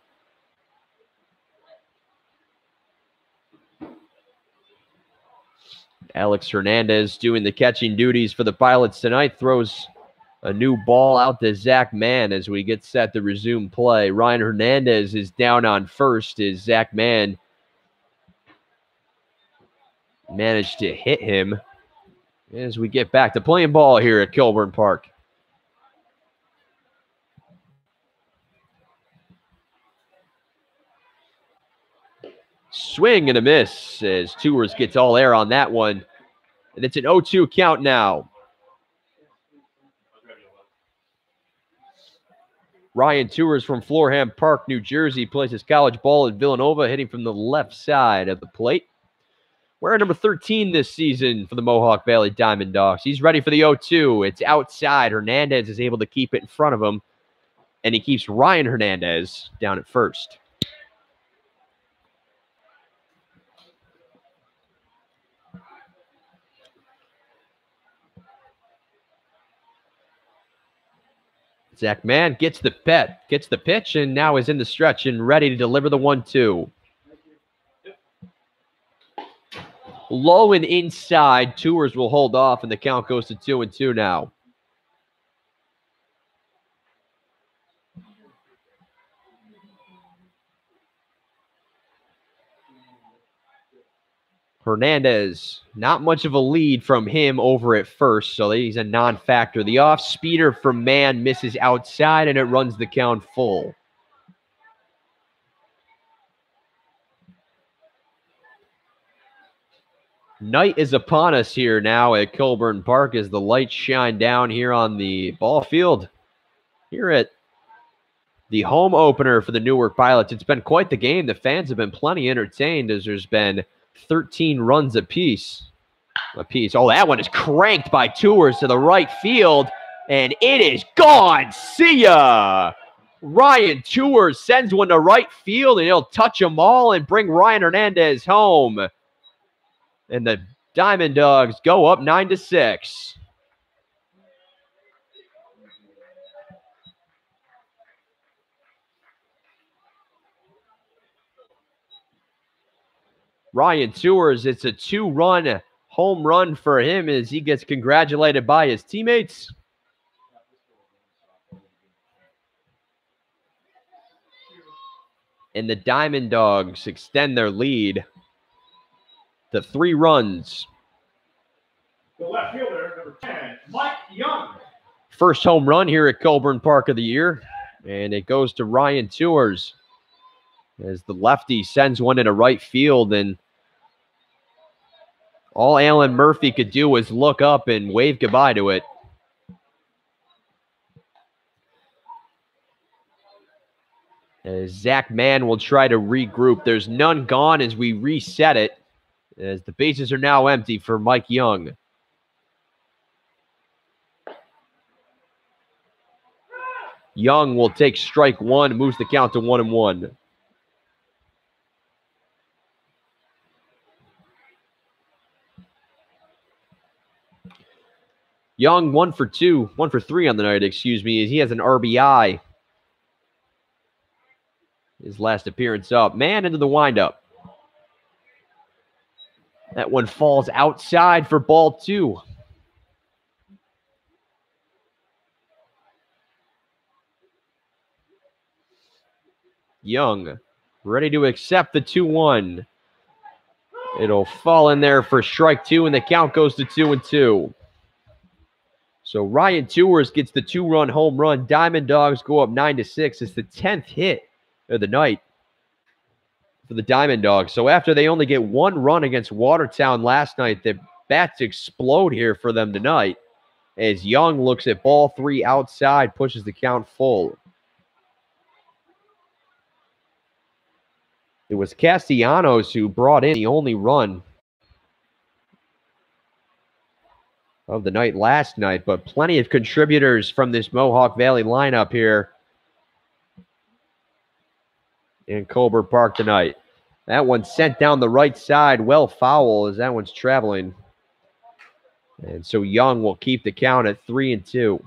Alex Hernandez doing the catching duties for the Pilots tonight. Throws a new ball out to Zach Mann as we get set to resume play. Ryan Hernandez is down on first as Zach Mann managed to hit him as we get back to playing ball here at Kilburn Park. Swing and a miss as Tours gets all air on that one. And it's an 0-2 count now. Ryan Tours from Florham Park, New Jersey, plays his college ball at Villanova, hitting from the left side of the plate. Wearing number 13 this season for the Mohawk Valley Diamond Dogs. He's ready for the 0-2. It's outside. Hernandez is able to keep it in front of him, and he keeps Ryan Hernandez down at first. Zach Mann gets the pitch, and now is in the stretch and ready to deliver the 1-2. Low and inside, Tours will hold off, and the count goes to 2-2 now. Hernandez, not much of a lead from him over at first, so he's a non-factor. The off-speeder from Mann misses outside, and it runs the count full. Night is upon us here now at Kilburn Park as the lights shine down here on the ball field. Here at the home opener for the Newark Pilots. It's been quite the game. The fans have been plenty entertained as there's been 13 runs apiece. Oh, that one is cranked by Tours to the right field, and it is gone. See ya. Ryan Tours sends one to right field, and he'll touch them all and bring Ryan Hernandez home. And the Diamond Dogs go up 9-6. Ryan Tours, it's a 2-run home run for him as he gets congratulated by his teammates. And the Diamond Dogs extend their lead to 3 runs. The left fielder, number 10, Mike Young. First home run here at Colburn Park of the year. And it goes to Ryan Tours as the lefty sends one into right field. And all Alan Murphy could do was look up and wave goodbye to it. As Zach Mann will try to regroup. There's none gone as we reset it, as the bases are now empty for Mike Young. Young will take strike 1, moves the count to 1-1. Young 1 for 3 on the night, excuse me, as he has an RBI. His last appearance up. Man into the windup. That one falls outside for ball 2. Young ready to accept the 2-1. It'll fall in there for strike 2, and the count goes to 2-2. So Ryan Tours gets the 2-run home run. Diamond Dogs go up 9-6. It's the 10th hit of the night for the Diamond Dogs. So after they only get 1 run against Watertown last night, the bats explode here for them tonight as Young looks at ball 3 outside, pushes the count full. It was Castellanos who brought in the only run of the night last night, but plenty of contributors from this Mohawk Valley lineup here in Colburn Park tonight. That one sent down the right side, well foul as that one's traveling. And so Young will keep the count at 3-2.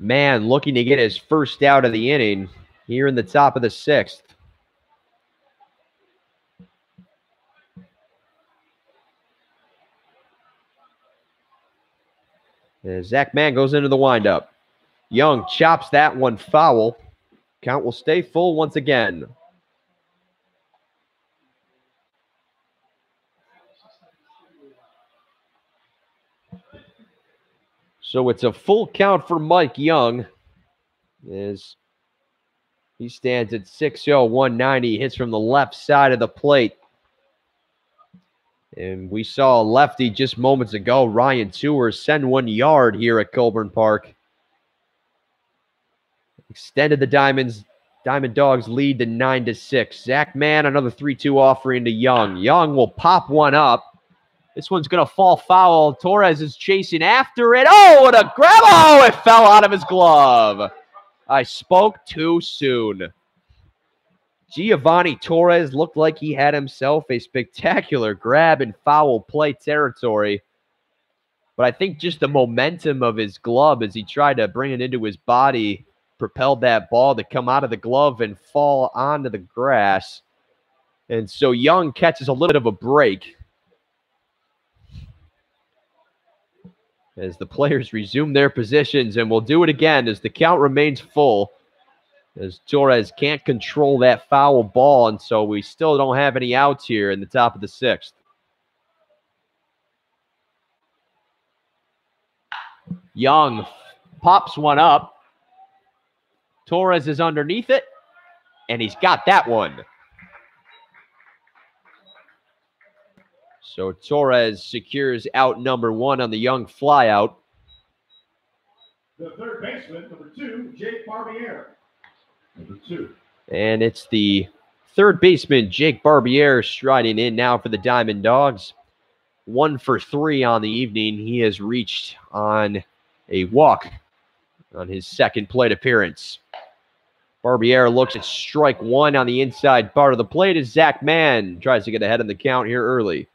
Man looking to get his first out of the inning here in the top of the 6th. As Zach Mann goes into the windup. Young chops that one foul. Count will stay full once again. So it's a full count for Mike Young as he stands at 6'0", 190, hits from the left side of the plate. And we saw a lefty just moments ago, Ryan Tours, send 1 yard here at Colburn Park. Extended the Diamond Dogs lead to 9-6. Zach Mann, another 3-2 offering to Young. Young will pop one up. This one's going to fall foul. Torres is chasing after it. Oh, what a grab. Oh, it fell out of his glove. I spoke too soon. Giovanni Torres looked like he had himself a spectacular grab in foul play territory. But I think just the momentum of his glove as he tried to bring it into his body propelled that ball to come out of the glove and fall onto the grass. And so Young catches a little bit of a break as the players resume their positions, and we'll do it again as the count remains full, as Torres can't control that foul ball, and so we still don't have any outs here in the top of the 6th. Young pops one up. Torres is underneath it, and he's got that one. So Torres secures out number 1 on the Young flyout. The third baseman, number 2, Jake Barbier. Number 2. And it's the third baseman, Jake Barbier, striding in now for the Diamond Dogs. 1 for 3 on the evening. He has reached on a walk on his second plate appearance. Barbier looks at strike 1 on the inside part of the plate as Zach Mann tries to get ahead of the count here early.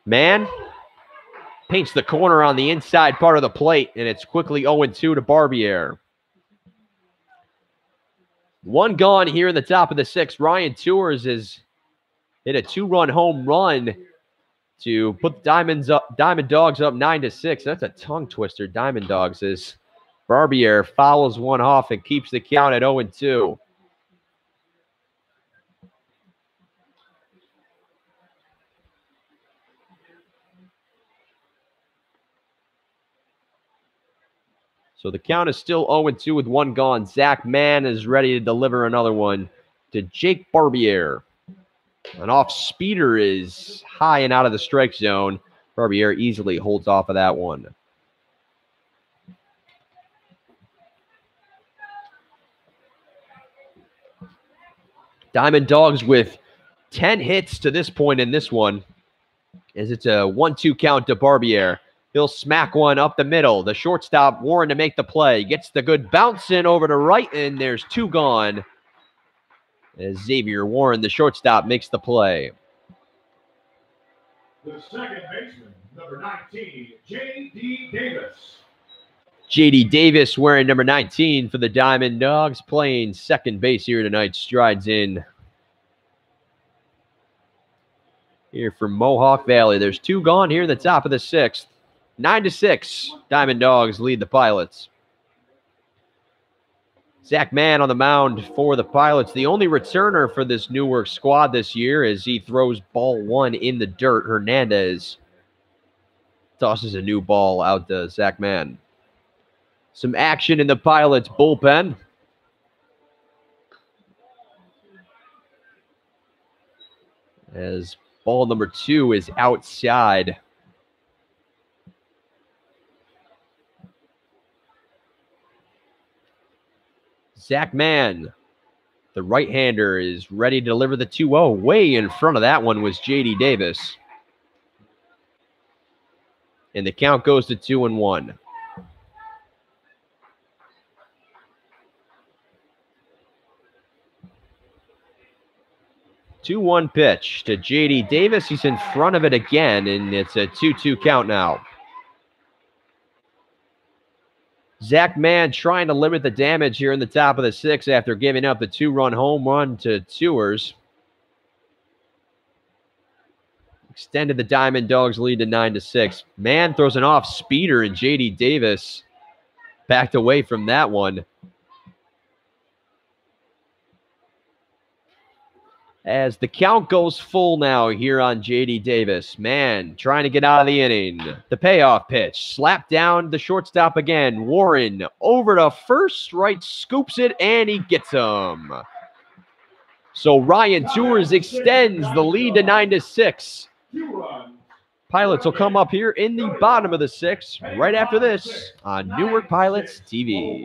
Mann Paints the corner on the inside part of the plate, and it's quickly 0-2 to Barbier. One gone here in the top of the sixth. Ryan Tours has hit a 2-run home run to put the Diamond Dawgs up 9-6. That's a tongue twister. Diamond Dawgs as Barbier fouls one off and keeps the count at 0-2. So the count is still 0-2 with one gone. Zach Mann is ready to deliver another one to Jake Barbier. An off speeder is high and out of the strike zone. Barbier easily holds off of that one. Diamond Dawgs with 10 hits to this point in this one, as it's a 1-2 count to Barbier. He'll smack one up the middle. The shortstop, Warren, to make the play. Gets the good bounce in over to right, and there's two gone. As Xavier Warren, the shortstop, makes the play. The second baseman, number 19, J.D. Davis. J.D. Davis wearing number 19 for the Diamond Dawgs, playing second base here tonight. Strides in here from Mohawk Valley. There's two gone here in the top of the sixth. 9-6, Diamond Dawgs lead the Pilots. Zach Mann on the mound for the Pilots. The only returner for this Newark squad this year as he throws ball one in the dirt. Hernandez tosses a new ball out to Zach Mann. Some action in the Pilots bullpen. As ball number 2 is outside. Zach Mann, the right-hander, is ready to deliver the 2-0. Way in front of that one was J.D. Davis. And the count goes to 2-1. 2-1 pitch to J.D. Davis. He's in front of it again, and it's a 2-2 count now. Zach Mann trying to limit the damage here in the top of the sixth after giving up the 2-run home run to Tours. Extended the Diamond Dawgs lead to 9-6. Mann throws an off speeder, and J.D. Davis backed away from that one. As the count goes full now here on J.D. Davis. Mann trying to get out of the inning. The payoff pitch. Slapped down the shortstop again. Warren over to first. Right scoops it, and he gets him. So Ryan Tours extends the lead to 9-6. Pilots will come up here in the bottom of the sixth right after this on Newark Pilots TV.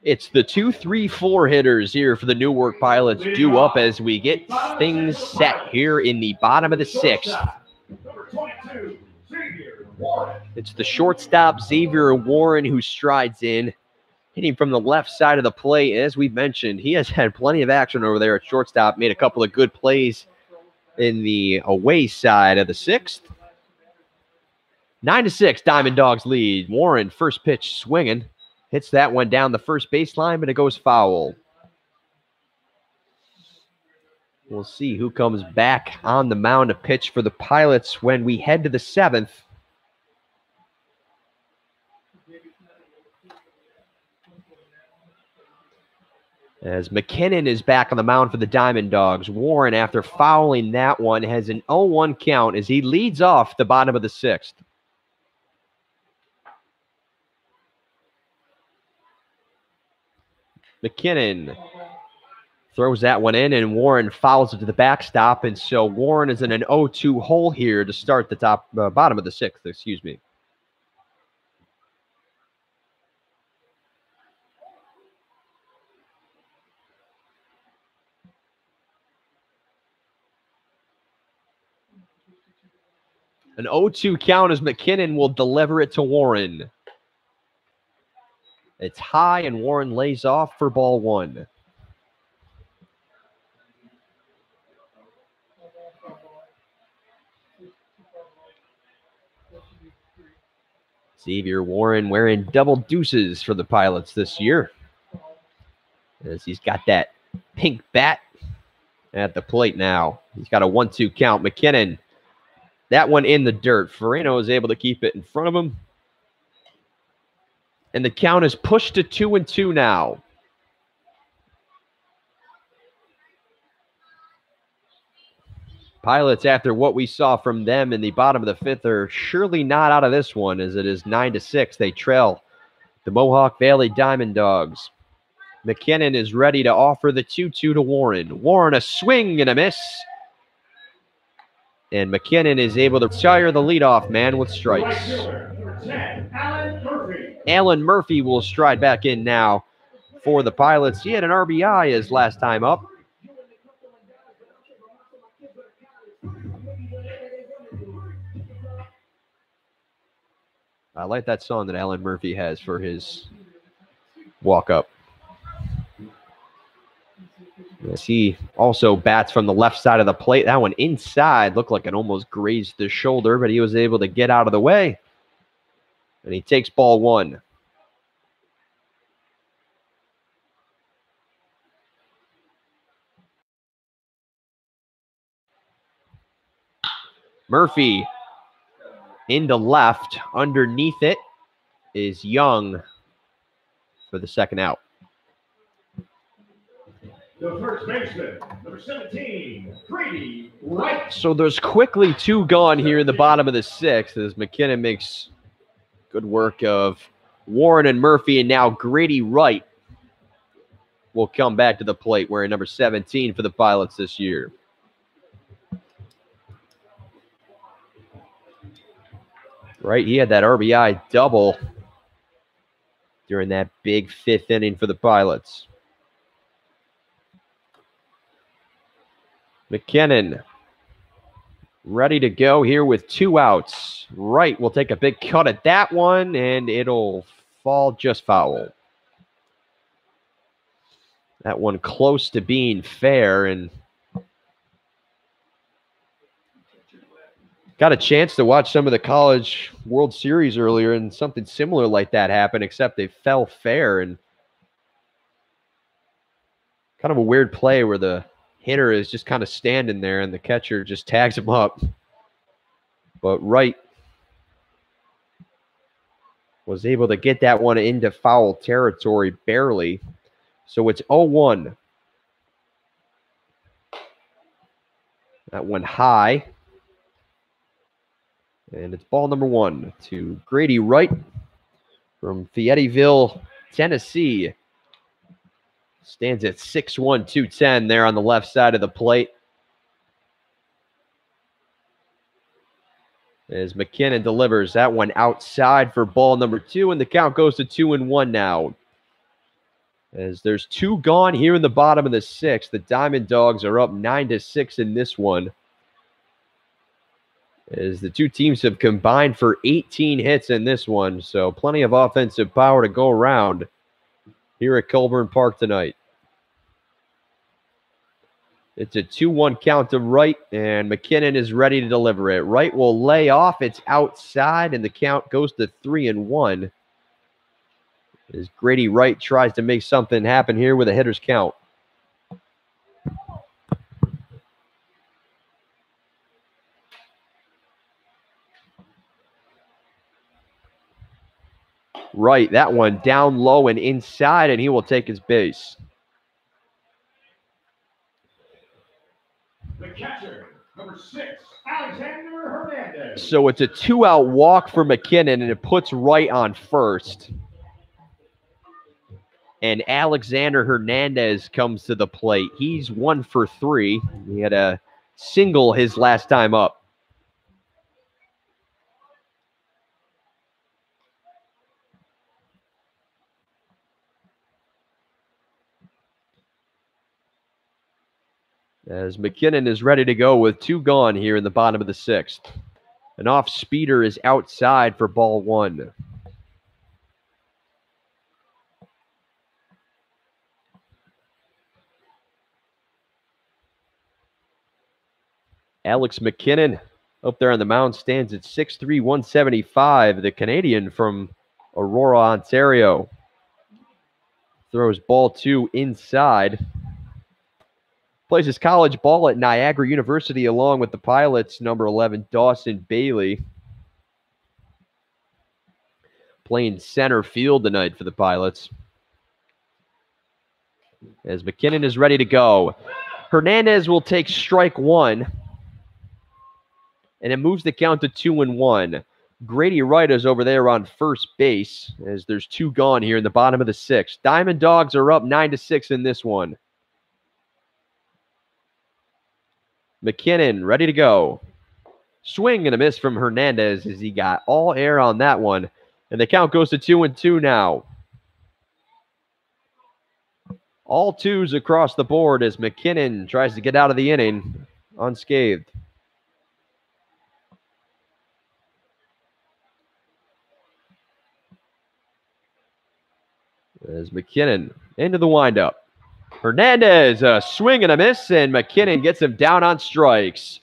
It's the 2-3-4 hitters here for the Newark Pilots due up as we get things set here in the bottom of the sixth. It's the shortstop, Xavier Warren, who strides in, hitting from the left side of the plate. As we've mentioned, he has had plenty of action over there at shortstop, made a couple of good plays in the away side of the sixth. 9-6, Diamond Dogs lead. Warren, first pitch swinging. Hits that one down the first baseline, but it goes foul. We'll see who comes back on the mound to pitch for the Pilots when we head to the seventh. As McKinnon is back on the mound for the Diamond Dogs. Warren, after fouling that one, has an 0-1 count as he leads off the bottom of the sixth. McKinnon throws that one in, and Warren fouls it to the backstop, and so Warren is in an 0-2 hole here to start the bottom of the sixth, excuse me. An 0-2 count as McKinnon will deliver it to Warren. It's high, and Warren lays off for ball one. Xavier Warren wearing double deuces for the Pilots this year, as he's got that pink bat at the plate now. He's got a 1-2 count. McKinnon, that one in the dirt. Farino is able to keep it in front of him. And the count is pushed to 2-2 now. Pilots, after what we saw from them in the bottom of the fifth, are surely not out of this one, as it is 9-6. They trail the Mohawk Valley Diamond Dogs. McKinnon is ready to offer the 2-2 to Warren. Warren, a swing and a miss. And McKinnon is able to retire the leadoff man with strikes. Alan Murphy will stride back in now for the Pilots. He had an RBI his last time up. I like that song that Alan Murphy has for his walk-up. Yes, he also bats from the left side of the plate. That one inside looked like it almost grazed the shoulder, but he was able to get out of the way. And he takes ball one. Murphy into left. Underneath it is Young for the second out. The first baseman, number 17, Grady Wright. So there's quickly two gone here in the bottom of the sixth as McKinnon makes good work of Warren and Murphy, and now Grady Wright will come back to the plate wearing number 17 for the Pilots this year. Right, he had that RBI double during that big fifth inning for the Pilots. McKinnon ready to go here with two outs. Wright will take a big cut at that one, and it'll fall just foul. That one close to being fair, and got a chance to watch some of the College World Series earlier, and something similar like that happened, except they fell fair, and kind of a weird play where the hitter is just kind of standing there and the catcher just tags him up. But Wright was able to get that one into foul territory barely. So it's 0-1. That one high. And it's ball number one to Grady Wright from Fayetteville, Tennessee. Stands at 6'1", 210 there on the left side of the plate. As McKinnon delivers that one outside for ball number two, and the count goes to 2-1 now. As there's 2 gone here in the bottom of the 6th. The Diamond Dogs are up 9-6 in this one, as the two teams have combined for 18 hits in this one. So plenty of offensive power to go around here at Colburn Park tonight. It's a 2-1 count to Wright, and McKinnon is ready to deliver it. Wright will lay off. It's outside, and the count goes to 3-1. As Grady Wright tries to make something happen here with a hitter's count. Wright, that one down low and inside, and he will take his base. The catcher, number 6, Alexander Hernandez. So it's a 2-out walk for McKinnon, and it puts Wright on first. And Alexander Hernandez comes to the plate. He's 1 for 3. He had a single his last time up. As McKinnon is ready to go with 2 gone here in the bottom of the 6th. An off-speeder is outside for ball 1. Alex McKinnon up there on the mound stands at 6'3", 175. The Canadian from Aurora, Ontario. Throws ball 2 inside. Plays his college ball at Niagara University along with the Pilots, number 11, Dawson Bailey. Playing center field tonight for the Pilots. As McKinnon is ready to go. Hernandez will take strike 1. And it moves the count to 2-1. Grady Wright is over there on first base, as there's 2 gone here in the bottom of the 6th. Diamond Dogs are up 9-6 in this one. McKinnon ready to go. Swing and a miss from Hernandez as he got all air on that one. And the count goes to 2-2 now. All 2s across the board as McKinnon tries to get out of the inning unscathed. As McKinnon into the windup. Hernandez, a swing and a miss, and McKinnon gets him down on strikes.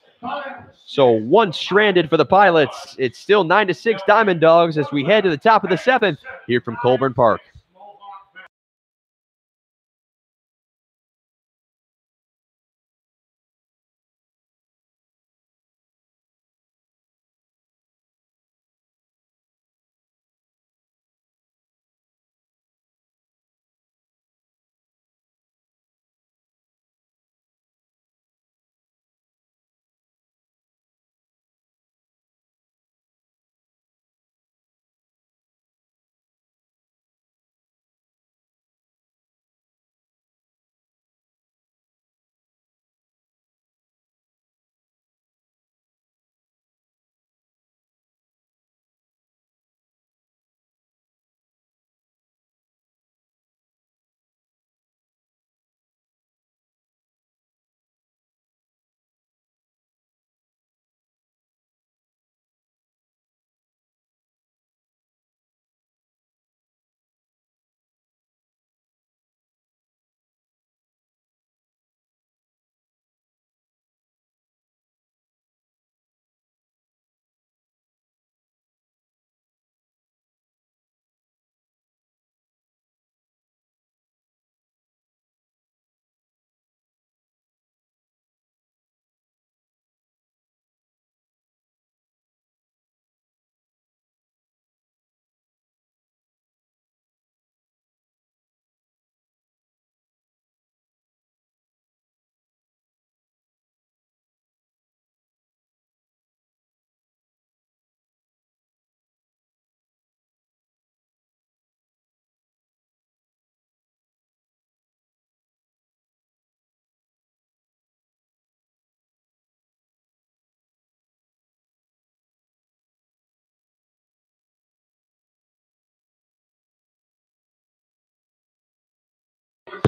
So 1 stranded for the Pilots. It's still 9-6 Diamond Dogs as we head to the top of the 7th here from Colburn Park.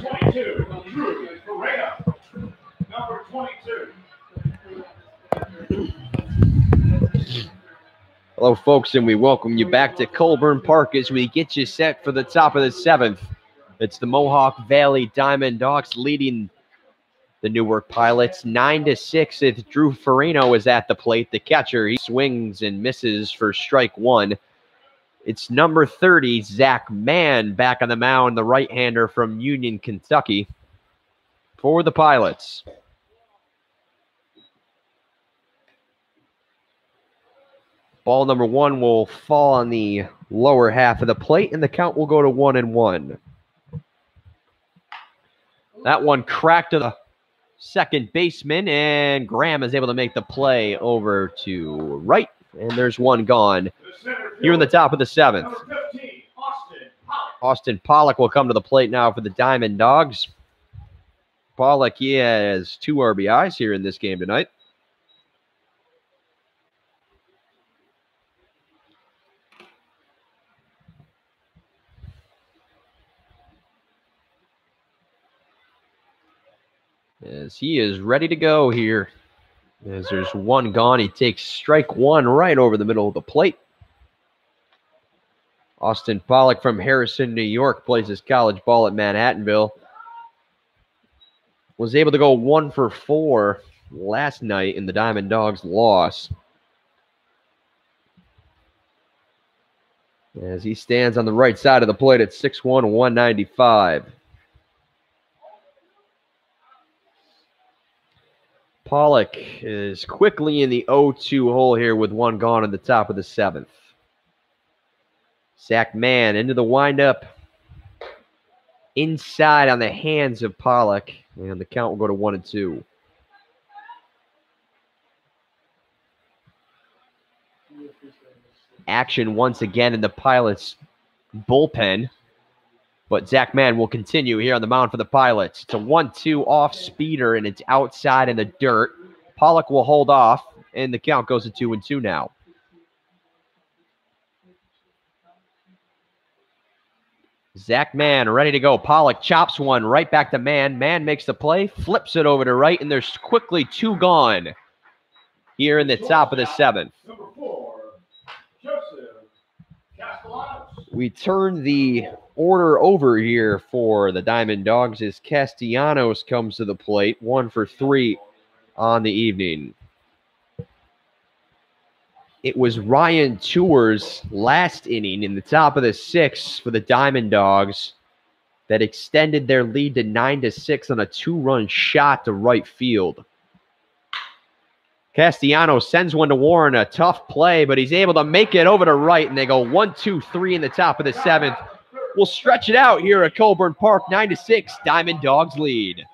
Number 22, Drew Pereira. Number 22. Hello, folks, and we welcome you back to Colburn Park as we get you set for the top of the 7th. It's the Mohawk Valley Diamond Dogs leading the Newark Pilots 9-6. If Drew Farino is at the plate, the catcher, he swings and misses for strike one. It's number 30, Zach Mann, back on the mound, the right-hander from Union, Kentucky, for the Pilots. Ball number 1 will fall on the lower half of the plate, and the count will go to 1-1. That one cracked to the second baseman, and Graham is able to make the play over to right, and there's one gone. Here in the top of the 7th. Number 15, Austin Pollock will come to the plate now for the Diamond Dogs. Pollock, he has 2 RBIs here in this game tonight. As he is ready to go here. As there's one gone, he takes strike one right over the middle of the plate. Austin Pollock from Harrison, New York, plays his college ball at Manhattanville. Was able to go 1 for 4 last night in the Diamond Dogs' loss. As he stands on the right side of the plate at 6'1", 195. Pollock is quickly in the 0-2 hole here with one gone in the top of the 7th. Zach Mann into the windup. Inside on the hands of Pollock. And the count will go to 1-2. Action once again in the Pilots' bullpen. But Zach Mann will continue here on the mound for the Pilots. It's a 1-2 off speeder, and it's outside in the dirt. Pollock will hold off, and the count goes to 2-2 now. Zach Mann ready to go. Pollock chops one right back to Mann. Mann makes the play, flips it over to right, and there's quickly 2 gone here in the top of the 7th. number 4, Joseph Castellanos. We turn the order over here for the Diamond Dogs as Castellanos comes to the plate, 1 for 3 on the evening. It was Ryan Tours last inning in the top of the 6th for the Diamond Dogs that extended their lead to 9-6 on a 2-run shot to right field. Castellanos sends one to Warren, a tough play, but he's able to make it over to right, and they go 1-2-3 in the top of the 7th. We'll stretch it out here at Colburn Park, 9-6, Diamond Dogs lead.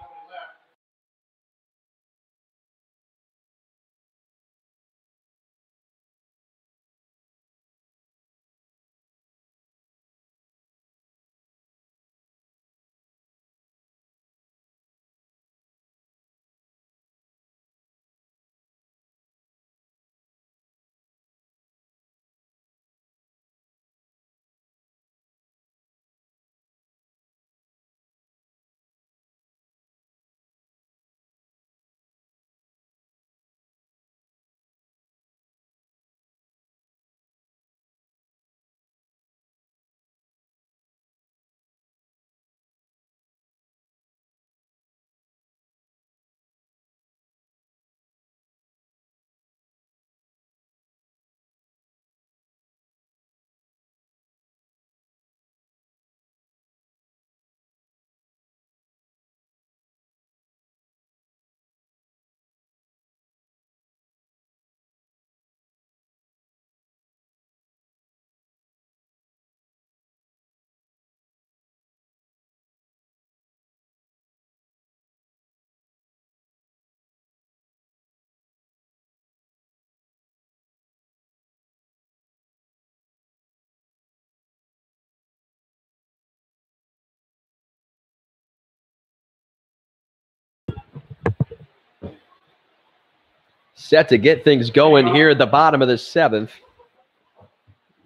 Set to get things going here at the bottom of the 7th.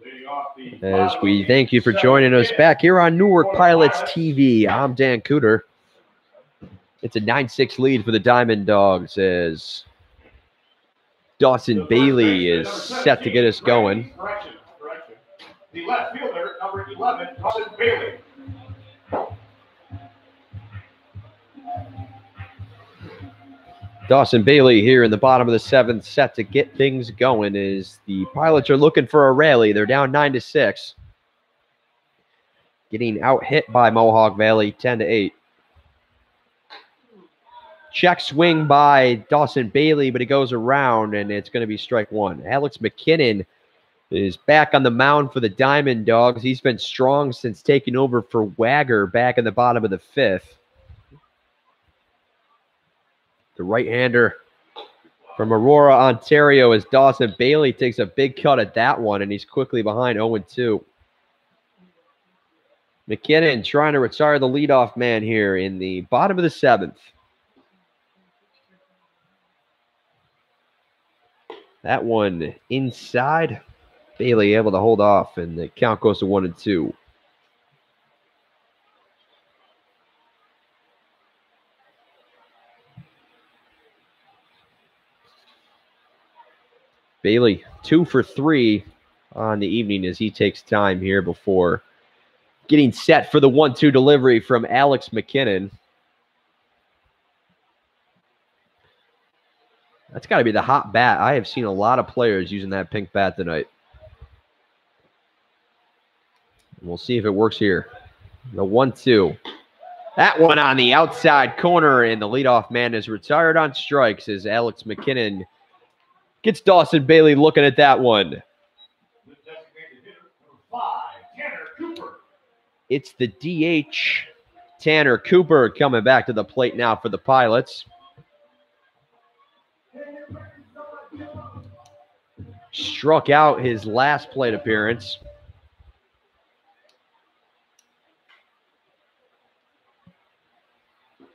Leading off the As we thank you for joining us back here on Newark Pilots TV. I'm Dan Cooter. It's a 9-6 lead for the Diamond Dogs as Dawson Bailey is set to get us going. Correction. The left fielder, number 11, Dawson Bailey. Dawson Bailey here in the bottom of the 7th, set to get things going as the Pilots are looking for a rally. They're down 9-6. Getting out hit by Mohawk Valley 10-8. Check swing by Dawson Bailey, but he goes around, and it's going to be strike one. Alex McKinnon is back on the mound for the Diamond Dogs. He's been strong since taking over for Wagger back in the bottom of the 5th. The right-hander from Aurora, Ontario, as Dawson Bailey takes a big cut at that one, and he's quickly behind 0-2. McKinnon trying to retire the leadoff man here in the bottom of the 7th. That one inside. Bailey able to hold off, and the count goes to 1-2. Bailey 2 for 3 on the evening as he takes time here before getting set for the 1-2 delivery from Alex McKinnon. That's got to be the hot bat. I have seen a lot of players using that pink bat tonight. We'll see if it works here. The 1-2. That one on the outside corner, and the leadoff man is retired on strikes as Alex McKinnon gets Dawson Bailey looking at that one. It's the DH, Tanner Cooper, coming back to the plate now for the Pilots. Struck out his last plate appearance.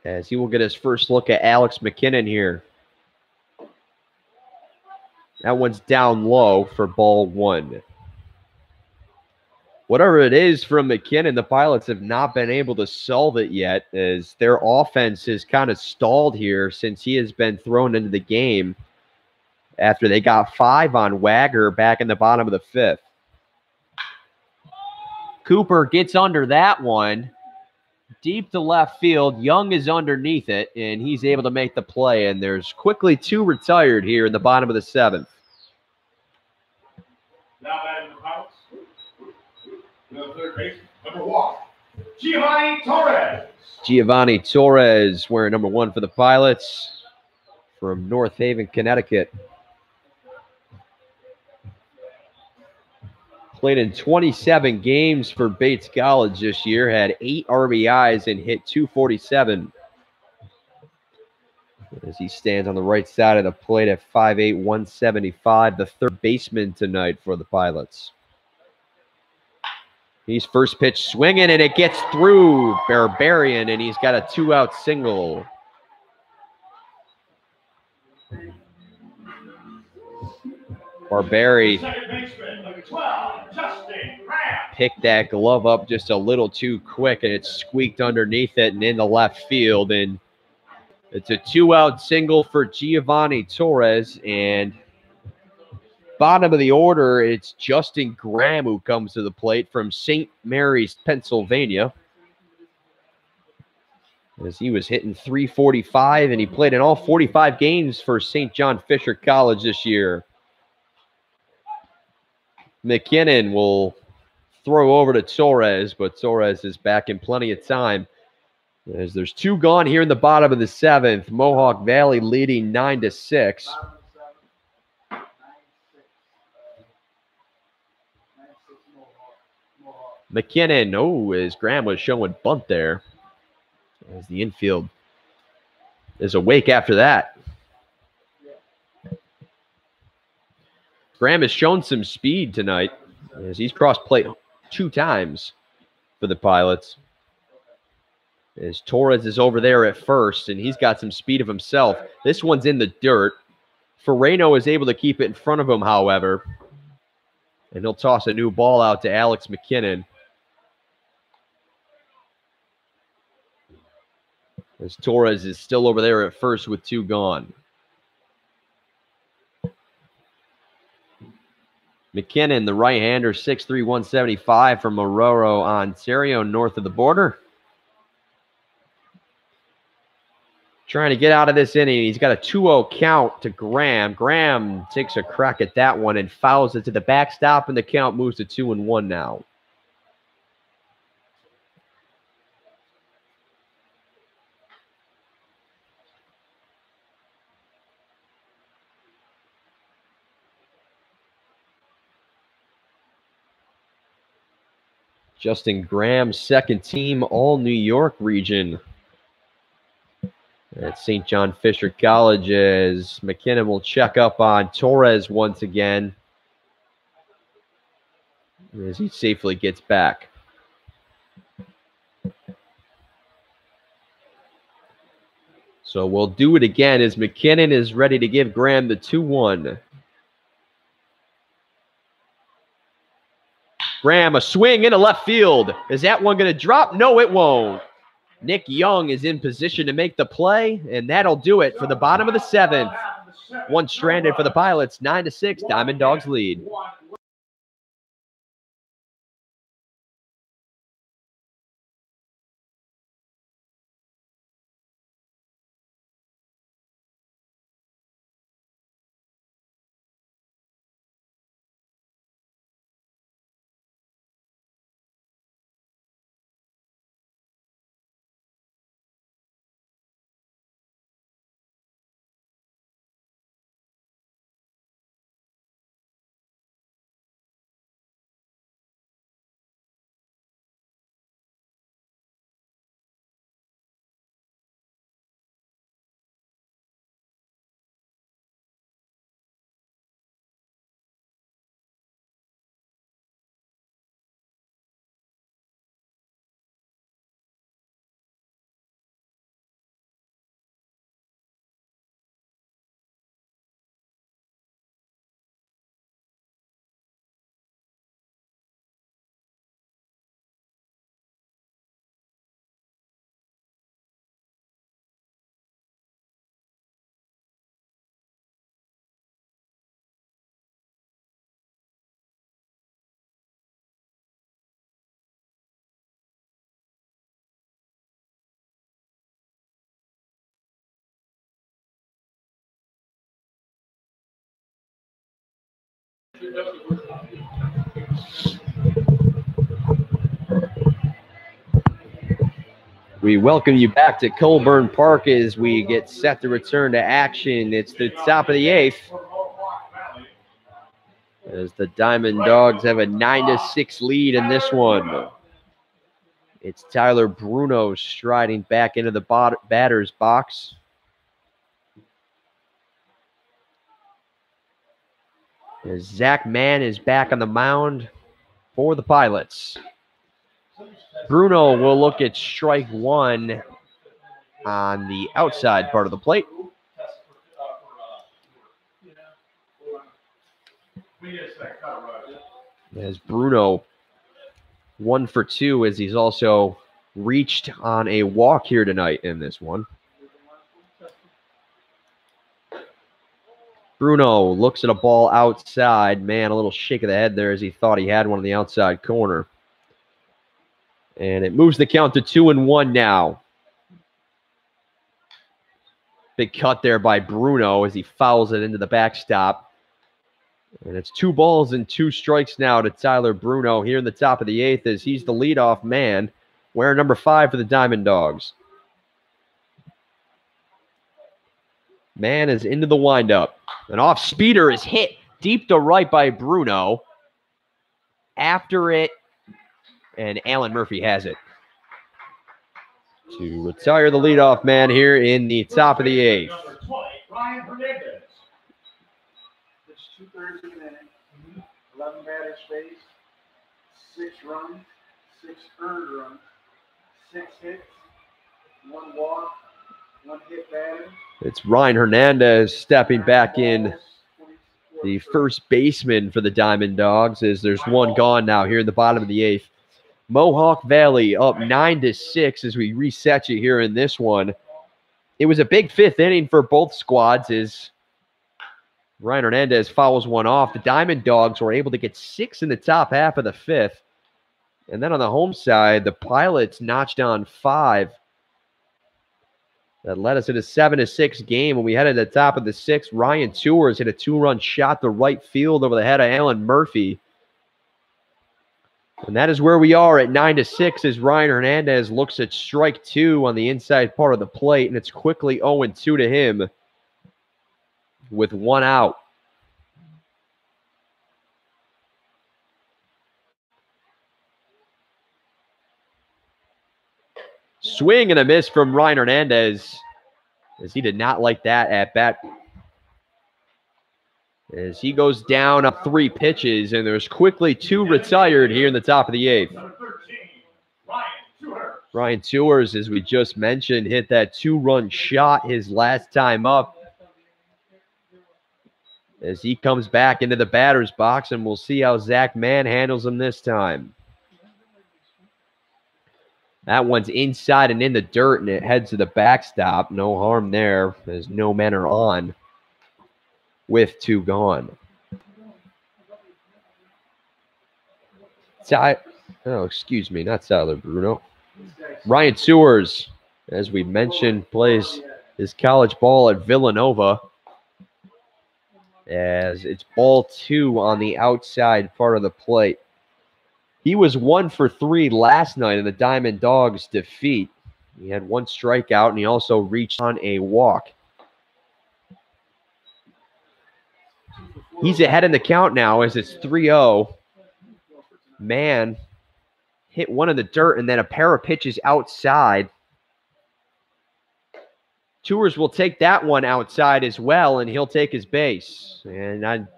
As he will get his first look at Alex McKinnon here. That one's down low for ball one. Whatever it is from McKinnon, the Pilots have not been able to solve it yet, as their offense has kind of stalled here since he has been thrown into the game after they got 5 on Wagger back in the bottom of the 5th. Cooper gets under that one. Deep to left field. Young is underneath it, and he's able to make the play. And there's quickly 2 retired here in the bottom of the 7th. Now batting the Pilots. The third base, number 1, Giovanni Torres. Giovanni Torres wearing number 1 for the Pilots from North Haven, Connecticut. Played in 27 games for Bates College this year, had 8 RBIs and hit .247. As he stands on the right side of the plate at 5'8", 175, the third baseman tonight for the Pilots. He's first pitch swinging, and it gets through Barbarian, and he's got a 2-out single. Barbary picked that glove up just a little too quick, and it squeaked underneath it and into left field. And it's a 2-out single for Giovanni Torres. And bottom of the order, it's Justin Graham who comes to the plate from St. Mary's, Pennsylvania. As he was hitting .345, and he played in all 45 games for St. John Fisher College this year. McKinnon will throw over to Torres, but Torres is back in plenty of time. As there's 2 gone here in the bottom of the 7th. Mohawk Valley leading 9-6. McKinnon, as Graham was showing bunt there. As the infield is awake after that. Graham has shown some speed tonight as he's crossed plate 2 times for the Pilots. As Torres is over there at first, and he's got some speed of himself. This one's in the dirt. Ferrano is able to keep it in front of him, however. And he'll toss a new ball out to Alex McKinnon. As Torres is still over there at first with 2 gone. McKinnon, the right-hander, 6'3", 175 from Aurora, Ontario, north of the border. Trying to get out of this inning. He's got a 2-0 count to Graham. Graham takes a crack at that one and fouls it to the backstop, and the count moves to 2-1 now. Justin Graham's second team All-New York region at St. John Fisher College, as McKinnon will check up on Torres once again as he safely gets back. So we'll do it again as McKinnon is ready to give Graham the 2-1. Graham, a swing into left field. Is that one going to drop? No, it won't. Nick Young is in position to make the play, and that'll do it for the bottom of the 7th. One stranded for the Pilots, 9-6, Diamond Dogs lead. We welcome you back to Colburn Park as we get set to return to action. It's the top of the 8th as the Diamond Dogs have a 9-6 lead in this one. It's Tyler Bruno striding back into the batter's box. As Zach Mann is back on the mound for the Pilots. Bruno will look at strike 1 on the outside part of the plate. As Bruno 1 for 2, as he's also reached on a walk here tonight in this one. Bruno looks at a ball outside. Man, a little shake of the head there as he thought he had one in the outside corner. And it moves the count to 2-1 now. Big cut there by Bruno as he fouls it into the backstop. And it's 2 balls and 2 strikes now to Tyler Bruno here in the top of the 8th as he's the leadoff man, wearing number 5 for the Diamond Dogs. Man is into the windup. An off-speeder is hit deep to right by Bruno. After it, and Alan Murphy has it to retire the leadoff man here in the top of the 8th. It's 2/3 of an inning, 11 batter space, 6 runs, 6 earned runs, 6 hits, 1 walk, 1 hit batter. It's Ryan Hernandez stepping back in the first baseman for the Diamond Dogs, as there's one gone now here in the bottom of the 8th. Mohawk Valley up 9-6 as we reset you here in this one. It was a big 5th inning for both squads as Ryan Hernandez fouls one off. The Diamond Dogs were able to get 6 in the top half of the 5th. And then on the home side, the Pilots notched on 5. That led us to a 7-6 game. When we headed to the top of the 6th, Ryan Tours hit a 2-run shot to right field over the head of Alan Murphy. And that is where we are at 9-6 as Ryan Hernandez looks at strike 2 on the inside part of the plate, and it's quickly 0-2 to him with 1 out. Swing and a miss from Ryan Hernandez, as he did not like that at bat. As he goes down up 3 pitches, and there's quickly 2 retired here in the top of the 8th. Ryan Tours, as we just mentioned, hit that 2-run shot his last time up. As he comes back into the batter's box, and we'll see how Zach Mann handles him this time. That one's inside and in the dirt, and it heads to the backstop. No harm there, as no men are on with 2 gone. Excuse me, not Tyler Bruno. Ryan Tours, as we mentioned, plays his college ball at Villanova. As it's ball 2 on the outside part of the plate. He was 1 for 3 last night in the Diamond Dogs' defeat. He had 1 strikeout, and he also reached on a walk. He's ahead in the count now as it's 3-0. Mann hit one in the dirt and then a pair of pitches outside. Tours will take that one outside as well, and he'll take his base. And I'm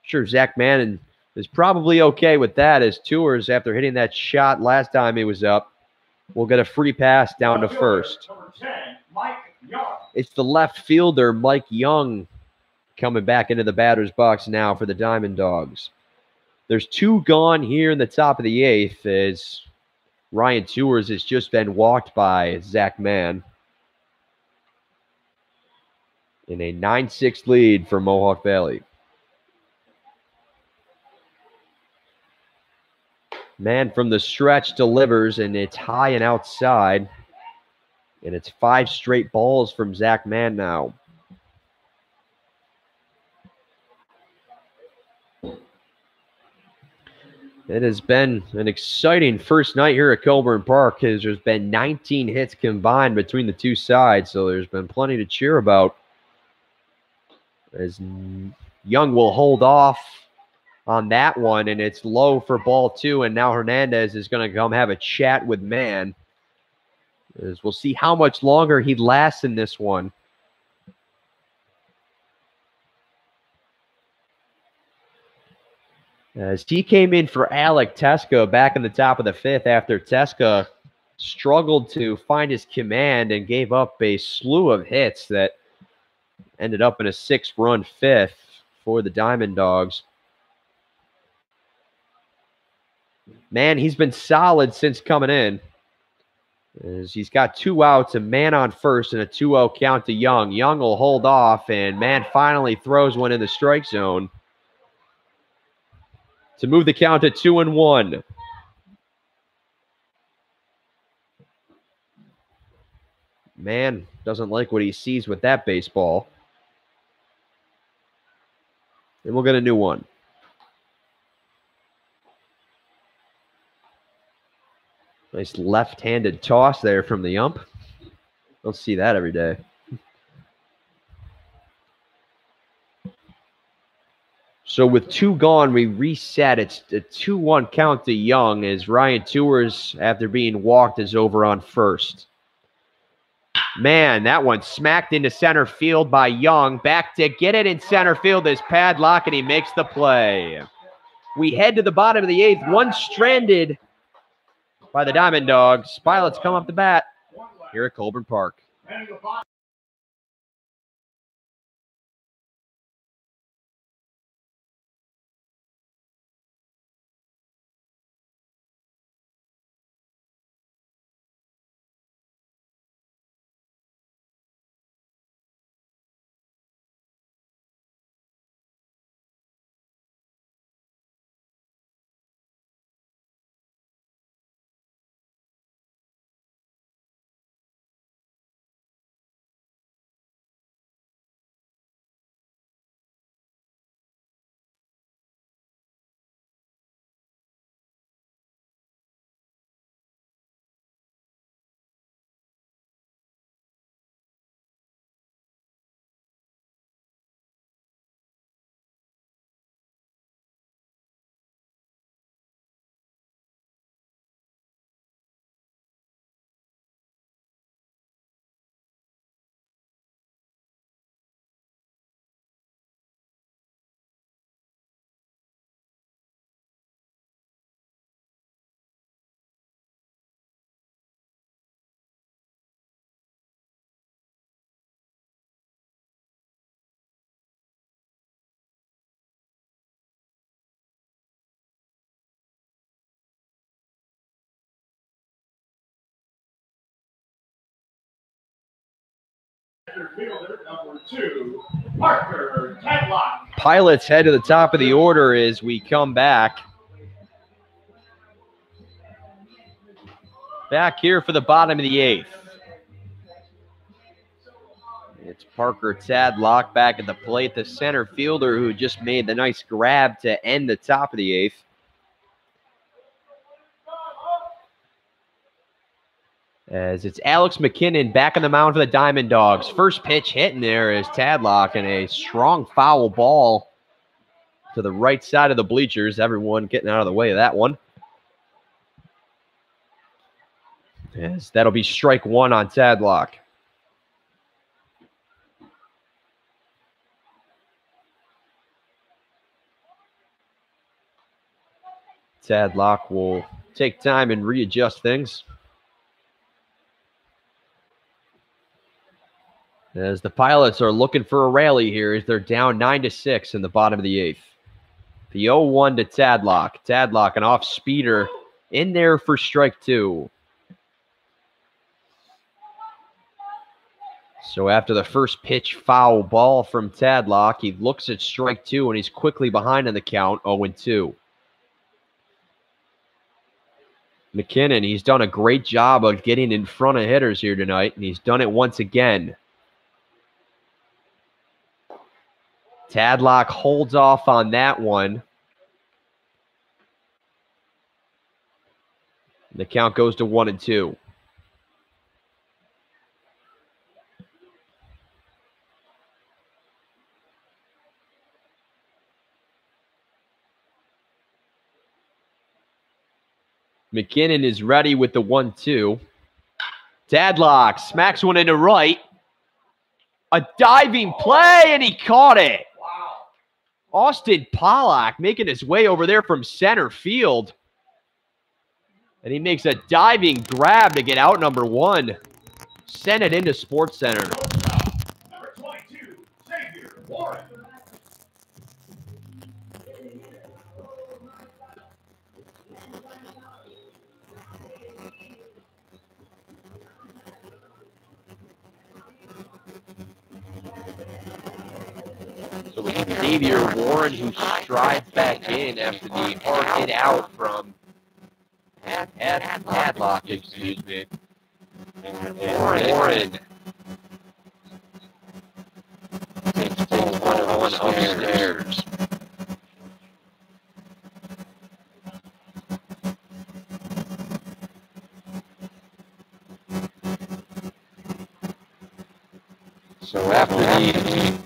sure Zach Mann is probably okay with that, as Tours, after hitting that shot last time he was up, will get a free pass down to first. It's the left fielder, Mike Young, coming back into the batter's box now for the Diamond Dogs. There's 2 gone here in the top of the 8th, as Ryan Tours has just been walked by Zach Mann. In a 9-6 lead for Mohawk Valley. Mann from the stretch delivers, and it's high and outside. And it's 5 straight balls from Zach Mann now. It has been an exciting first night here at Colburn Park, as there's been 19 hits combined between the 2 sides, so there's been plenty to cheer about. As Young will hold off on that one, and it's low for ball 2, and now Hernandez is going to come have a chat with Mann. As we'll see how much longer he lasts in this one. As he came in for Alec Teska back in the top of the 5th after Teska struggled to find his command and gave up a slew of hits that ended up in a 6-run 5th for the Diamond Dogs. Man, he's been solid since coming in. As he's got 2 outs, a man on first, and a 2-0 count to Young. Young will hold off, and Mann finally throws one in the strike zone to move the count to 2-1. Mann doesn't like what he sees with that baseball. And we'll get a new one. Nice left-handed toss there from the ump. Don't see that every day. So with 2 gone, we reset. It's a 2-1 count to Young, as Ryan Tours, after being walked, is over on first. Man, that one smacked into center field by Young. Back to get it in center field is Padlock, and he makes the play. We head to the bottom of the 8th. 1 stranded by the Diamond Dogs. Pilots come up the bat here at Colburn Park. Fielder number 2, Parker Tadlock. Pilots head to the top of the order as we come back. Back here for the bottom of the 8th. It's Parker Tadlock back at the plate, the center fielder who just made the nice grab to end the top of the 8th. As it's Alex McKinnon back on the mound for the Diamond Dogs. First pitch hitting there is Tadlock, and a strong foul ball to the right side of the bleachers. Everyone getting out of the way of that one. As that'll be strike 1 on Tadlock. Tadlock will take time and readjust things. As the Pilots are looking for a rally here as they're down 9-6 in the bottom of the 8th. The 0-1 to Tadlock. Tadlock, an off-speeder in there for strike 2. So after the first pitch foul ball from Tadlock, he looks at strike 2, and he's quickly behind in the count, 0-2. McKinnon, he's done a great job of getting in front of hitters here tonight, and he's done it once again. Tadlock holds off on that one. The count goes to 1-2. McKinnon is ready with the 1-2. Tadlock smacks one into right. A diving play, and he caught it. Austin Pollock making his way over there from center field. And he makes a diving grab to get out number 1. Send it into Sports Center. Number 22, Xavier Warren. So we have Xavier Warren who strides back in after the hard hit out from Tadlock, excuse me. And Warren takes ball 1 upstairs. So after the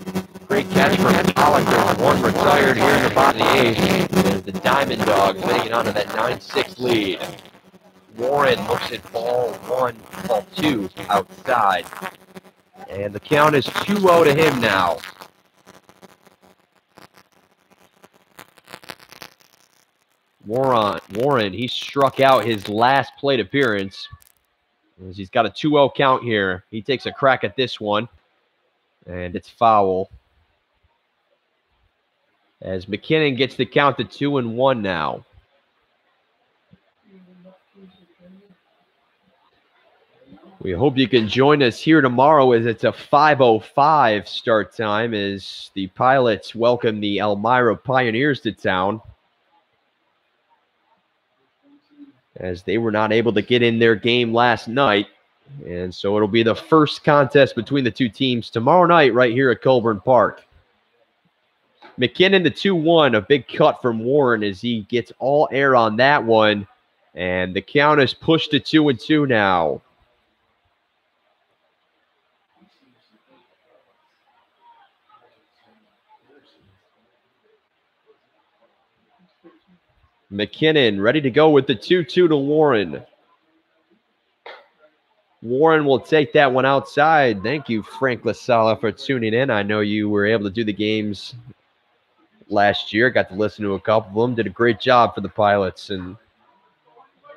great catch from Pollock, there's 1 retired here in the bottom of the 8th. There's the Diamond Dogs hanging on to that 9-6 lead. Warren looks at ball 2 outside. And the count is 2-0 to him now. Warren, he struck out his last plate appearance. As he's got a 2-0 count here. He takes a crack at this one. And it's foul. As McKinnon gets the count to 2-1 now. We hope you can join us here tomorrow as it's a 5:05 start time as the Pilots welcome the Elmira Pioneers to town. As they were not able to get in their game last night. And so it'll be the first contest between the two teams tomorrow night right here at Colburn Park. McKinnon the 2-1, a big cut from Warren as he gets all air on that one. And the count is pushed to 2-2 now. McKinnon ready to go with the 2-2 to Warren. Warren will take that one outside. Thank you, Frank LaSala, for tuning in. I know you were able to do the games last year. Got to listen to a couple of them. Did a great job for the Pilots. And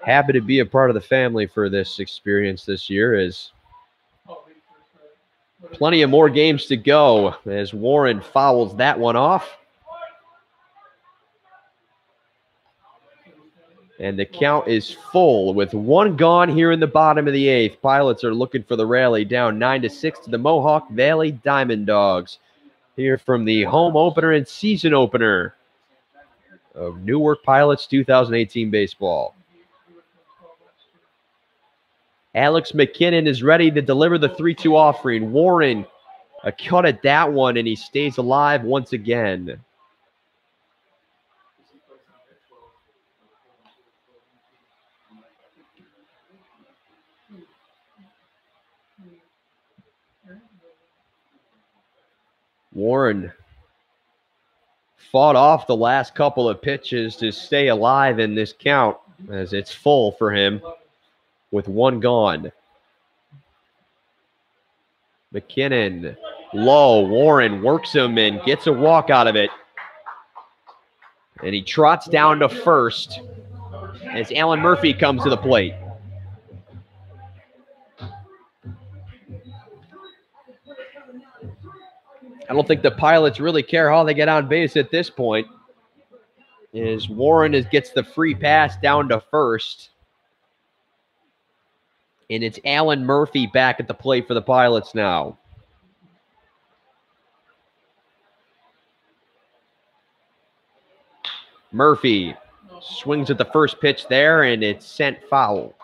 happy to be a part of the family for this experience this year. As plenty of more games to go as Warren fouls that one off. And the count is full with one gone here in the bottom of the 8th. Pilots are looking for the rally, down 9-6 to the Mohawk Valley Diamond Dogs. Here from the home opener and season opener of Newark Pilots 2018 baseball. Alex McKinnon is ready to deliver the 3-2 offering. Warren, a cut at that one, and he stays alive once again. Warren fought off the last couple of pitches to stay alive in this count as it's full for him with one gone. McKinnon low. Warren works him and gets a walk out of it. And he trots down to first as Alan Murphy comes to the plate. I don't think the Pilots really care how they get on base at this point. As Warren gets the free pass down to first. And it's Alan Murphy back at the plate for the Pilots now. Murphy swings at the first pitch there, and it's sent foul.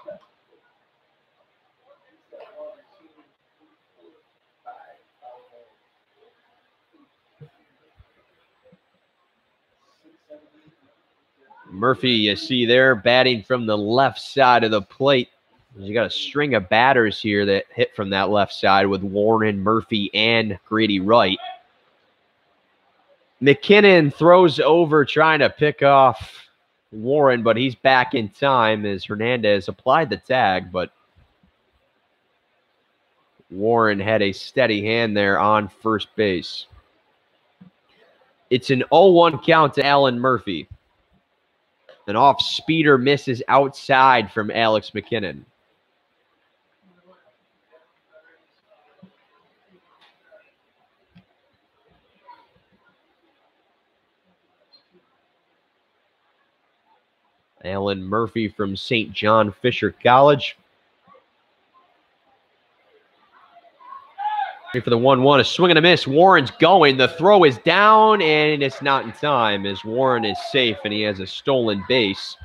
Murphy, you see there, batting from the left side of the plate. You got a string of batters here that hit from that left side with Warren, Murphy, and Grady Wright. McKinnon throws over trying to pick off Warren, but he's back in time as Hernandez applied the tag, but Warren had a steady hand there on first base. It's an 0-1 count to Alan Murphy. An off-speeder misses outside from Alex McKinnon. Alan Murphy from St. John Fisher College. Ready for the 1-1, a swing and a miss. Warren's going. The throw is down, and it's not in time as Warren is safe, and he has a stolen base.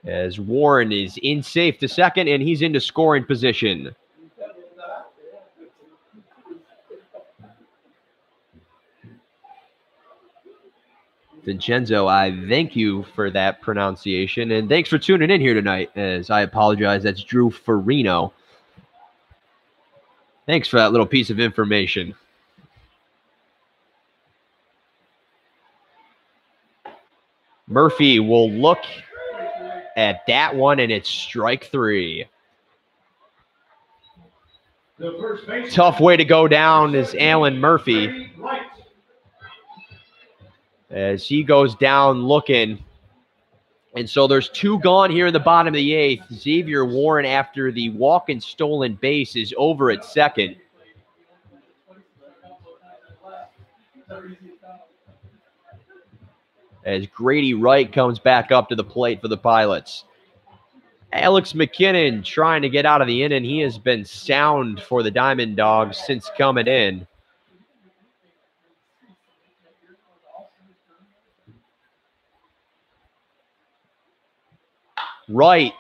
As Warren is in safe to second, and he's into scoring position. Vincenzo, I thank you for that pronunciation, and thanks for tuning in here tonight, as I apologize. That's Drew Farino. Thanks for that little piece of information. Murphy will look at that one, and it's strike three. Tough way to go down is Alan Murphy, as he goes down looking. And so there's two gone here in the bottom of the 8th. Xavier Warren, after the walk and stolen base, is over at second. As Grady Wright comes back up to the plate for the Pilots. Alex McKinnon trying to get out of the inning. He has been sound for the Diamond Dogs since coming in. Wright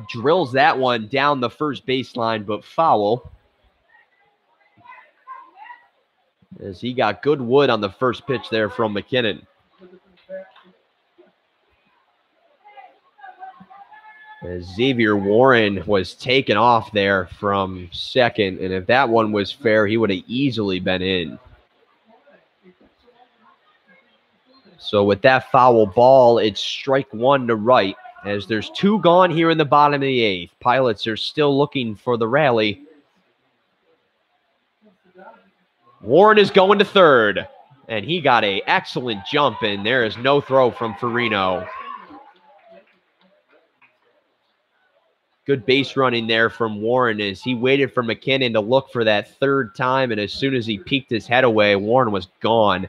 drills that one down the first baseline, but foul. As he got good wood on the first pitch there from McKinnon. As Xavier Warren was taken off there from second, and if that one was fair, he would have easily been in. So with that foul ball, it's strike one to Wright, as there's two gone here in the bottom of the 8th. Pilots are still looking for the rally. Warren is going to third, and he got an excellent jump, and there is no throw from Farino. Good base running there from Warren as he waited for McKinnon to look for that third time, and as soon as he peeked his head away, Warren was gone.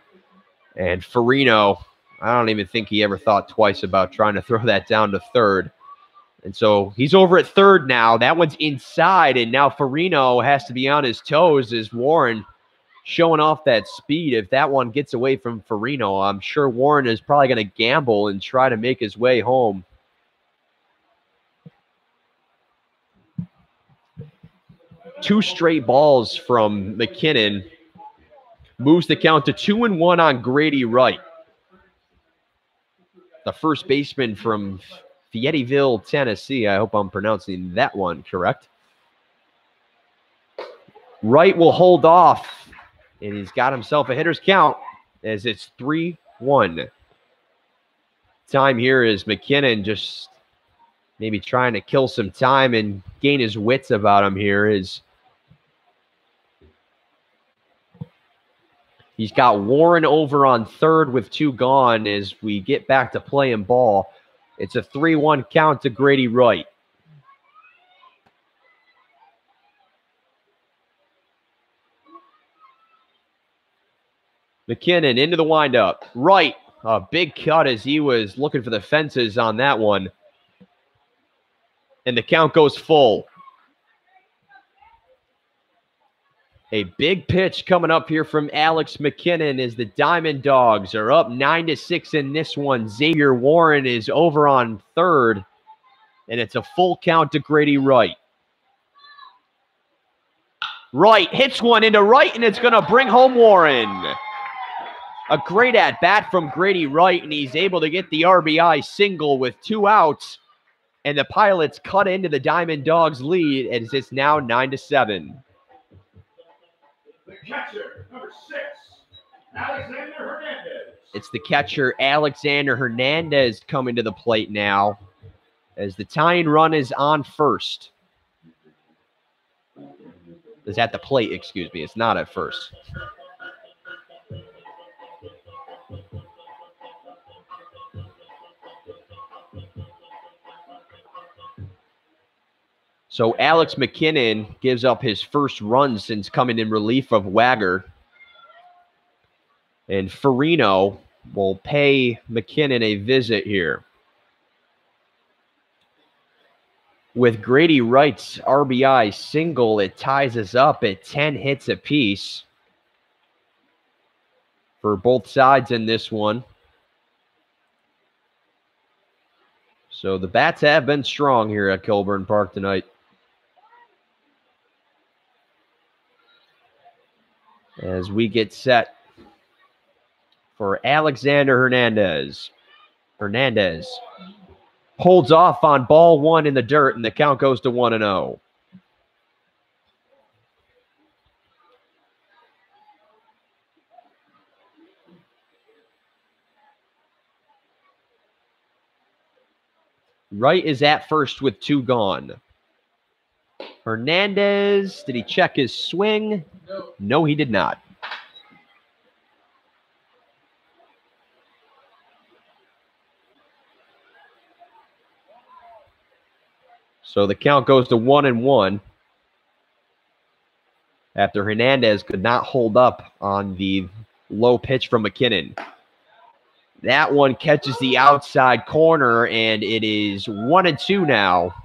And Farino, I don't even think he ever thought twice about trying to throw that down to third. And so he's over at third now. That one's inside, and now Farino has to be on his toes as Warren showing off that speed. If that one gets away from Farino, I'm sure Warren is probably going to gamble and try to make his way home. Two straight balls from McKinnon moves the count to 2-1 on Grady Wright, the first baseman from Fayetteville, Tennessee. I hope I'm pronouncing that one correct. Wright will hold off, and he's got himself a hitter's count as it's 3-1. Time here is McKinnon just maybe trying to kill some time and gain his wits about him here. He's got Warren over on third with 2 gone as we get back to playing ball. It's a 3-1 count to Grady Wright. McKinnon into the windup. Wright, a big cut as he was looking for the fences on that one. And the count goes full. A big pitch coming up here from Alex McKinnon as the Diamond Dogs are up 9-6 in this one. Xavier Warren is over on third, and it's a full count to Grady Wright. Wright hits one into right, and it's going to bring home Warren. A great at-bat from Grady Wright, and he's able to get the RBI single with 2 outs, and the Pilots cut into the Diamond Dogs lead as it's now 9-7. The catcher, number 6, Alexander Hernandez. It's the catcher, Alexander Hernandez, coming to the plate now as the tying run is on first. Is at the plate, excuse me. It's not at first. So Alex McKinnon gives up his first run since coming in relief of Wagger. And Farino will pay McKinnon a visit here. With Grady Wright's RBI single, it ties us up at 10 hits apiece for both sides in this one. So the bats have been strong here at Kilburn Park tonight. As we get set for Alexander Hernandez. Hernandez holds off on ball 1 in the dirt, and the count goes to 1-0. Wright is at first with 2 gone. Hernandez, did he check his swing? No, he did not. So the count goes to 1-1 after Hernandez could not hold up on the low pitch from McKinnon. That one catches the outside corner, and it is 1-2 now.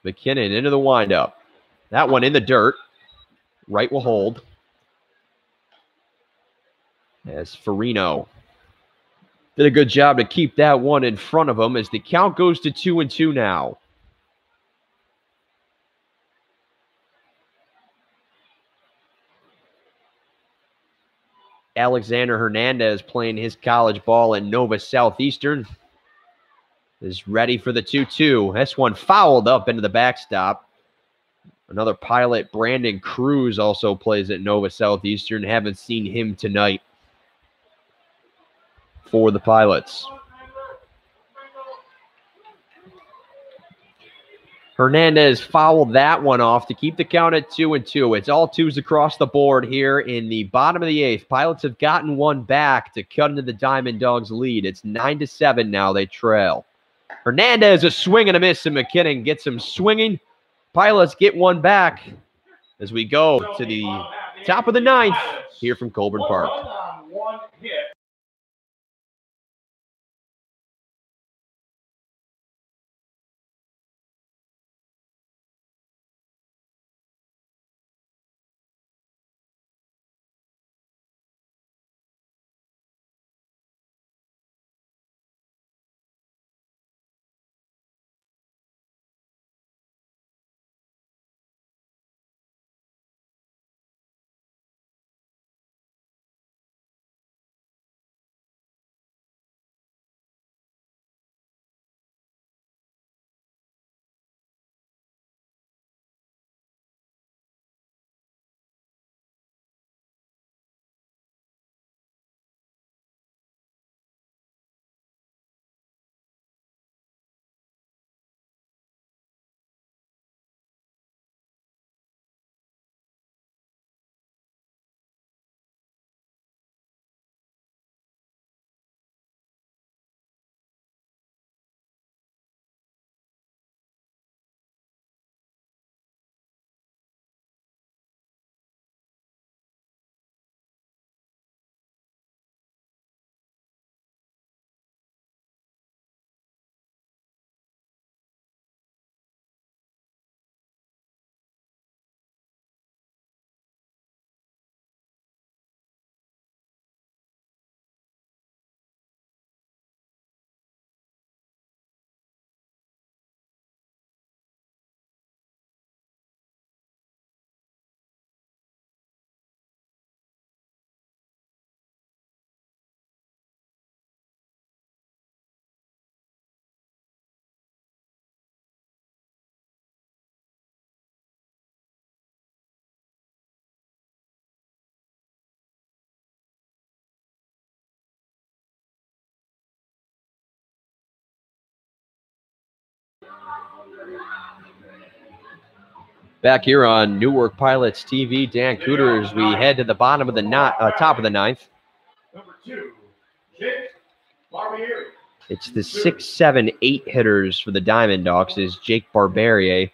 McKinnon into the windup. That one in the dirt. Wright will hold. As Farino did a good job to keep that one in front of him as the count goes to 2-2 now. Alexander Hernandez, playing his college ball at Nova Southeastern, is ready for the 2-2. This one fouled up into the backstop. Another Pilot, Brandon Cruz, also plays at Nova Southeastern. Haven't seen him tonight for the Pilots. Hernandez fouled that one off to keep the count at 2-2. It's all twos across the board here in the bottom of the eighth. Pilots have gotten one back to cut into the Diamond Dogs lead. It's 9-7 now. They trail. Hernandez a swing and a miss, and McKinnon gets him swinging. Pilots get one back as we go to the top of the ninth here from Colburn Park. One hit. Back here on Newark Pilots TV, Dan Cooter, as we head to the bottom of the top of the ninth. Number 2, Jake Barbieri. It's the 6, 7, 8 hitters for the Diamond Dogs is Jake Barbieri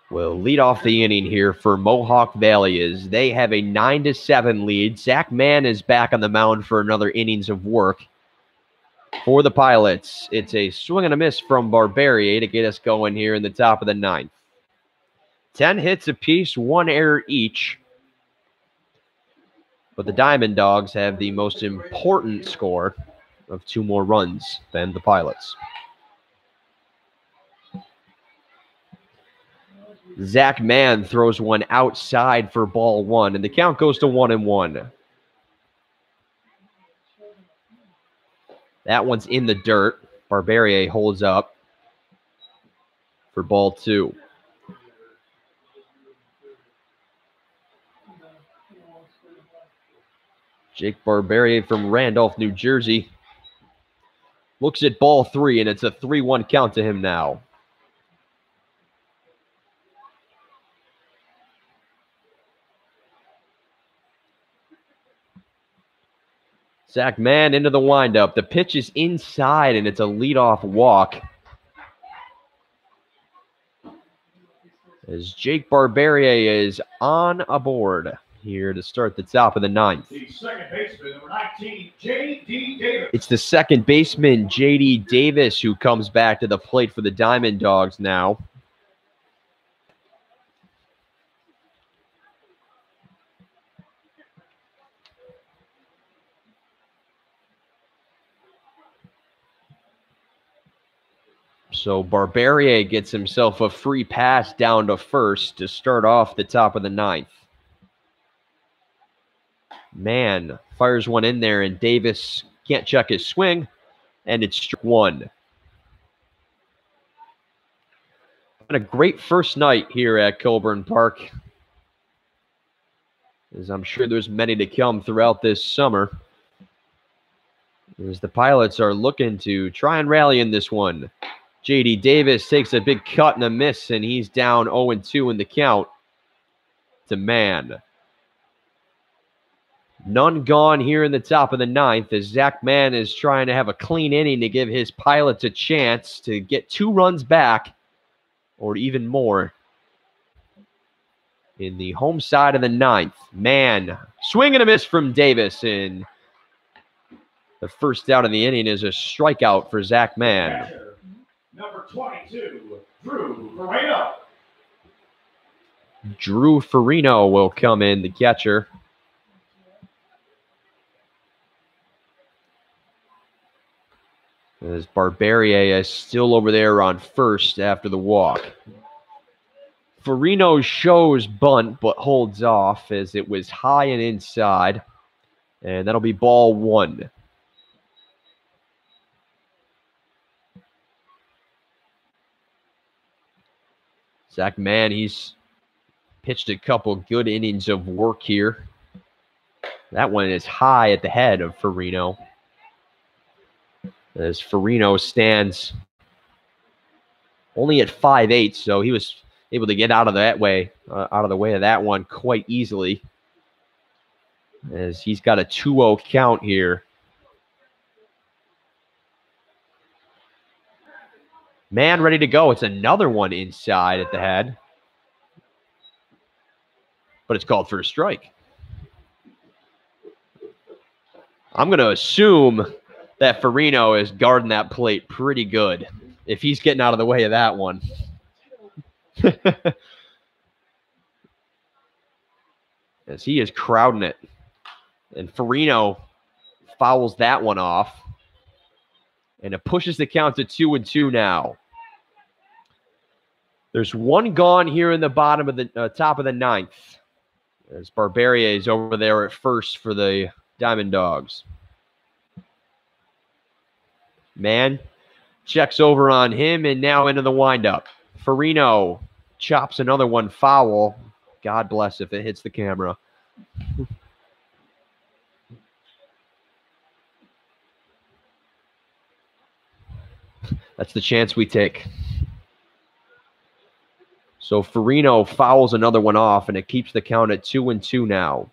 will lead off the inning here for Mohawk Valley as they have a 9-7 lead. Zach Mann is back on the mound for another innings of work. For the Pilots, it's a swing and a miss from Barbieri to get us going here in the top of the ninth. 10 hits apiece, 1 error each. But the Diamond Dogs have the most important score of 2 more runs than the Pilots. Zach Mann throws one outside for ball 1, and the count goes to 1-1. That one's in the dirt. Barbieri holds up for ball 2. Jake Barbieri from Randolph, New Jersey looks at ball 3, and it's a 3-1 count to him now. Zach Mann into the windup. The pitch is inside, and it's a leadoff walk. As Jake Barbieri is on aboard here to start the top of the ninth. The second baseman, number 19, J.D. Davis. It's the second baseman, J.D. Davis, who comes back to the plate for the Diamond Dogs now. So Barbieri gets himself a free pass down to first to start off the top of the ninth. Mann fires one in there, and Davis can't check his swing, and it's strike 1. Been a great first night here at Colburn Park, as I'm sure there's many to come throughout this summer, as the Pilots are looking to try and rally in this one. J.D. Davis takes a big cut and a miss, and he's down 0-2 in the count to Mann. None gone here in the top of the ninth as Zach Mann is trying to have a clean inning to give his Pilots a chance to get 2 runs back or even more. In the home side of the ninth, Mann, swing and a miss from Davis, and the first out of the inning is a strikeout for Zach Mann. Catcher, number 22, Drew Farino. Drew Farino will come in, the catcher. As Barberia is still over there on first after the walk. Farino shows bunt, but holds off as it was high and inside. And that'll be ball 1. Zach Mann, he's pitched a couple good innings of work here. That one is high at the head of Farino. As Farino stands only at 5'8", so he was able to get out of the way of that one quite easily. As he's got a 2-0 count here. Mann ready to go. It's another one inside at the head. But it's called for a strike. I'm going to assume that Farino is guarding that plate pretty good if he's getting out of the way of that one. As he is crowding it. And Farino fouls that one off. And it pushes the count to 2-2 now. There's one gone here in the bottom of the top of the ninth. As Barberia is over there at first for the Diamond Dogs. Mann checks over on him and now into the windup. Farino chops another one foul. God bless if it hits the camera. That's the chance we take. So Farino fouls another one off, and it keeps the count at 2-2 now.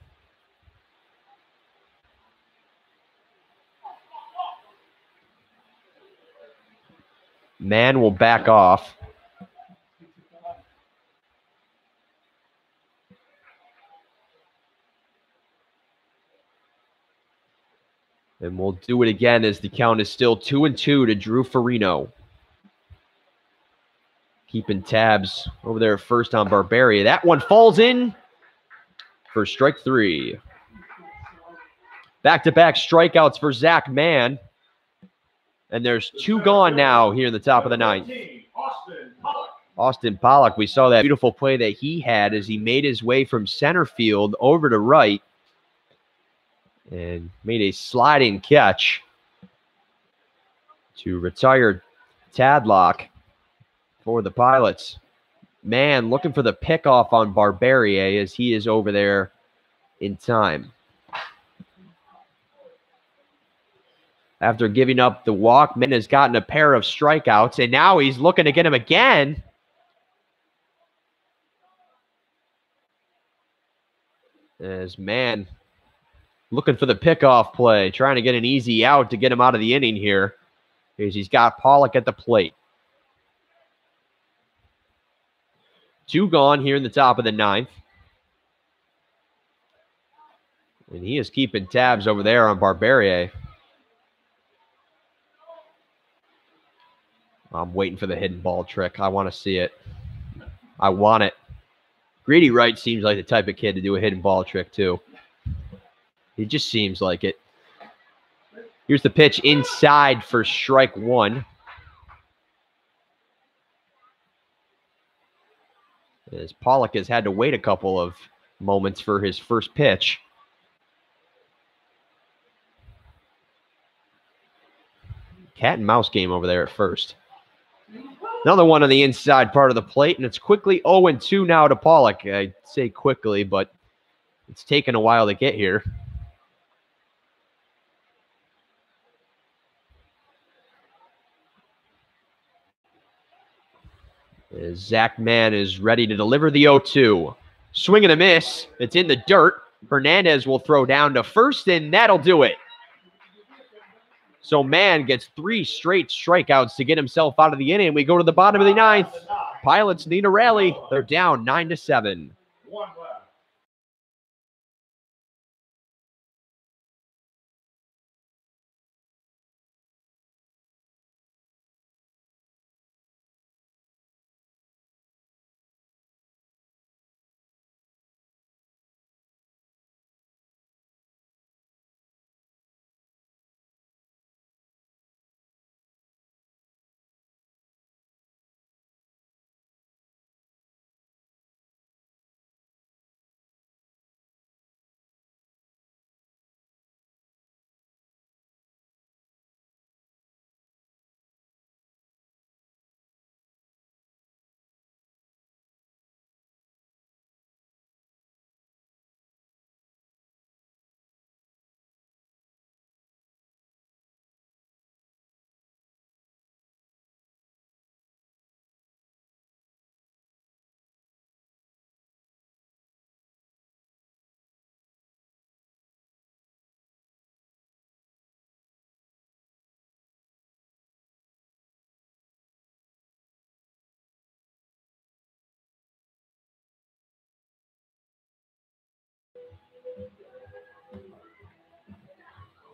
Mann will back off. And we'll do it again as the count is still 2-2 to Drew Farino. Keeping tabs over there first on Barberia. That one falls in for strike 3. Back-to-back strikeouts for Zach Mann. And there's 2 gone now here in the top of the ninth. Austin Pollock, we saw that beautiful play that he had as he made his way from center field over to right and made a sliding catch to retire Tadlock for the Pilots. Mann looking for the pickoff on Barberia as he is over there in time. After giving up the walk, Mann has gotten a pair of strikeouts, and now he's looking to get him again. As Mann looking for the pickoff play, trying to get an easy out to get him out of the inning here. As he's got Pollock at the plate. 2 gone here in the top of the ninth. And he is keeping tabs over there on Barberia. I'm waiting for the hidden ball trick. I want to see it. I want it. Greedy Wright seems like the type of kid to do a hidden ball trick too. He just seems like it. Here's the pitch inside for strike 1. As Pollock has had to wait a couple of moments for his first pitch. Cat and mouse game over there at first. Another one on the inside part of the plate, and it's quickly 0-2 now to Pollock. I say quickly, but it's taken a while to get here. As Zach Mann is ready to deliver the 0-2. Swing and a miss. It's in the dirt. Hernandez will throw down to first, and that'll do it. So Mann gets 3 straight strikeouts to get himself out of the inning. We go to the bottom of the 9th. Pilots need a rally. They're down 9-7. One left.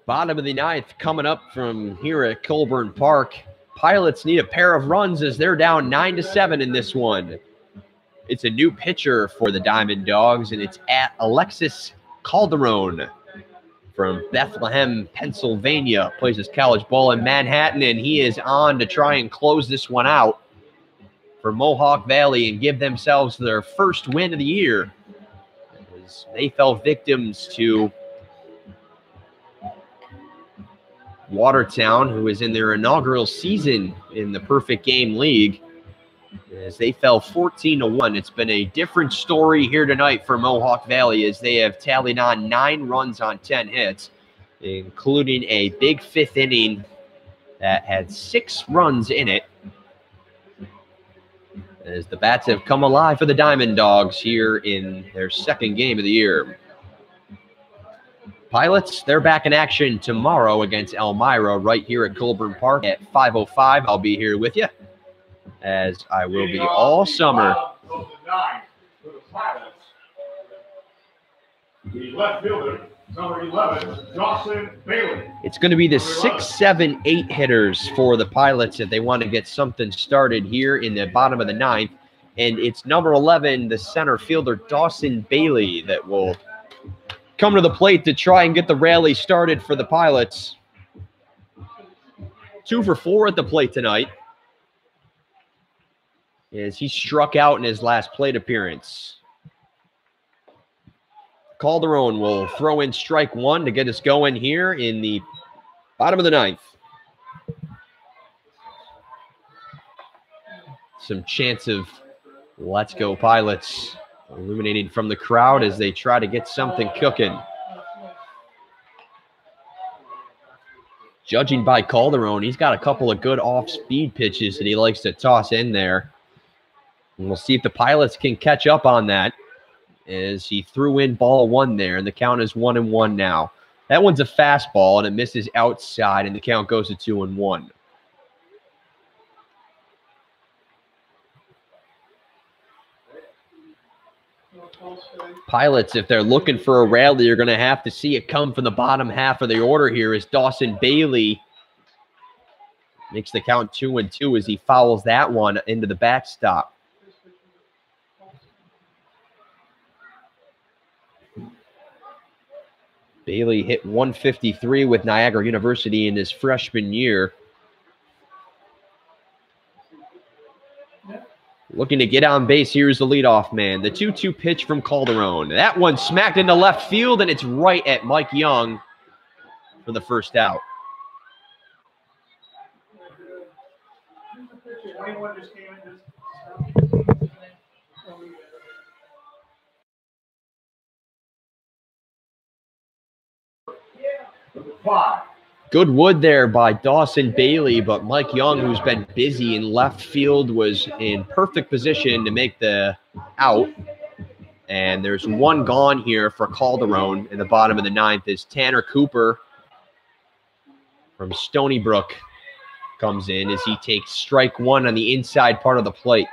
Bottom of the 9th coming up from here at Colburn Park. Pilots need a pair of runs as they're down 9-7 in this one. It's a new pitcher for the Diamond Dogs, and it's at Alexis Calderon from Bethlehem, Pennsylvania. Plays his college ball in Manhattan, and he is on to try and close this one out for Mohawk Valley and give themselves their first win of the year, as they fell victims to Watertown, who is in their inaugural season in the Perfect Game League, as they fell 14-1. It's been a different story here tonight for Mohawk Valley, as they have tallied on 9 runs on 10 hits, including a big 5th inning that had 6 runs in it, as the bats have come alive for the Diamond Dogs here in their 2nd game of the year. Pilots, they're back in action tomorrow against Elmira right here at Colburn Park at 5:05. I'll be here with you, as I will be all summer. The left fielder, number 11, Dawson Bailey. It's going to be the 6, 7, 8 hitters for the Pilots if they want to get something started here in the bottom of the 9th. And it's number 11, the center fielder, Dawson Bailey, that will come to the plate to try and get the rally started for the Pilots. 2 for 4 at the plate tonight, as he struck out in his last plate appearance. Calderon will throw in strike 1 to get us going here in the bottom of the 9th. Some chance of let's go Pilots illuminating from the crowd as they try to get something cooking. Judging by Calderon, he's got a couple of good off-speed pitches that he likes to toss in there. And we'll see if the Pilots can catch up on that, as he threw in ball 1 there, and the count is 1-1 now. That one's a fastball, and it misses outside, and the count goes to 2-1. Pilots, if they're looking for a rally, you're going to have to see it come from the bottom half of the order here, as Dawson Bailey makes the count 2-2 as he fouls that one into the backstop. Bailey hit 153 with Niagara University in his freshman year. Looking to get on base. Here's the leadoff man. The 2-2 pitch from Calderon. That one smacked into left field, and it's right at Mike Young for the first out. Five, Good wood there by Dawson Bailey, but Mike Young, who's been busy in left field, was in perfect position to make the out. And there's one gone here for Calderon in the bottom of the ninth as Tanner Cooper from Stony Brook comes in as he takes strike one on the inside part of the plate.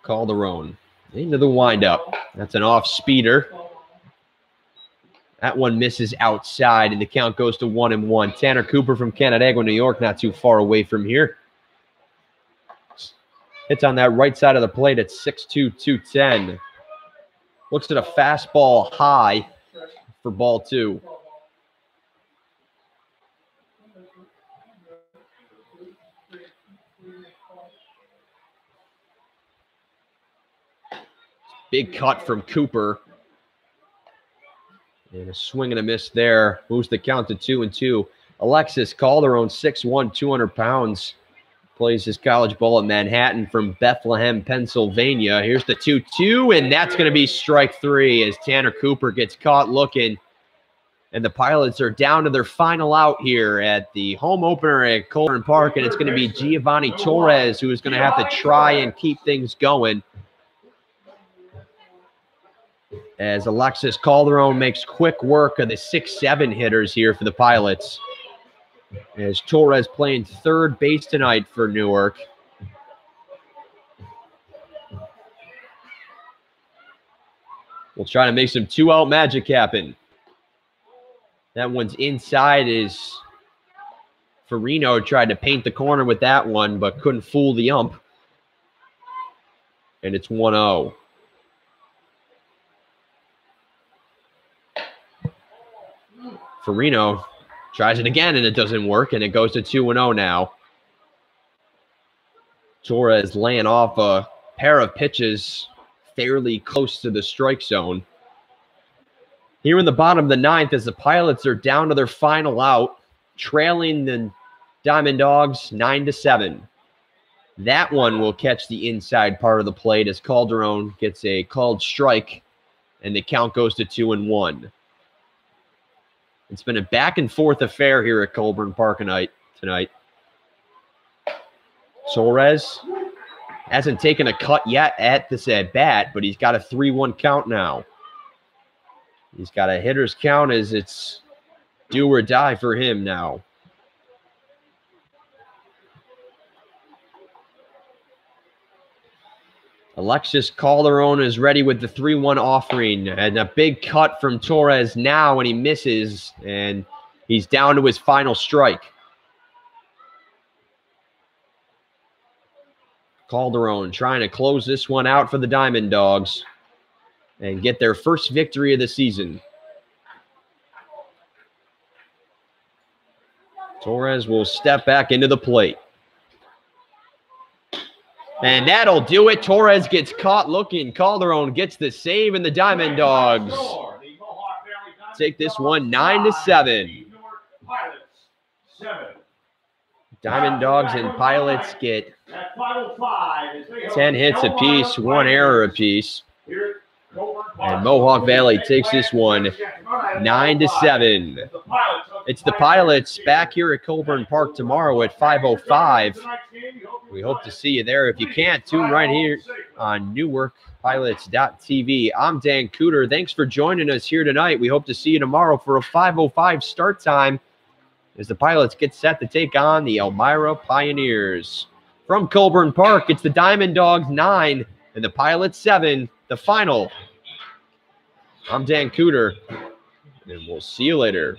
Calderon into the windup. That's an off speeder. That one misses outside, and the count goes to 1-1. Tanner Cooper from Canandaigua, New York, not too far away from here. Hits on that right side of the plate at 6'2", 210. Looks at a fastball high for ball two. Big cut from Cooper. And a swing and a miss there. Moves the count to 2-2. Alexis Calderon, 6'1", 200 pounds. Plays his college ball at Manhattan from Bethlehem, Pennsylvania. Here's the 2-2, and that's going to be strike three as Tanner Cooper gets caught looking. And the Pilots are down to their final out here at the home opener at Colburn Park, and it's going to be Giovanni Torres who is going to have to try and keep things going. As Alexis Calderon makes quick work of the 6-7 hitters here for the Pilots. As Torres playing third base tonight for Newark. We'll try to make some two-out magic happen. That one's inside as Farino tried to paint the corner with that one, but couldn't fool the ump. And it's 1-0. Farino tries it again, and it doesn't work, and it goes to 2-0 now. Torres laying off a pair of pitches fairly close to the strike zone. Here in the bottom of the ninth, as the Pilots are down to their final out, trailing the Diamond Dogs 9-7. That one will catch the inside part of the plate as Calderon gets a called strike, and the count goes to 2-1. It's been a back-and-forth affair here at Colburn Park tonight. Torres hasn't taken a cut yet at this at-bat, but he's got a 3-1 count now. He's got a hitter's count as it's do or die for him now. Alexis Calderon is ready with the 3-1 offering, and a big cut from Torres now, and he misses, and he's down to his final strike. Calderon trying to close this one out for the Diamond Dogs and get their first victory of the season. Torres will step back into the plate. And that'll do it. Torres gets caught looking. Calderon gets the save, and the Diamond Dogs take this one 9-7. Diamond Dogs and Pilots get 10 hits apiece, 1 error apiece. And Mohawk Valley takes this one 9-7. It's the Pilots back here at Colburn Park tomorrow at 5:05. We hope to see you there. If you can't, tune right here on NewarkPilots.tv. I'm Dan Cooter. Thanks for joining us here tonight. We hope to see you tomorrow for a 5:05 start time as the Pilots get set to take on the Elmira Pioneers. From Colburn Park, it's the Diamond Dogs 9 and the Pilots 7, the final. I'm Dan Cooter, and we'll see you later.